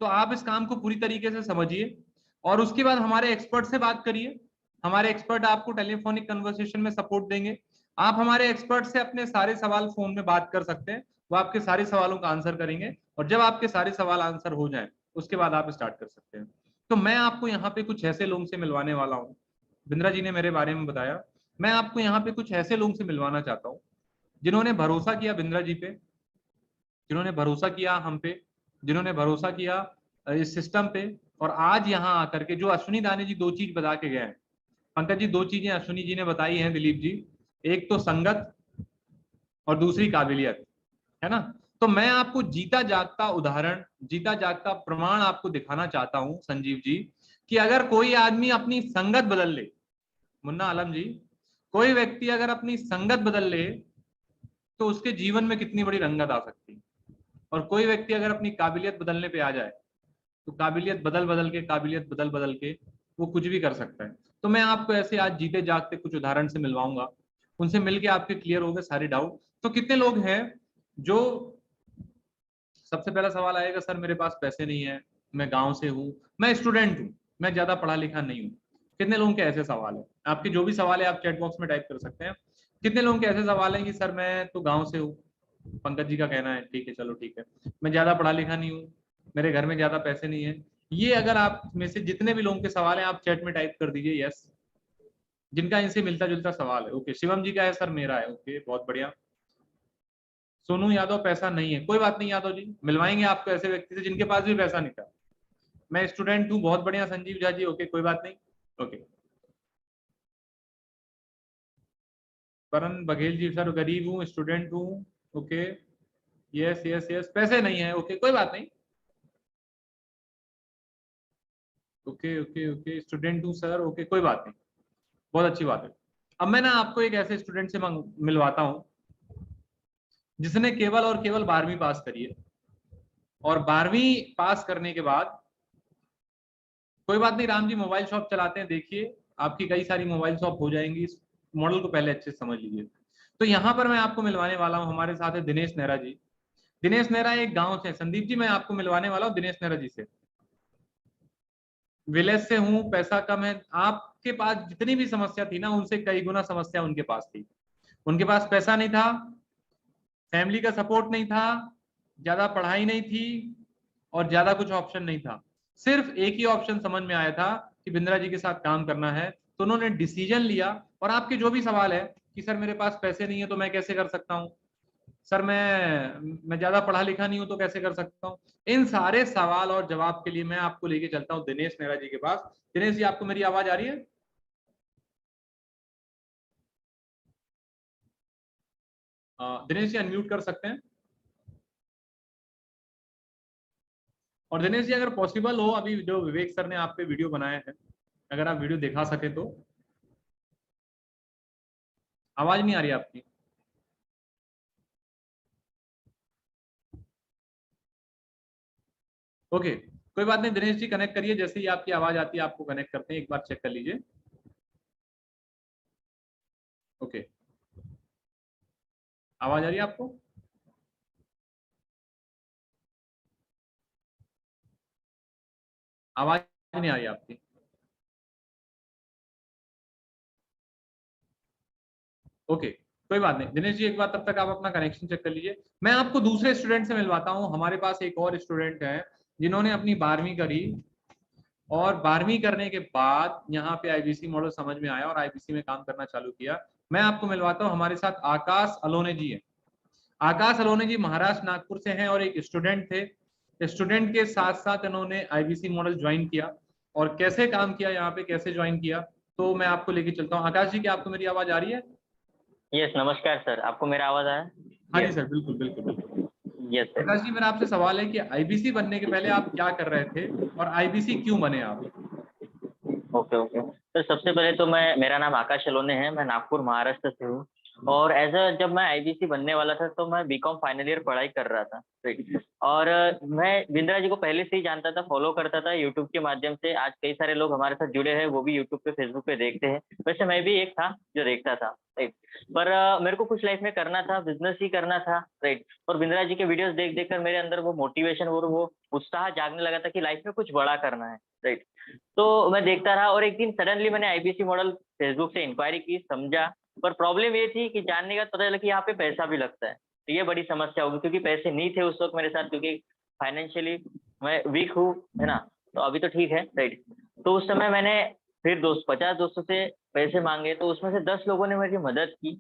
तो आप इस काम को पूरी तरीके से समझिए और उसके बाद हमारे एक्सपर्ट से बात करिए। हमारे एक्सपर्ट आपको टेलीफोनिक कन्वर्सेशन में सपोर्ट देंगे। आप हमारे एक्सपर्ट से अपने सारे सवाल फोन में बात कर सकते हैं, वो आपके सारे सवालों का आंसर करेंगे, और जब आपके सारे सवाल आंसर हो जाए उसके बाद आप स्टार्ट कर सकते हैं। तो मैं आपको यहाँ पे कुछ ऐसे लोगों से मिलवाने वाला हूँ, बिंद्रा जी ने मेरे बारे में बताया, मैं आपको यहाँ पे कुछ ऐसे लोगों से मिलवाना चाहता हूँ जिन्होंने भरोसा किया बिंद्रा जी पे, जिन्होंने भरोसा किया हम पे, जिन्होंने भरोसा किया इस सिस्टम पे, और आज यहाँ आकर के जो अश्विनी दानी जी दो चीज बता के गए हैं, पंकज जी दो चीजें अश्विनी जी ने बताई हैं, दिलीप जी, एक तो संगत और दूसरी काबिलियत, है ना। तो मैं आपको जीता जागता उदाहरण, जीता जागता प्रमाण आपको दिखाना चाहता हूं संजीव जी, कि अगर कोई आदमी अपनी संगत बदल ले, मुन्ना आलम जी, कोई व्यक्ति अगर अपनी संगत बदल ले तो उसके जीवन में कितनी बड़ी रंगत आ सकती है, और कोई व्यक्ति अगर अपनी काबिलियत बदलने पे आ जाए तो काबिलियत बदल बदल के वो कुछ भी कर सकता है। तो मैं आपको ऐसे आज जीते जागते कुछ उदाहरण से मिलवाऊंगा, उनसे मिलके आपके क्लियर हो गए सारे डाउट। तो कितने लोग हैं जो, सबसे पहला सवाल आएगा सर मेरे पास पैसे नहीं है, मैं गांव से हूँ, मैं स्टूडेंट हूँ, मैं ज्यादा पढ़ा लिखा नहीं हूँ। कितने लोगों के ऐसे सवाल है? आपके जो भी सवाल है आप चैट बॉक्स में टाइप कर सकते हैं। कितने लोगों के ऐसे सवाल है कि सर मैं तो गाँव से हूँ, पंकज जी का कहना है ठीक है चलो ठीक है, मैं ज्यादा पढ़ा लिखा नहीं हूँ, मेरे घर में ज्यादा पैसे नहीं है। ये अगर आप में से जितने भी लोगों के सवाल है आप चैट में टाइप कर दीजिए यस, जिनका इनसे मिलता जुलता सवाल है। ओके, शिवम जी का है सर मेरा है, ओके बहुत बढ़िया। सोनू यादव पैसा नहीं है, कोई बात नहीं यादव जी, मिलवाएंगे आपको ऐसे व्यक्ति से जिनके पास भी पैसा नहीं था। मैं स्टूडेंट हूँ, बहुत बढ़िया संजीव झा जी, ओके कोई बात नहीं। ओके, करण बघेल जी सर गरीब हूँ, स्टूडेंट हूँ, ओके यस यस यस, पैसे नहीं है, ओके कोई बात नहीं, ओके ओके ओके स्टूडेंट हूँ सर, ओके कोई बात नहीं, बहुत अच्छी बात है। अब मैं ना आपको एक ऐसे स्टूडेंट से मिलवाता हूँ जिसने केवल और केवल 12वीं पास करी है, और 12वीं पास करने के बाद, कोई बात नहीं राम जी मोबाइल शॉप चलाते हैं, देखिए आपकी कई सारी मोबाइल शॉप हो जाएंगी, इस मॉडल को पहले अच्छे से समझ लीजिए। तो यहाँ पर मैं आपको मिलवाने वाला हूँ, हमारे साथ है दिनेश नेहरा जी। दिनेश नेहरा एक गांव से, संदीप जी मैं आपको मिलवाने वाला हूँ दिनेश नेहरा जी से। विलेज से हूँ, पैसा कम है, आपके पास जितनी भी समस्या थी ना उनसे कई गुना समस्या उनके पास थी। उनके पास पैसा नहीं था, फैमिली का सपोर्ट नहीं था, ज्यादा पढ़ाई नहीं थी, और ज्यादा कुछ ऑप्शन नहीं था। सिर्फ एक ही ऑप्शन समझ में आया था कि बिंद्रा जी के साथ काम करना है। तो उन्होंने डिसीजन लिया। और आपके जो भी सवाल है कि सर मेरे पास पैसे नहीं है तो मैं कैसे कर सकता हूँ, सर मैं ज्यादा पढ़ा लिखा नहीं हूं तो कैसे कर सकता हूँ, इन सारे सवाल और जवाब के लिए मैं आपको लेके चलता हूँ दिनेश नेहरा जी के पास। दिनेश जी आपको मेरी आवाज आ रही है? दिनेश जी अनम्यूट कर सकते हैं। और दिनेश जी अगर पॉसिबल हो, अभी जो विवेक सर ने आप पे वीडियो बनाया है, अगर आप वीडियो दिखा सके तो। आवाज नहीं आ रही आपकी। ओके कोई बात नहीं, दिनेश जी कनेक्ट करिए, जैसे ही आपकी आवाज आती है आपको कनेक्ट करते हैं, एक बार चेक कर लीजिए। ओके आवाज आ रही है आपको? आवाज नहीं आ रही आपकी। ओके कोई बात नहीं दिनेश जी, एक बार तब तक आप अपना कनेक्शन चेक कर लीजिए। मैं आपको दूसरे स्टूडेंट से मिलवाता हूँ। हमारे पास एक और स्टूडेंट है जिन्होंने अपनी 12वीं करी, और 12वीं करने के बाद यहाँ पे आईबीसी मॉडल समझ में आया और आईबीसी में काम करना चालू किया। मैं आपको मिलवाता हूँ, हमारे साथ आकाश अलोने जी है। आकाश अलोने जी महाराष्ट्र नागपुर से हैं और एक स्टूडेंट थे। स्टूडेंट के साथ साथ इन्होंने आईबीसी मॉडल ज्वाइन किया, और कैसे काम किया यहाँ पे, कैसे ज्वाइन किया, तो मैं आपको लेके चलता हूँ। आकाश जी क्या आपको मेरी आवाज आ रही है? यस नमस्कार सर, आपको मेरा आवाज आया? हाँ जी सर, बिल्कुल बिल्कुल बिल्कुल। Yes sir. प्रकाश जी मेरा आपसे सवाल है कि आईबीसी बनने के पहले आप क्या कर रहे थे, और आईबीसी क्यों बने आप? ओके ओके तो सबसे पहले तो मेरा नाम आकाश अलोने है, मैं नागपुर महाराष्ट्र से हूँ। और जब मैं आईबीसी बनने वाला था तो मैं बीकॉम फाइनल ईयर पढ़ाई कर रहा था, राइट। और मैं बिंद्रा जी को पहले से ही जानता था, फॉलो करता था यूट्यूब के माध्यम से। आज कई सारे लोग हमारे साथ जुड़े हैं, वो भी यूट्यूब पे फेसबुक पे देखते हैं। वैसे मैं भी एक था जो देखता था, राइट। पर मेरे को कुछ लाइफ में करना था, बिजनेस ही करना था, राइट। और बिंद्रा जी के वीडियोस देख देख कर मेरे अंदर वो मोटिवेशन और वो उत्साह जागने लगा था कि लाइफ में कुछ बड़ा करना है, राइट। तो मैं देखता रहा, और एक दिन सडनली मैंने आईबीसी मॉडल फेसबुक से इंक्वायरी की, समझा। पर प्रॉब्लम ये थी कि जानने का पता चला कि यहाँ पे पैसा भी लगता है, तो ये बड़ी समस्या होगी, क्योंकि पैसे नहीं थे उस वक्त मेरे साथ, क्योंकि फाइनेंशियली मैं वीक हूँ, है ना। तो अभी तो ठीक है, राइट। तो उस समय मैंने फिर 50 दोस्तों से पैसे मांगे, तो उसमें से 10 लोगों ने मेरी मदद की,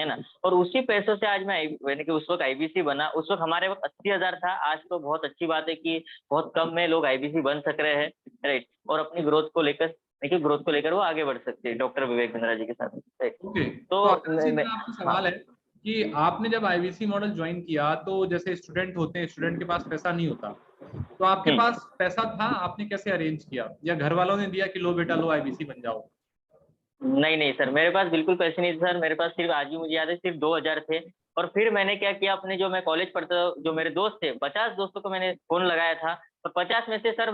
है ना। और उसी पैसों से आज मैंने कि उस वक्त आईबीसी बना। उस वक्त हमारे वक्त 80,000 था, आज तो बहुत अच्छी बात है कि बहुत कम में लोग आईबीसी बन सक रहे हैं, राइट। और अपनी ग्रोथ को लेकर वो आगे बढ़ सकते हैं डॉक्टर विवेक बिंद्रा जी के साथ, राइट। ओके तो आकाश जी मेरा आपसे सवाल है कि आपने जब आईबीसी मॉडल ज्वाइन किया, तो जैसे स्टूडेंट होते हैं, स्टूडेंट के पास पैसा नहीं होता, तो आपके पास पैसा था, आपने कैसे अरेंज किया, या घर वालों ने दिया कि लो बेटा लो आईबीसी बन जाओ? नहीं नहीं सर, मेरे पास बिल्कुल पैसे नहीं थे सर। मेरे पास सिर्फ, आज भी मुझे याद है, सिर्फ 2,000 थे। और फिर मैंने क्या किया, अपने जो मैं कॉलेज पढ़ता, जो मेरे दोस्त थे, 50 दोस्तों को मैंने फोन लगाया था और 50 में से सर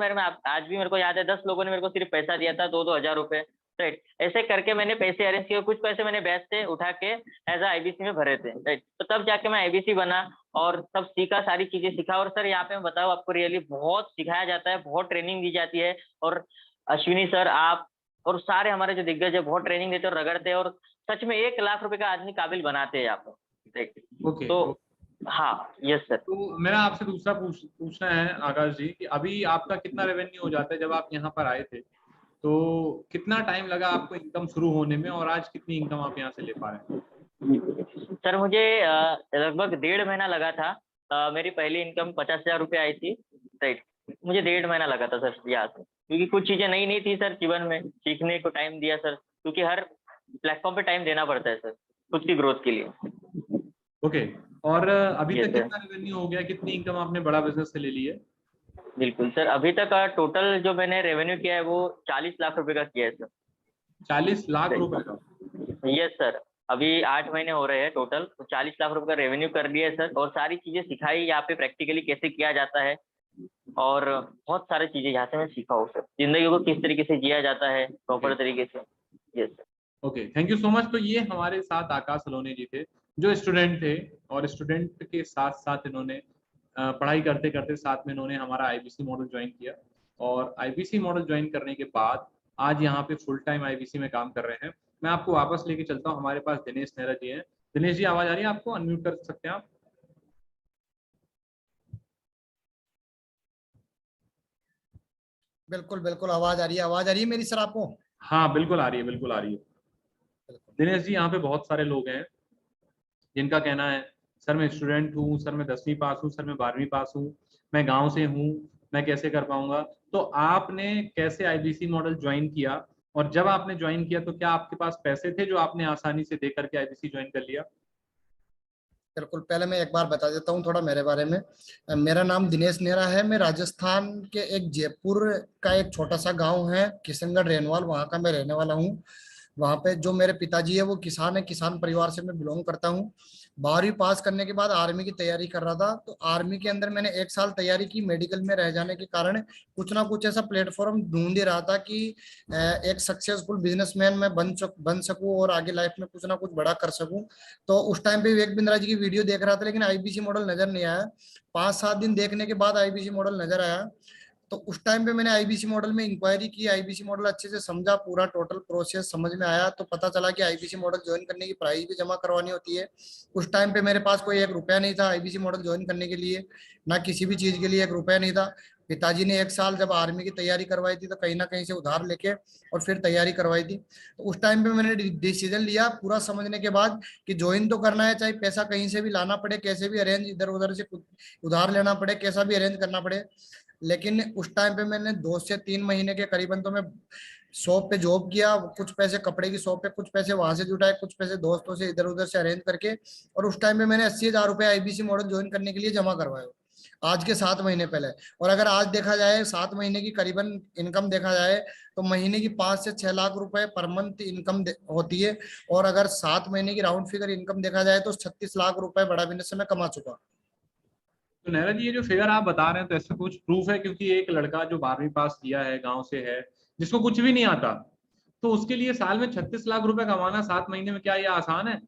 आज भी मेरे को याद है 10 लोगों ने मेरे को सिर्फ पैसा दिया था, 2-2 हजार रुपए, राइट। ऐसे करके मैंने पैसे अरेंज किए, कुछ पैसे मैंने बैच से उठा के एज अ आईबीसी में भरे थे, राइट। तो तब जाके मैं आईबीसी बना और तब सीखा, सारी चीजें सीखा। और सर यहाँ पे मैं बताऊँ आपको, रियली बहुत सिखाया जाता है, बहुत ट्रेनिंग दी जाती है। और अश्विनी सर, आप और सारे हमारे जो दिग्गज है बहुत ट्रेनिंग देते और रगड़ते हैं, और सच में 1 लाख रुपए का आदमी काबिल बनाते हैं यहाँ पे, राइट। ओके। तो हाँ, यस सर। तो मेरा आपसे दूसरा पूछना है आकाश जी कि अभी आपका कितना रेवेन्यू हो जाता है? जब आप यहाँ पर आए थे तो कितना टाइम लगा आपको इनकम शुरू होने में, और आज कितनी इनकम आप यहाँ से ले पा रहे हैं? सर मुझे लगभग 1.5 महीना लगा था। मेरी पहली इनकम 50,000 रुपये आई थी, राइट। मुझे 1.5 महीना लगा था सर यहाँ से, क्योंकि कुछ चीजें नई नहीं थी सर जीवन में, सीखने को टाइम दिया सर, क्योंकि हर प्लेटफॉर्म पे टाइम देना पड़ता है सर खुद की ग्रोथ के लिए। ओके। और अभी Yes, तक sir. कितना रेवेन्यू हो गया, कितनी इनकम आपने बड़ा बिजनेस से ले ली है? बिल्कुल सर, अभी तक टोटल जो मैंने रेवेन्यू किया है वो 40 लाख रुपए का किया है सर। 40 लाख रुपए का? यस सर, अभी 8 महीने हो रहे हैं टोटल, तो 40 लाख रुपए का रेवेन्यू कर लिया है सर। और सारी चीजें सिखाई यहाँ पे, प्रैक्टिकली कैसे किया जाता है, और बहुत सारी चीजें यहाँ से मैं सीखा हूँ सर, जिंदगी को किस तरीके से जिया जाता है प्रॉपर तरीके से। Yes sir. Okay, thank you so much. तो ये हमारे साथ आकाश सलोने जी थे, जो स्टूडेंट थे, और स्टूडेंट के साथ साथ इन्होंने पढ़ाई करते करते साथ में इन्होंने हमारा आईबीसी मॉडल ज्वाइन किया, और आईबीसी मॉडल ज्वाइन करने के बाद आज यहाँ पे फुल टाइम आईबीसी में काम कर रहे हैं। मैं आपको वापस लेके चलता हूँ, हमारे पास दिनेश नेहरा जी हैं। दिनेश जी, आवाज आ रही है आपको? अनम्यूट कर सकते हैं आप? बिल्कुल बिल्कुल, आवाज आ रही है। आवाज आ रही है मेरी सर आपको? हाँ बिल्कुल आ रही है, बिल्कुल आ रही है। दिनेश जी, यहाँ पे बहुत सारे लोग हैं जिनका कहना है सर मैं स्टूडेंट हूँ, सर मैं 10वीं पास हूँ, सर मैं 12वीं पास हूँ, मैं गांव से हूँ, मैं कैसे कर पाऊंगा? तो आपने कैसे आईबीसी मॉडल ज्वाइन किया, और जब आपने ज्वाइन किया तो क्या आपके पास पैसे थे जो आपने आसानी से दे करके आईबीसी ज्वाइन कर लिया? बिल्कुल, पहले मैं एक बार बता देता हूँ थोड़ा मेरे बारे में। मेरा नाम दिनेश नेहरा है। मैं राजस्थान के एक जयपुर का एक छोटा सा गांव है किशनगढ़ रेनवाल, वहाँ का मैं रहने वाला हूँ। वहाँ पे जो मेरे पिताजी है वो किसान है, किसान परिवार से मैं बिलोंग करता हूँ। 12वीं पास करने के बाद आर्मी की तैयारी कर रहा था, तो आर्मी के अंदर मैंने 1 साल तैयारी की। मेडिकल में रह जाने के कारण कुछ ना कुछ ऐसा प्लेटफॉर्म ढूंढ ही रहा था कि एक सक्सेसफुल बिजनेसमैन मैं बन सकूं और आगे लाइफ में कुछ ना कुछ बड़ा कर सकूं। तो उस टाइम पे विवेक बिंद्रा जी की वीडियो देख रहा था, लेकिन आईबीसी मॉडल नजर नहीं आया। 5-7 दिन देखने के बाद आईबीसी मॉडल नजर आया। तो उस टाइम पे मैंने आईबीसी मॉडल में इंक्वायरी की, आईबीसी मॉडल अच्छे से समझा, पूरा टोटल प्रोसेस समझ में आया। तो पता चला कि आईबीसी मॉडल ज्वाइन करने की प्राइस भी जमा करवानी होती है। उस टाइम पे मेरे पास कोई 1 रुपया नहीं था आईबीसी मॉडल ज्वाइन करने के लिए, ना किसी भी चीज के लिए 1 रुपया नहीं था। पिताजी ने 1 साल जब आर्मी की तैयारी करवाई थी तो कहीं ना कहीं से उधार लेके और फिर तैयारी करवाई थी। तो उस टाइम पे मैंने डिसीजन लिया पूरा समझने के बाद कि ज्वाइन तो करना है, चाहे पैसा कहीं से भी लाना पड़े, कैसे भी अरेंज, इधर उधर से उधार लेना पड़े, कैसा भी अरेंज करना पड़े। लेकिन उस टाइम पे मैंने 2 से 3 महीने के करीबन तो मैं शॉप पे जॉब किया, कुछ पैसे कपड़े की शॉप पे, कुछ पैसे वहां से जुटाए, कुछ पैसे दोस्तों से इधर उधर से अरेंज करके, और उस टाइम पे मैंने 80,000 रुपए आईबीसी मॉडल ज्वाइन करने के लिए जमा करवाए, आज के 7 महीने पहले। और अगर आज देखा जाए 7 महीने की करीबन इनकम देखा जाए तो महीने की 5 से 6 लाख रुपए पर मंथ इनकम होती है। और अगर 7 महीने की राउंड फिगर इनकम देखा जाए तो 36 लाख रुपए बड़ा बिजनेस से मैं कमा चुका। तो नेहरा जी, ये जो फिगर आप बता रहे हैं तो ऐसा कुछ प्रूफ है? क्योंकि एक लड़का जो 12वीं पास किया है, गांव से है, जिसको कुछ भी नहीं आता, तो उसके लिए साल में 36 लाख रुपए कमाना 7 महीने में, क्या ये आसान है?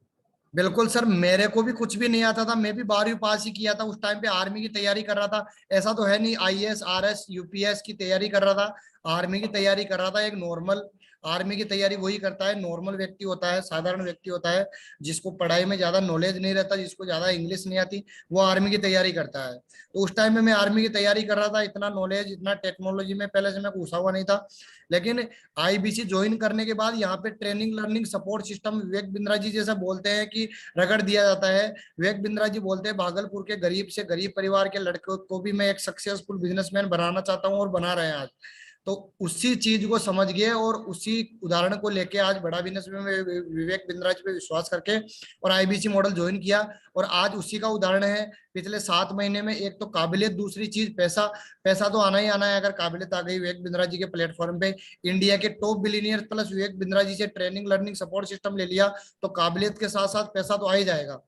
बिल्कुल सर, मेरे को भी कुछ भी नहीं आता था। मैं भी 12वीं पास ही किया था, उस टाइम पे आर्मी की तैयारी कर रहा था। ऐसा तो है नहीं आईएएस आरएस यूपीएस की तैयारी कर रहा था, आर्मी की तैयारी कर रहा था। एक नॉर्मल आर्मी की तैयारी वही करता है, नॉर्मल व्यक्ति होता है, साधारण व्यक्ति होता है, जिसको पढ़ाई में ज्यादा नॉलेज नहीं रहता, जिसको ज्यादा इंग्लिश नहीं आती, वो आर्मी की तैयारी करता है। तो उस टाइम में मैं आर्मी की तैयारी कर रहा था, इतना नॉलेज, इतना टेक्नोलॉजी में पहले से मैं घुसा हुआ नहीं था। लेकिन आईबीसी ज्वाइन करने के बाद यहाँ पे training learning support system, Vivek Bindra ji जैसा बोलते हैं कि रगड़ दिया जाता है। विवेक बिंद्रा जी बोलते हैं भागलपुर के गरीब से गरीब परिवार के लड़कों को भी मैं एक सक्सेसफुल बिजनेसमैन बनाना चाहता हूँ, और बना रहे हैं आज। तो उसी चीज को समझ गए और उसी उदाहरण को लेके आज बड़ा बिजनेस में विवेक बिंद्रा जी पे विश्वास करके और आईबीसी मॉडल ज्वाइन किया, और आज उसी का उदाहरण है। पिछले 7 महीने में एक तो काबिलियत, दूसरी चीज पैसा। पैसा तो आना ही आना है अगर काबिलियत आ गई विवेक बिंद्रा जी के प्लेटफॉर्म पे। इंडिया के top billionaire plus Vivek Bindra ji से ट्रेनिंग लर्निंग सपोर्ट सिस्टम ले लिया तो काबिलियत के साथ साथ पैसा तो आ ही जाएगा।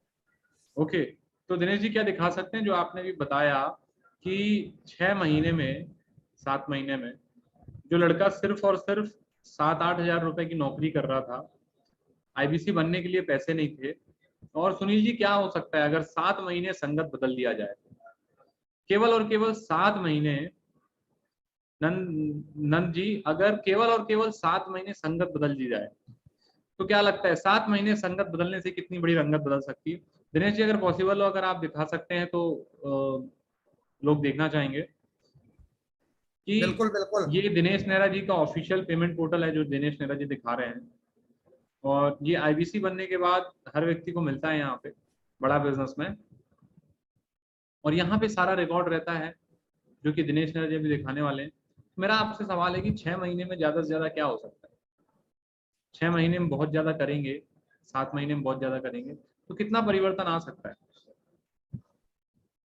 ओके, तो दिनेश जी क्या दिखा सकते हैं जो आपने भी बताया कि 6 महीने में 7 महीने में जो लड़का सिर्फ और सिर्फ 7-8 हजार रुपए की नौकरी कर रहा था, आईबीसी बनने के लिए पैसे नहीं थे, और सुनील जी क्या हो सकता है अगर 7 महीने संगत बदल दिया जाए, केवल और केवल 7 महीने, नंद जी अगर केवल और केवल 7 महीने संगत बदल दी जाए तो क्या लगता है 7 महीने संगत बदलने से कितनी बड़ी रंगत बदल सकती है? दिनेश जी अगर पॉसिबल हो, अगर आप दिखा सकते हैं तो लोग देखना चाहेंगे कि बिल्कुल बिल्कुल। ये दिनेश नेहरा जी का ऑफिशियल पेमेंट पोर्टल है जो दिनेश नेहरा जी दिखा रहे हैं, और ये आईबीसी बनने के बाद हर व्यक्ति को मिलता है यहाँ पे, बड़ा बिजनेस में, और यहाँ पे सारा रिकॉर्ड रहता है जो कि दिनेश नेहरा जी भी दिखाने वाले हैं। मेरा आपसे सवाल है कि 6 महीने में ज्यादा से ज्यादा क्या हो सकता है? 6 महीने में बहुत ज्यादा करेंगे, 7 महीने में बहुत ज्यादा करेंगे, तो कितना परिवर्तन आ सकता है?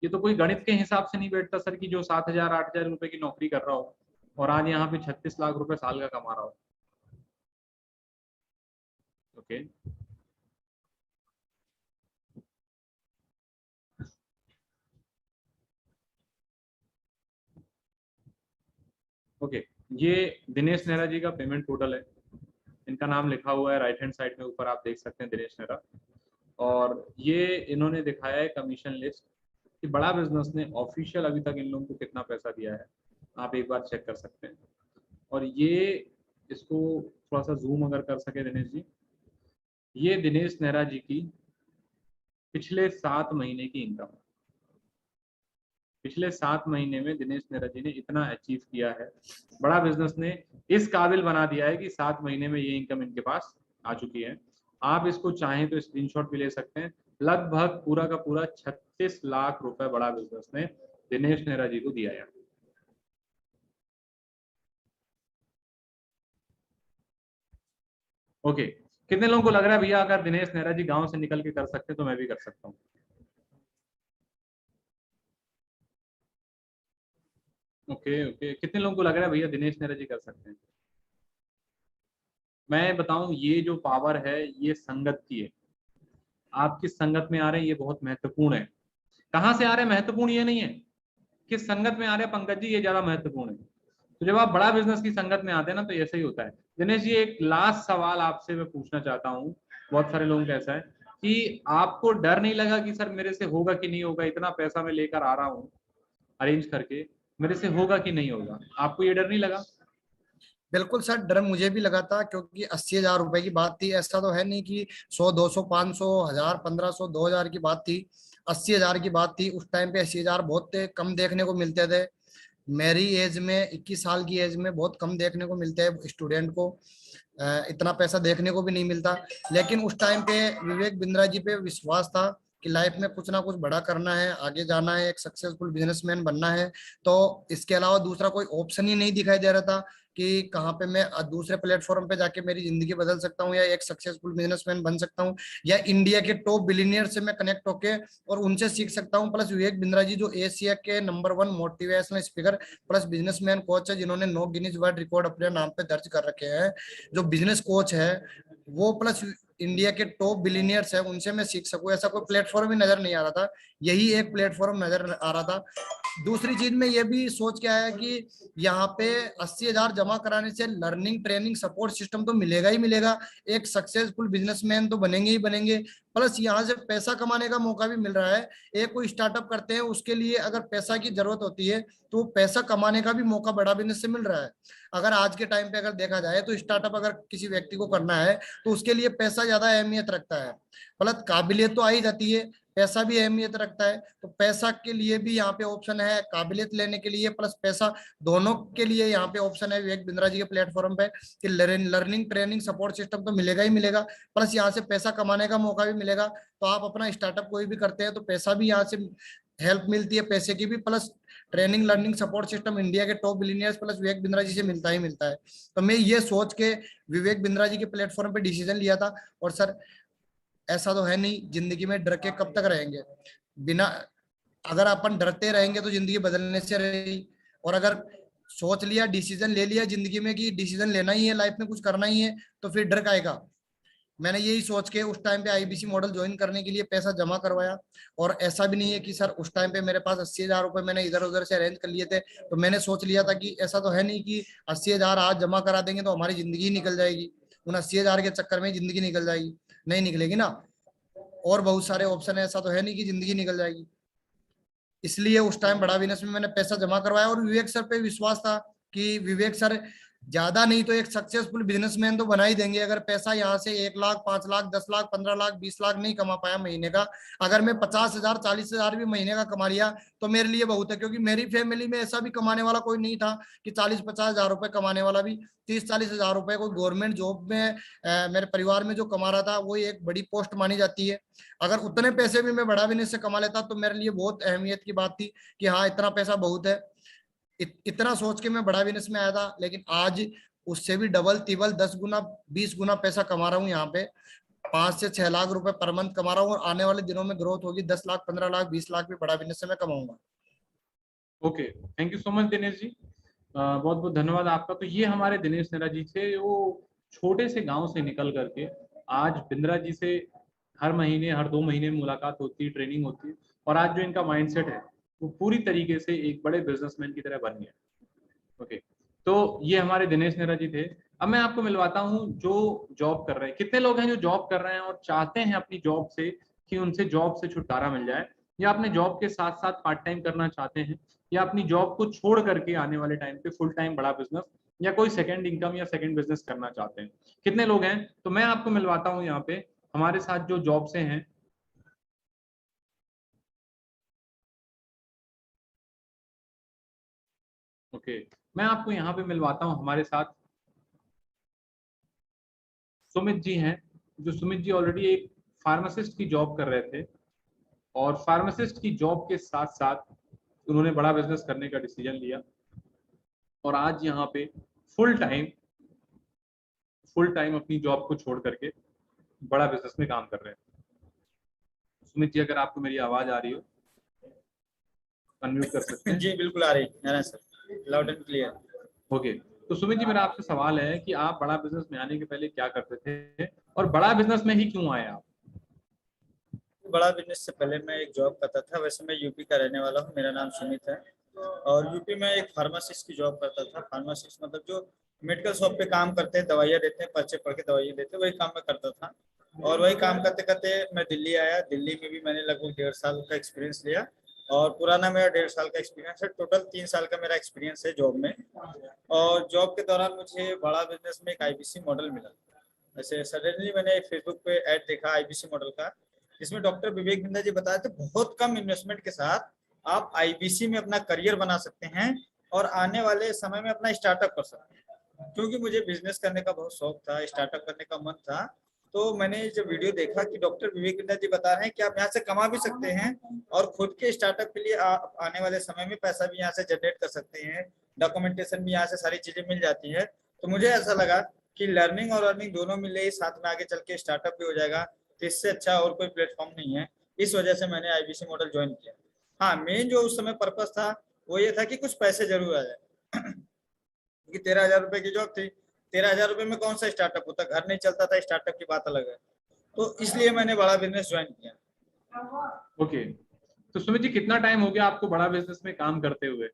ये तो कोई गणित के हिसाब से नहीं बैठता सर कि जो 7,000 8,000 रुपए की नौकरी कर रहा हो और आज यहाँ पे 36 लाख रुपए साल का कमा रहा हो। ओके ओके, ये दिनेश नेहरा जी का पेमेंट पोर्टल है, इनका नाम लिखा हुआ है राइट हैंड साइड में ऊपर, आप देख सकते हैं दिनेश नेहरा, और ये इन्होंने दिखाया है कमीशन लिस्ट कि बड़ा बिजनेस ने ऑफिशियल अभी तक इन लोगों को कितना पैसा दिया है, आप एक बार चेक कर सकते हैं। और ये इसको थोड़ा सा जूम अगर कर सके दिनेश जी, ये दिनेश नेहरा जी की पिछले 7 महीने की इनकम, पिछले 7 महीने में दिनेश नेहरा जी ने इतना अचीव किया है, बड़ा बिजनेस ने इस काबिल बना दिया है कि 7 महीने में ये इनकम इनके पास आ चुकी है। आप इसको चाहें तो स्क्रीनशॉट भी ले सकते हैं, लगभग पूरा का पूरा 36 लाख रुपए बड़ा बिजनेस ने दिनेश नेहरा जी को दिया है। ओके, कितने लोगों को लग रहा है भैया अगर दिनेश नेहरा जी गांव से निकल के कर सकते तो मैं भी कर सकता हूँ? ओके ओके, कितने लोगों को लग रहा है भैया दिनेश नेहरा जी कर सकते हैं? मैं बताऊं, ये जो पावर है ये संगत की है, आप किस संगत में आ रहे हैं ये बहुत महत्वपूर्ण है। कहाँ से आ रहे हैं महत्वपूर्ण ये नहीं है, किस संगत में आ रहे हैं पंकज जी ये ज्यादा महत्वपूर्ण है। तो जब आप बड़ा बिजनेस की संगत में आते हैं ना तो ऐसा ही होता है। दिनेश जी एक लास्ट सवाल आपसे मैं पूछना चाहता हूँ, बहुत सारे लोगों का ऐसा है कि आपको डर नहीं लगा कि सर मेरे से होगा कि नहीं होगा, इतना पैसा मैं लेकर आ रहा हूँ अरेंज करके, मेरे से होगा कि नहीं होगा, आपको ये डर नहीं लगा? बिल्कुल सर, डर मुझे भी लगा था क्योंकि 80,000 रुपए की बात थी, ऐसा तो है नहीं कि 100 200 500 1000 1500 2000 की बात थी, 80,000 की बात थी। उस टाइम पे 80,000 बहुत कम देखने को मिलते थे। मेरी एज में 21 साल की एज में बहुत कम देखने को मिलते हैं स्टूडेंट को, इतना पैसा देखने को भी नहीं मिलता। लेकिन उस टाइम पे विवेक बिंद्रा जी पे विश्वास था कि लाइफ में कुछ ना कुछ बड़ा करना है, आगे जाना है, एक सक्सेसफुल बिजनेसमैन बनना है। तो इसके अलावा दूसरा कोई ऑप्शन ही नहीं दिखाई दे रहा था कि कहाँ पे मैं दूसरे प्लेटफॉर्म पे जाके मेरी जिंदगी बदल सकता हूँ या एक सक्सेसफुल बिजनेसमैन बन सकता हूँ, या इंडिया के टॉप बिलियनियर से मैं कनेक्ट होके और उनसे सीख सकता हूँ। प्लस विवेक बिंद्रा जी जो एशिया के number 1 motivational speaker plus businessman coach है, जिन्होंने 9 गिनीज वर्ल्ड रिकॉर्ड अपने नाम पे दर्ज कर रखे हैं, जो बिजनेस कोच है वो, प्लस इंडिया के टॉप बिलियनियर्स है, उनसे मैं सीख सकूं, ऐसा कोई प्लेटफॉर्म ही नजर नहीं आ रहा था, यही एक प्लेटफॉर्म नजर आ रहा था। दूसरी चीज में ये भी सोच के आया कि यहाँ पे 80,000 जमा कराने से लर्निंग ट्रेनिंग सपोर्ट सिस्टम तो मिलेगा ही मिलेगा, एक सक्सेसफुल बिजनेसमैन तो बनेंगे ही बनेंगे, प्लस यहाँ से पैसा कमाने का मौका भी मिल रहा है। एक कोई स्टार्टअप करते हैं उसके लिए अगर पैसा की जरूरत होती है तो पैसा कमाने का भी मौका बड़ा बिजनेस से मिल रहा है। अगर आज के टाइम पे अगर देखा जाए तो स्टार्टअप अगर किसी व्यक्ति को करना है तो उसके लिए पैसा ज्यादा अहमियत रखता है, प्लस काबिलियत तो आ ही जाती है, पैसा भी अहमियत रखता है। तो पैसा के लिए भी यहाँ पे ऑप्शन है, काबिलियत लेने के लिए प्लस पैसा दोनों के लिए यहाँ पे ऑप्शन है विवेक बिंद्रा जी के प्लेटफॉर्म पे कि लर्निंग ट्रेनिंग सपोर्ट सिस्टम तो मिलेगा ही मिलेगा, प्लस यहाँ से पैसा कमाने का मौका भी मिलेगा। तो आप अपना स्टार्टअप कोई भी करते हैं तो पैसा भी यहाँ से हेल्प मिलती है, पैसे की भी, plus training learning support system India के top billionaires plus Vivek Bindra ji से मिलता ही मिलता है। तो मैं ये सोच के विवेक बिंद्रा जी के प्लेटफॉर्म पे डिसीजन लिया था। और सर ऐसा तो है नहीं, जिंदगी में डर के कब तक रहेंगे, बिना, अगर अपन डरते रहेंगे तो जिंदगी बदलने से रहेगी, और अगर सोच लिया डिसीजन ले लिया जिंदगी में कि डिसीजन लेना ही है, लाइफ में कुछ करना ही है, तो फिर डर काएगा। मैंने यही सोच के उस टाइम पे आईबीसी मॉडल ज्वाइन करने के लिए पैसा जमा करवाया। और ऐसा भी नहीं है कि सर उस टाइम पे मेरे पास 80,000 रुपए मैंने इधर उधर से अरेंज कर लिए थे, तो मैंने सोच लिया था कि ऐसा तो है नहीं कि 80,000 आज जमा करा देंगे तो हमारी जिंदगी निकल जाएगी, उन 80,000 के चक्कर में जिंदगी निकल जाएगी। नहीं निकलेगी ना, और बहुत सारे ऑप्शन है, ऐसा तो है नहीं कि जिंदगी निकल जाएगी। इसलिए उस टाइम बड़ा बिजनेस में मैंने पैसा जमा करवाया और विवेक सर पे विश्वास था कि विवेक सर ज्यादा नहीं तो एक सक्सेसफुल बिजनेसमैन तो बना ही देंगे। अगर पैसा यहाँ से 1 लाख, 5 लाख, 10 लाख, 15 लाख, 20 लाख नहीं कमा पाया महीने का, अगर मैं 50,000, 40,000 भी महीने का कमा लिया तो मेरे लिए बहुत है। क्योंकि मेरी फैमिली में ऐसा भी कमाने वाला कोई नहीं था कि 40-50 हजार रुपए कमाने वाला भी, 30-40 हजार रुपए कोई गवर्नमेंट जॉब में मेरे परिवार में जो कमा रहा था वो एक बड़ी पोस्ट मानी जाती है। अगर उतने पैसे भी मैं बड़ा बिजनेस से कमा लेता तो मेरे लिए बहुत अहमियत की बात थी कि हाँ इतना पैसा बहुत है। इतना सोच के मैं बड़ा बिजनेस में आया था, लेकिन आज उससे भी डबल तिबल 10 गुना 20 गुना पैसा कमा रहा हूँ यहाँ पे। 5 से 6 लाख रुपए पर मंथ कमा रहा हूँ और आने वाले दिनों में ग्रोथ होगी, 10 लाख, 15 लाख, 20 लाख भी बड़ा बिजनेस से मैं कमाऊंगा। Okay, thank you so much Dinesh ji, बहुत बहुत धन्यवाद आपका। तो ये हमारे दिनेश नेहरा जी थे, वो छोटे से गांव से निकल करके आज बिंद्रा जी से हर महीने हर 2 महीने में मुलाकात होती है, ट्रेनिंग होती है, और आज जो इनका माइंडसेट है वो पूरी तरीके से एक बड़े बिजनेसमैन की तरह बन गया। ओके, तो ये हमारे दिनेश नेहरा जी थे। अब मैं आपको मिलवाता हूँ जो जॉब कर रहे हैं। कितने लोग हैं जो जॉब कर रहे हैं और चाहते हैं अपनी जॉब से कि उनसे जॉब से छुटकारा मिल जाए, या अपने जॉब के साथ साथ पार्ट टाइम करना चाहते हैं, या अपनी जॉब को छोड़ करके आने वाले टाइम पे फुल टाइम बड़ा बिजनेस या कोई सेकंड इनकम या सेकंड बिजनेस करना चाहते हैं। कितने लोग हैं? तो मैं आपको मिलवाता हूँ यहाँ पे हमारे साथ जो जॉब से हैं। ओके, मैं आपको यहाँ पे मिलवाता हूँ हमारे साथ सुमित जी हैं। जो सुमित जी ऑलरेडी एक फार्मासिस्ट की जॉब कर रहे थे, और फार्मासिस्ट की जॉब के साथ साथ उन्होंने बड़ा बिजनेस करने का डिसीजन लिया, और आज यहाँ पे फुल टाइम अपनी जॉब को छोड़ करके बड़ा बिजनेस में काम कर रहे हैं। सुमित जी, अगर आपको मेरी आवाज आ रही हो, अनम्यूट कर सकते हैं। जी बिल्कुल आ रही है sir, loud and clear. Okay, तो सुमित जी, मेरा आपसे सवाल है कि आप बड़ा बिजनेस में आने के पहले क्या करते थे, और बड़ा बिजनेस में ही क्यों आए आप? बड़ा बिजनेस से पहले मैं एक जॉब करता था। वैसे मैं यूपी का रहने वाला हूँ, मेरा नाम सुमित है, और यूपी में एक फार्मासिस्ट की जॉब करता था। फार्मासिस्ट मतलब जो मेडिकल शॉप पे काम करते हैं, दवाइयाँ देते हैं, पर्चे पढ़ के दवाइयाँ देते हैं, वही काम मैं करता था। और वही काम करते करते मैं दिल्ली आया। दिल्ली में भी मैंने लगभग 1.5 साल का एक्सपीरियंस लिया, और पुराना मेरा 1.5 साल का एक्सपीरियंस है। टोटल 3 साल का मेरा एक्सपीरियंस है जॉब में। और जॉब के दौरान मुझे बड़ा बिजनेस में एक आईबीसी मॉडल मिला। वैसे सडनली मैंने फेसबुक पे ऐड देखा आईबीसी मॉडल का, जिसमें डॉक्टर विवेक बिंद्रा जी बताए थे बहुत कम इन्वेस्टमेंट के साथ आप आईबीसी में अपना करियर बना सकते हैं और आने वाले समय में अपना स्टार्टअप कर सकते हैं। क्योंकि मुझे बिजनेस करने का बहुत शौक था, स्टार्टअप करने का मन था, तो मैंने जब वीडियो देखा कि डॉक्टर विवेक बिंद्रा जी बता रहे हैं कि आप यहाँ से कमा भी सकते हैं और खुद के स्टार्टअप के लिए आप आने वाले समय में पैसा भी यहाँ से जनरेट कर सकते हैं, डॉक्यूमेंटेशन भी यहाँ से सारी चीजें मिल जाती है। तो मुझे ऐसा लगा कि लर्निंग और अर्निंग दोनों मिले ही साथ में आगे चल के स्टार्टअप भी हो जाएगा, तो इससे अच्छा और कोई प्लेटफॉर्म नहीं है। इस वजह से मैंने आईबीसी मॉडल ज्वाइन किया। हाँ, मेन जो उस समय पर्पस था वो ये था कि कुछ पैसे जरूर आ जाए क्योंकि 13,000 रुपए की जॉब थी। 13,000 रुपए में कौन सा स्टार्टअप होता, घर नहीं चलता था, स्टार्टअप की बात अलग है। तो इसलिए मैंने बड़ा बिजनेस ज्वाइन किया। ओके, तो सुमित जी, कितना टाइम हो गया आपको बड़ा बिजनेस में काम करते हुए?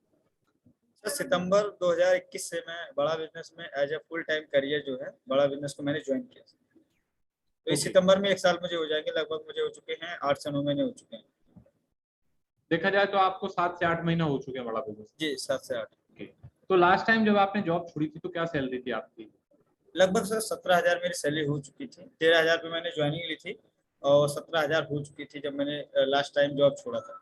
सितंबर 2021 से मैं बड़ा बिजनेस में as a full time career जो है बड़ा बिजनेस को मैंने ज्वाइन किया। तो इस सितंबर में 1 साल मुझे हो जाएंगे, लगभग मुझे हो चुके हैं 8 से 9 महीने हो चुके हैं। देखा जाए तो आपको 7 से 8 महीना हो चुके हैं बड़ा बिजनेस। जी 7 से 8। ओके, तो लास्ट टाइम जब आपने जॉब छोड़ी थी तो क्या सैलरी थी आपकी? लगभग सर 17,000 मेरी सैलरी हो चुकी थी। 13,000 पे मैंने ज्वाइनिंग ली थी और 17,000 हो चुकी थी जब मैंने लास्ट टाइम जॉब छोड़ा था।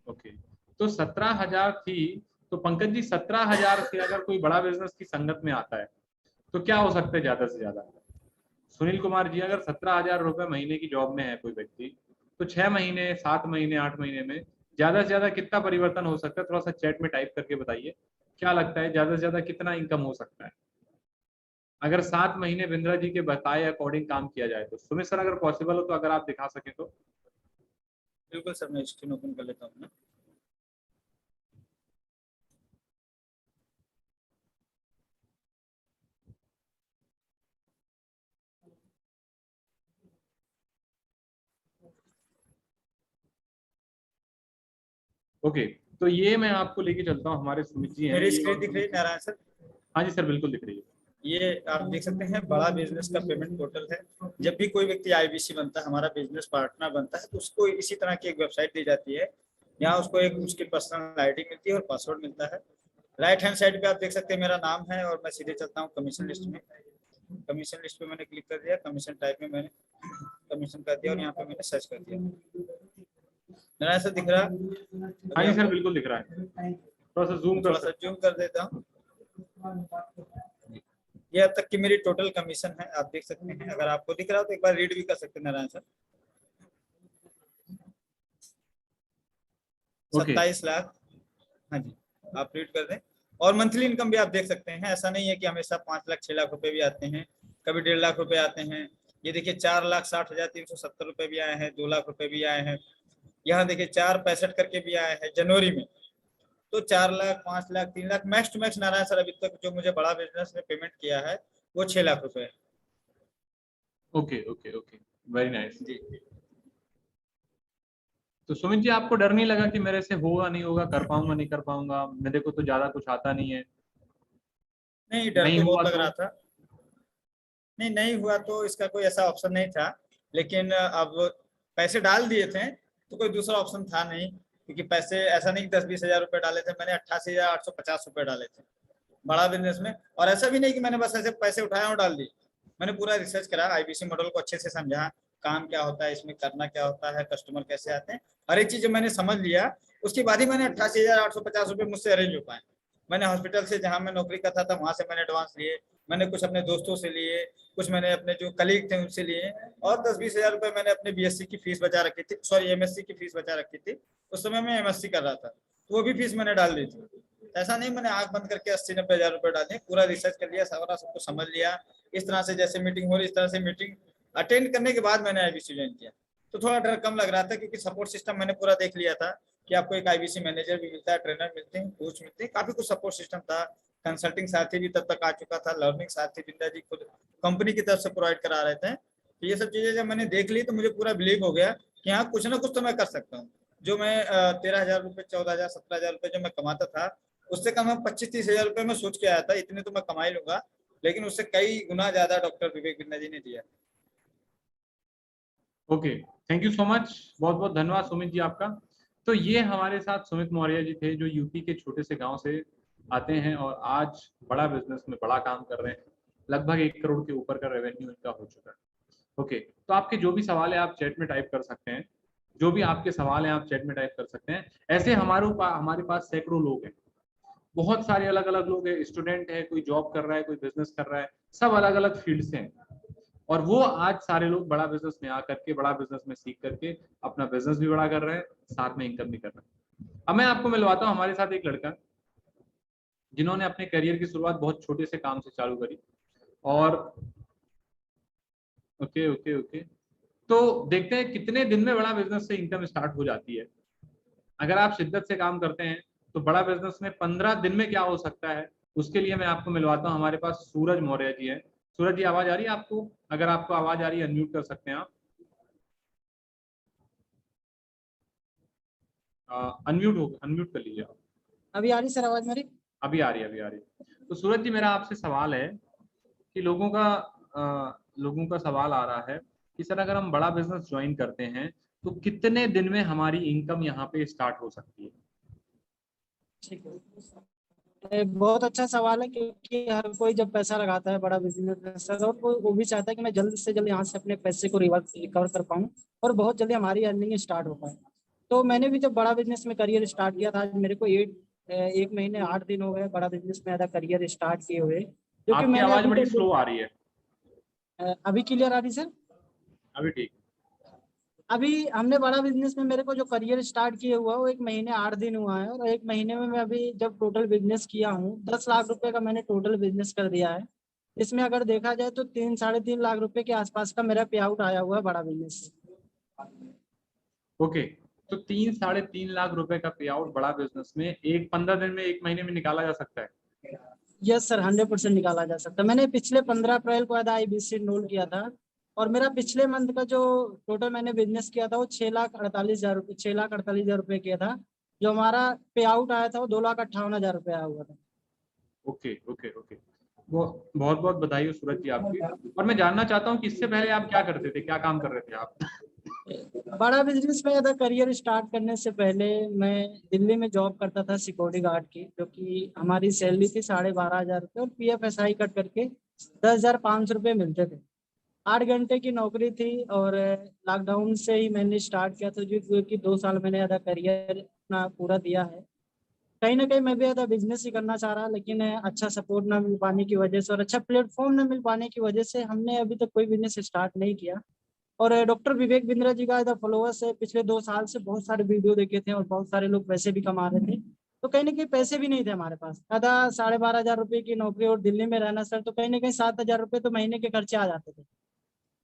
ओके, तो 17,000 थी। तो पंकज जी, 17,000 से अगर कोई बड़ा बिजनेस की संगत में आता है तो क्या हो सकता है ज्यादा से ज्यादा? सुनील कुमार जी, अगर 17,000 रुपए महीने की जॉब में है कोई व्यक्ति, तो 6 महीने, 7 महीने, 8 महीने में ज्यादा से ज्यादा कितना परिवर्तन हो सकता है? थोड़ा सा चैट में टाइप करके बताइए, क्या लगता है ज्यादा से ज्यादा कितना इनकम हो सकता है अगर 7 महीने बिंद्रा जी के बताए अकॉर्डिंग काम किया जाए तो? सुमित सर, अगर पॉसिबल हो तो अगर आप दिखा सके तो। बिल्कुल सर, मैं स्क्रीन ओपन कर लेता हूँ। ओके, तो ये मैं आपको लेके चलता हूँ, हमारे सुमित जी हैं। मेरी स्क्रीन दिख रही है नारायण सर? हाँ जी सर, बिल्कुल दिख रही है। ये आप देख सकते हैं बड़ा बिजनेस का पेमेंट पोर्टल है। जब भी कोई व्यक्ति आईबीसी बनता है, हमारा बिजनेस पार्टनर बनता है, तो उसको इसी तरह की एक वेबसाइट दी जाती है। यहाँ उसको एक उसकी पर्सनल आईडी मिलती है और पासवर्ड मिलता है। राइट हैंड साइड पे आप देख सकते हैं मेरा नाम है और मैं सीधे चलता हूँ कमीशन लिस्ट में। कमीशन लिस्ट पे मैंने क्लिक कर दिया, कमीशन टाइप में मैंने कमीशन कर दिया और यहाँ पे मैंने सर्च कर दिया। नारायण सर दिख रहा है? हाँ जी सर, बिल्कुल दिख रहा है। थोड़ा सा जूम थोड़ा सा जूम कर देता हूँ। ये अब तक की मेरी टोटल कमीशन है, आप देख सकते हैं। अगर आपको दिख रहा हो तो एक बार रीड भी कर सकते हैं नारायण सर। 27 लाख, हाँ जी, आप रीड कर दें। और मंथली इनकम भी आप देख सकते हैं। ऐसा नहीं है कि हमेशा 5 लाख 6 लाख रुपए भी आते हैं, कभी 1.5 लाख रुपए आते हैं। ये देखिए 4,60,370 रुपए भी आए हैं, 2 लाख रुपए भी आए हैं। यहाँ देखिए 4,65 करके भी आए हैं जनवरी में। तो 4 lakh, 5 lakh, 3 lakh, max to max Narayan sir अभी तक जो मुझे बड़ा बिजनेस में पेमेंट किया है वो 6 लाख रुपए है। Okay okay okay, very nice ji. तो सुमित जी, आपको डर नहीं लगा कि मेरे से होगा नहीं होगा, कर पाऊंगा नहीं कर पाऊंगा, मेरे को तो ज्यादा कुछ आता नहीं है? नहीं, डर तो बहुत लग रहा था। नहीं हुआ तो इसका कोई ऐसा ऑप्शन नहीं था, लेकिन अब पैसे डाल दिए थे तो कोई दूसरा ऑप्शन था नहीं, क्योंकि पैसे ऐसा नहीं कि 10-20 हजार रुपए डाले थे, मैंने 88,850 रुपए डाले थे बड़ा बिजनेस में। और ऐसा भी नहीं कि मैंने बस ऐसे पैसे उठाए और डाल दिए, मैंने पूरा रिसर्च करा, आईबीसी मॉडल को अच्छे से समझा, काम क्या होता है, इसमें करना क्या होता है, कस्टमर कैसे आते हैं, हर एक चीज जब मैंने समझ लिया उसके बाद ही मैंने 88,850 रुपए मुझसे अरेंज हो पाए। मैंने हॉस्पिटल से जहाँ मैं नौकरी करता था वहां से मैंने एडवांस लिए, मैंने कुछ अपने दोस्तों से लिए, कुछ मैंने अपने जो कलीग थे उनसे लिए, और 10-20 हजार रुपए मैंने अपने बीएससी की फीस बचा रखी थी, सॉरी एमएससी की फीस बचा रखी थी। उस समय मैं एमएससी कर रहा था तो वो भी फीस मैंने डाल दी थी। ऐसा नहीं मैंने आंख बंद करके 80-90 हजार रुपए डाले, पूरा रिसर्च कर लिया, सारा सबको समझ लिया। इस तरह से जैसे मीटिंग हो रही इस तरह से मीटिंग अटेंड करने के बाद मैंने आईबीसी ज्वाइन किया। तो थोड़ा डर कम लग रहा था, क्योंकि सपोर्ट सिस्टम मैंने पूरा देख लिया था कि आपको एक आईबीसी मैनेजर भी मिलता है, ट्रेनर मिलते हैं, कोच मिलते हैं, काफी कुछ सपोर्ट सिस्टम था। कंसल्टिंग साथी भी तब तक आ चुका था, लर्निंग साथी बिंदा जी खुद कंपनी की तरफ से प्रोवाइड करा रहे थे। तो ये सब चीजें जब मैंने देख ली तो मुझे पूरा बिलीव हो गया कि हाँ कुछ ना कुछ तो मैं कर सकता हूँ। जो मैं 13,000 रुपये, 14,000, 17,000 रुपये जो मैं कमाता था, उससे कम मैं 25-30 हजार रुपये में सोच के आया था, इतने तो मैं कमा ही लूंगा, लेकिन उससे कई गुना ज्यादा डॉक्टर विवेक बिंदा जी ने दिया। Okay, thank you so much, बहुत बहुत धन्यवाद सुमित जी आपका। तो ये हमारे साथ सुमित मौर्य जी थे, जो यूपी के छोटे से गांव से आते हैं और आज बड़ा बिजनेस में बड़ा काम कर रहे हैं। लगभग 1 करोड़ के ऊपर का रेवेन्यू इनका हो चुका है। ओके, तो आपके जो भी सवाल है आप चैट में टाइप कर सकते हैं, जो भी आपके सवाल हैं आप चैट में टाइप कर सकते हैं। ऐसे हमारे पास सैकड़ों लोग हैं, बहुत सारे अलग अलग लोग हैं, स्टूडेंट है, कोई जॉब कर रहा है, कोई बिजनेस कर रहा है, सब अलग अलग फील्ड से हैं। और वो आज सारे लोग बड़ा बिजनेस में आकर के, बड़ा बिजनेस में सीख करके अपना बिजनेस भी बड़ा कर रहे हैं, साथ में इनकम भी कर रहे हैं। अब मैं आपको मिलवाता हूँ हमारे साथ एक लड़का, जिन्होंने अपने करियर की शुरुआत बहुत छोटे से काम से चालू करी। और ओके ओके ओके, तो देखते हैं कितने दिन में बड़ा बिजनेस से इनकम स्टार्ट हो जाती है। अगर आप शिद्दत से काम करते हैं तो बड़ा बिजनेस में 15 दिन में क्या हो सकता है, उसके लिए मैं आपको मिलवाता हूँ। हमारे पास सूरज मौर्य जी है। सूरज जी, आवाज आ रही है आपको? अगर आपको आवाज आ रही है अनम्यूट कर सकते हैं आप। अनम्यूट कर लीजिए आप। अभी आ रही सर आवाज मेरी? अभी आ रही है। तो सूरज जी, मेरा आपसे सवाल है कि लोगों का सवाल आ रहा है कि सर अगर हम बड़ा बिजनेस ज्वाइन करते हैं तो कितने दिन में हमारी इनकम यहाँ पे स्टार्ट हो सकती है? ठीक है, बहुत अच्छा सवाल है, क्योंकि हर कोई जब पैसा लगाता है बड़ा बिजनेस में सर, और वो भी चाहता है कि मैं जल्द से जल्द यहाँ से अपने पैसे को रिकवर कर पाऊँ और बहुत जल्दी हमारी अर्निंग स्टार्ट हो पाए। तो मैंने भी जब बड़ा बिजनेस में करियर स्टार्ट किया था, मेरे को 1 महीने 8 दिन हो गए बड़ा बिजनेस में ऐसा करियर स्टार्ट किए हुए। आपकी आवाज बड़ी स्लो आ रही है। अभी क्लियर आ रही सर? अभी ठीक। अभी हमने बड़ा बिजनेस में मेरे को जो करियर स्टार्ट किए हुआ वो 1 महीने 8 दिन हुआ है, और 1 महीने में मैं अभी जब टोटल बिजनेस किया हूँ 10 लाख रुपए का मैंने टोटल बिजनेस कर दिया है। इसमें अगर देखा जाए तो 3-3.5 लाख रुपए के आसपास का मेरा पे आउट आया हुआ है बड़ा बिजनेस। ओके, तो 3-3.5 लाख रुपए का पे आउट बड़ा बिजनेस में 15 दिन में 1 महीने में निकाला जा सकता है? यस सर, 100% निकाला जा सकता है। मैंने पिछले 15 अप्रैल को आईबीसी एनरोल किया था, और मेरा पिछले मंथ का जो टोटल मैंने बिजनेस किया था वो 6,48,000 रुपये किया था, जो हमारा पे आउट आया था वो 2,58,000 रुपये आया हुआ था। ओके ओके ओके, वो बहुत बहुत बधाई हो सूरज जी आपकी। और मैं जानना चाहता हूँ कि इससे पहले आप क्या करते थे, क्या काम कर रहे थे आप? बड़ा बिजनेस में अगर करियर स्टार्ट करने से पहले मैं दिल्ली में जॉब करता था सिक्योरिटी गार्ड की, जो कि हमारी सैलरी थी 12,500 रुपये और PF SI कट करके 10,500 रुपये मिलते थे। 8 घंटे की नौकरी थी और लॉकडाउन से ही मैंने स्टार्ट किया था, जो कि 2 साल मैंने आधा करियर अपना पूरा दिया है। कहीं ना कहीं मैं भी आधा बिजनेस ही करना चाह रहा, लेकिन अच्छा सपोर्ट ना मिल पाने की वजह से और अच्छा प्लेटफॉर्म ना मिल पाने की वजह से हमने अभी तक कोई बिजनेस स्टार्ट नहीं किया। और डॉक्टर विवेक बिंद्रा जी का आधा फॉलोअर्स है, पिछले 2 साल से बहुत सारे वीडियो देखे थे और बहुत सारे लोग पैसे भी कमा रहे थे। तो कहीं ना कहीं पैसे भी नहीं थे हमारे पास, आधा 12,500 रुपये की नौकरी और दिल्ली में रहना सर, तो कहीं ना कहीं 7,000 रुपये तो महीने के खर्चे आ जाते थे।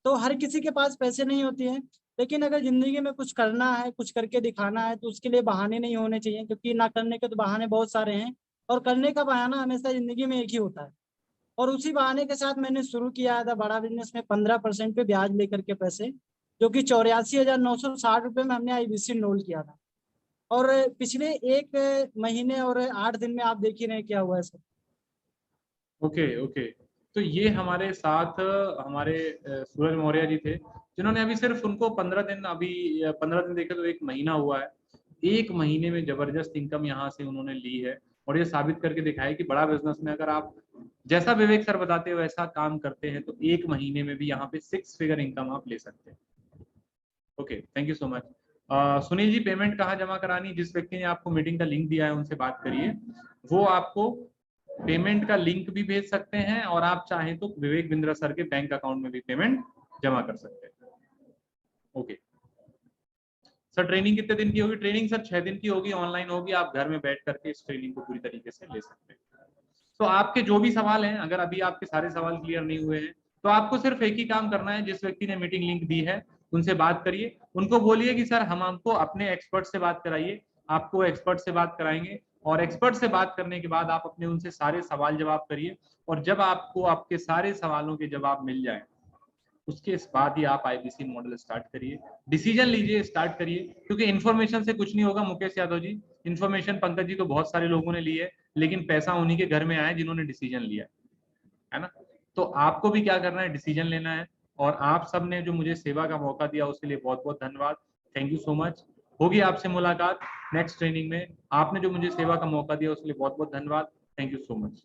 तो हर किसी के पास पैसे नहीं होती हैं, लेकिन अगर जिंदगी में कुछ करना है, कुछ करके दिखाना है, तो उसके लिए बहाने नहीं होने चाहिए, क्योंकि ना करने के तो बहाने बहुत सारे हैं और करने का बहाना हमेशा जिंदगी में एक ही होता है। और उसी बहाने के साथ मैंने शुरू किया था बड़ा बिजनेस में 15% पे ब्याज लेकर के पैसे, जो कि 84,960 रुपये में हमने IBC इनरोल किया था। और पिछले 1 महीने और 8 दिन में आप देख ही रहे क्या हुआ है सर। ओके ओके, तो ये हमारे साथ हमारे सूरज मौर्य जी थे, जिन्होंने अभी सिर्फ उनको 15 दिन, अभी 15 दिन देखे तो 1 महीना हुआ है। 1 महीने में जबरदस्त इनकम यहाँ से उन्होंने ली है और ये साबित करके दिखाया कि बड़ा बिजनेस में अगर आप जैसा विवेक सर बताते हैं वैसा काम करते हैं तो 1 महीने में भी यहाँ पे 6 फिगर इनकम आप ले सकते हैं। Okay, thank you so much. Sunil ji, payment कहाँ जमा करानी? जिस व्यक्ति ने आपको मीटिंग का लिंक दिया है उनसे बात करिए, वो आपको पेमेंट का लिंक भी भेज सकते हैं और आप चाहें तो विवेक बिंद्रा सर के बैंक अकाउंट में भी पेमेंट जमा कर सकते हैं। ओके सर, ट्रेनिंग कितने दिन की होगी? ट्रेनिंग सर 6 दिन की होगी, ऑनलाइन होगी, आप घर में बैठ करके इस ट्रेनिंग को पूरी तरीके से ले सकते हैं। तो आपके जो भी सवाल हैं, अगर अभी आपके सारे सवाल क्लियर नहीं हुए हैं तो आपको सिर्फ एक ही काम करना है, जिस व्यक्ति ने मीटिंग लिंक दी है उनसे बात करिए, उनको बोलिए कि सर हम आपको अपने एक्सपर्ट से बात कराइए, आपको एक्सपर्ट से बात कराएंगे और एक्सपर्ट से बात करने के बाद आप अपने उनसे सारे सवाल जवाब करिए और जब आपको आपके सारे सवालों के जवाब मिल जाए उसके बाद ही आप IBC मॉडल स्टार्ट करिए, डिसीजन लीजिए, स्टार्ट करिए, क्योंकि इन्फॉर्मेशन से कुछ नहीं होगा। मुकेश यादव जी, इन्फॉर्मेशन पंकज जी तो बहुत सारे लोगों ने ली है, लेकिन पैसा उन्हीं के घर में आया जिन्होंने डिसीजन लिया है ना। तो आपको भी क्या करना है, डिसीजन लेना है। और आप सब ने जो मुझे सेवा का मौका दिया उसके लिए बहुत बहुत धन्यवाद, थैंक यू सो मच। होगी आपसे मुलाकात नेक्स्ट ट्रेनिंग में। आपने जो मुझे सेवा का मौका दिया उसके लिए बहुत बहुत धन्यवाद, थैंक यू सो मच।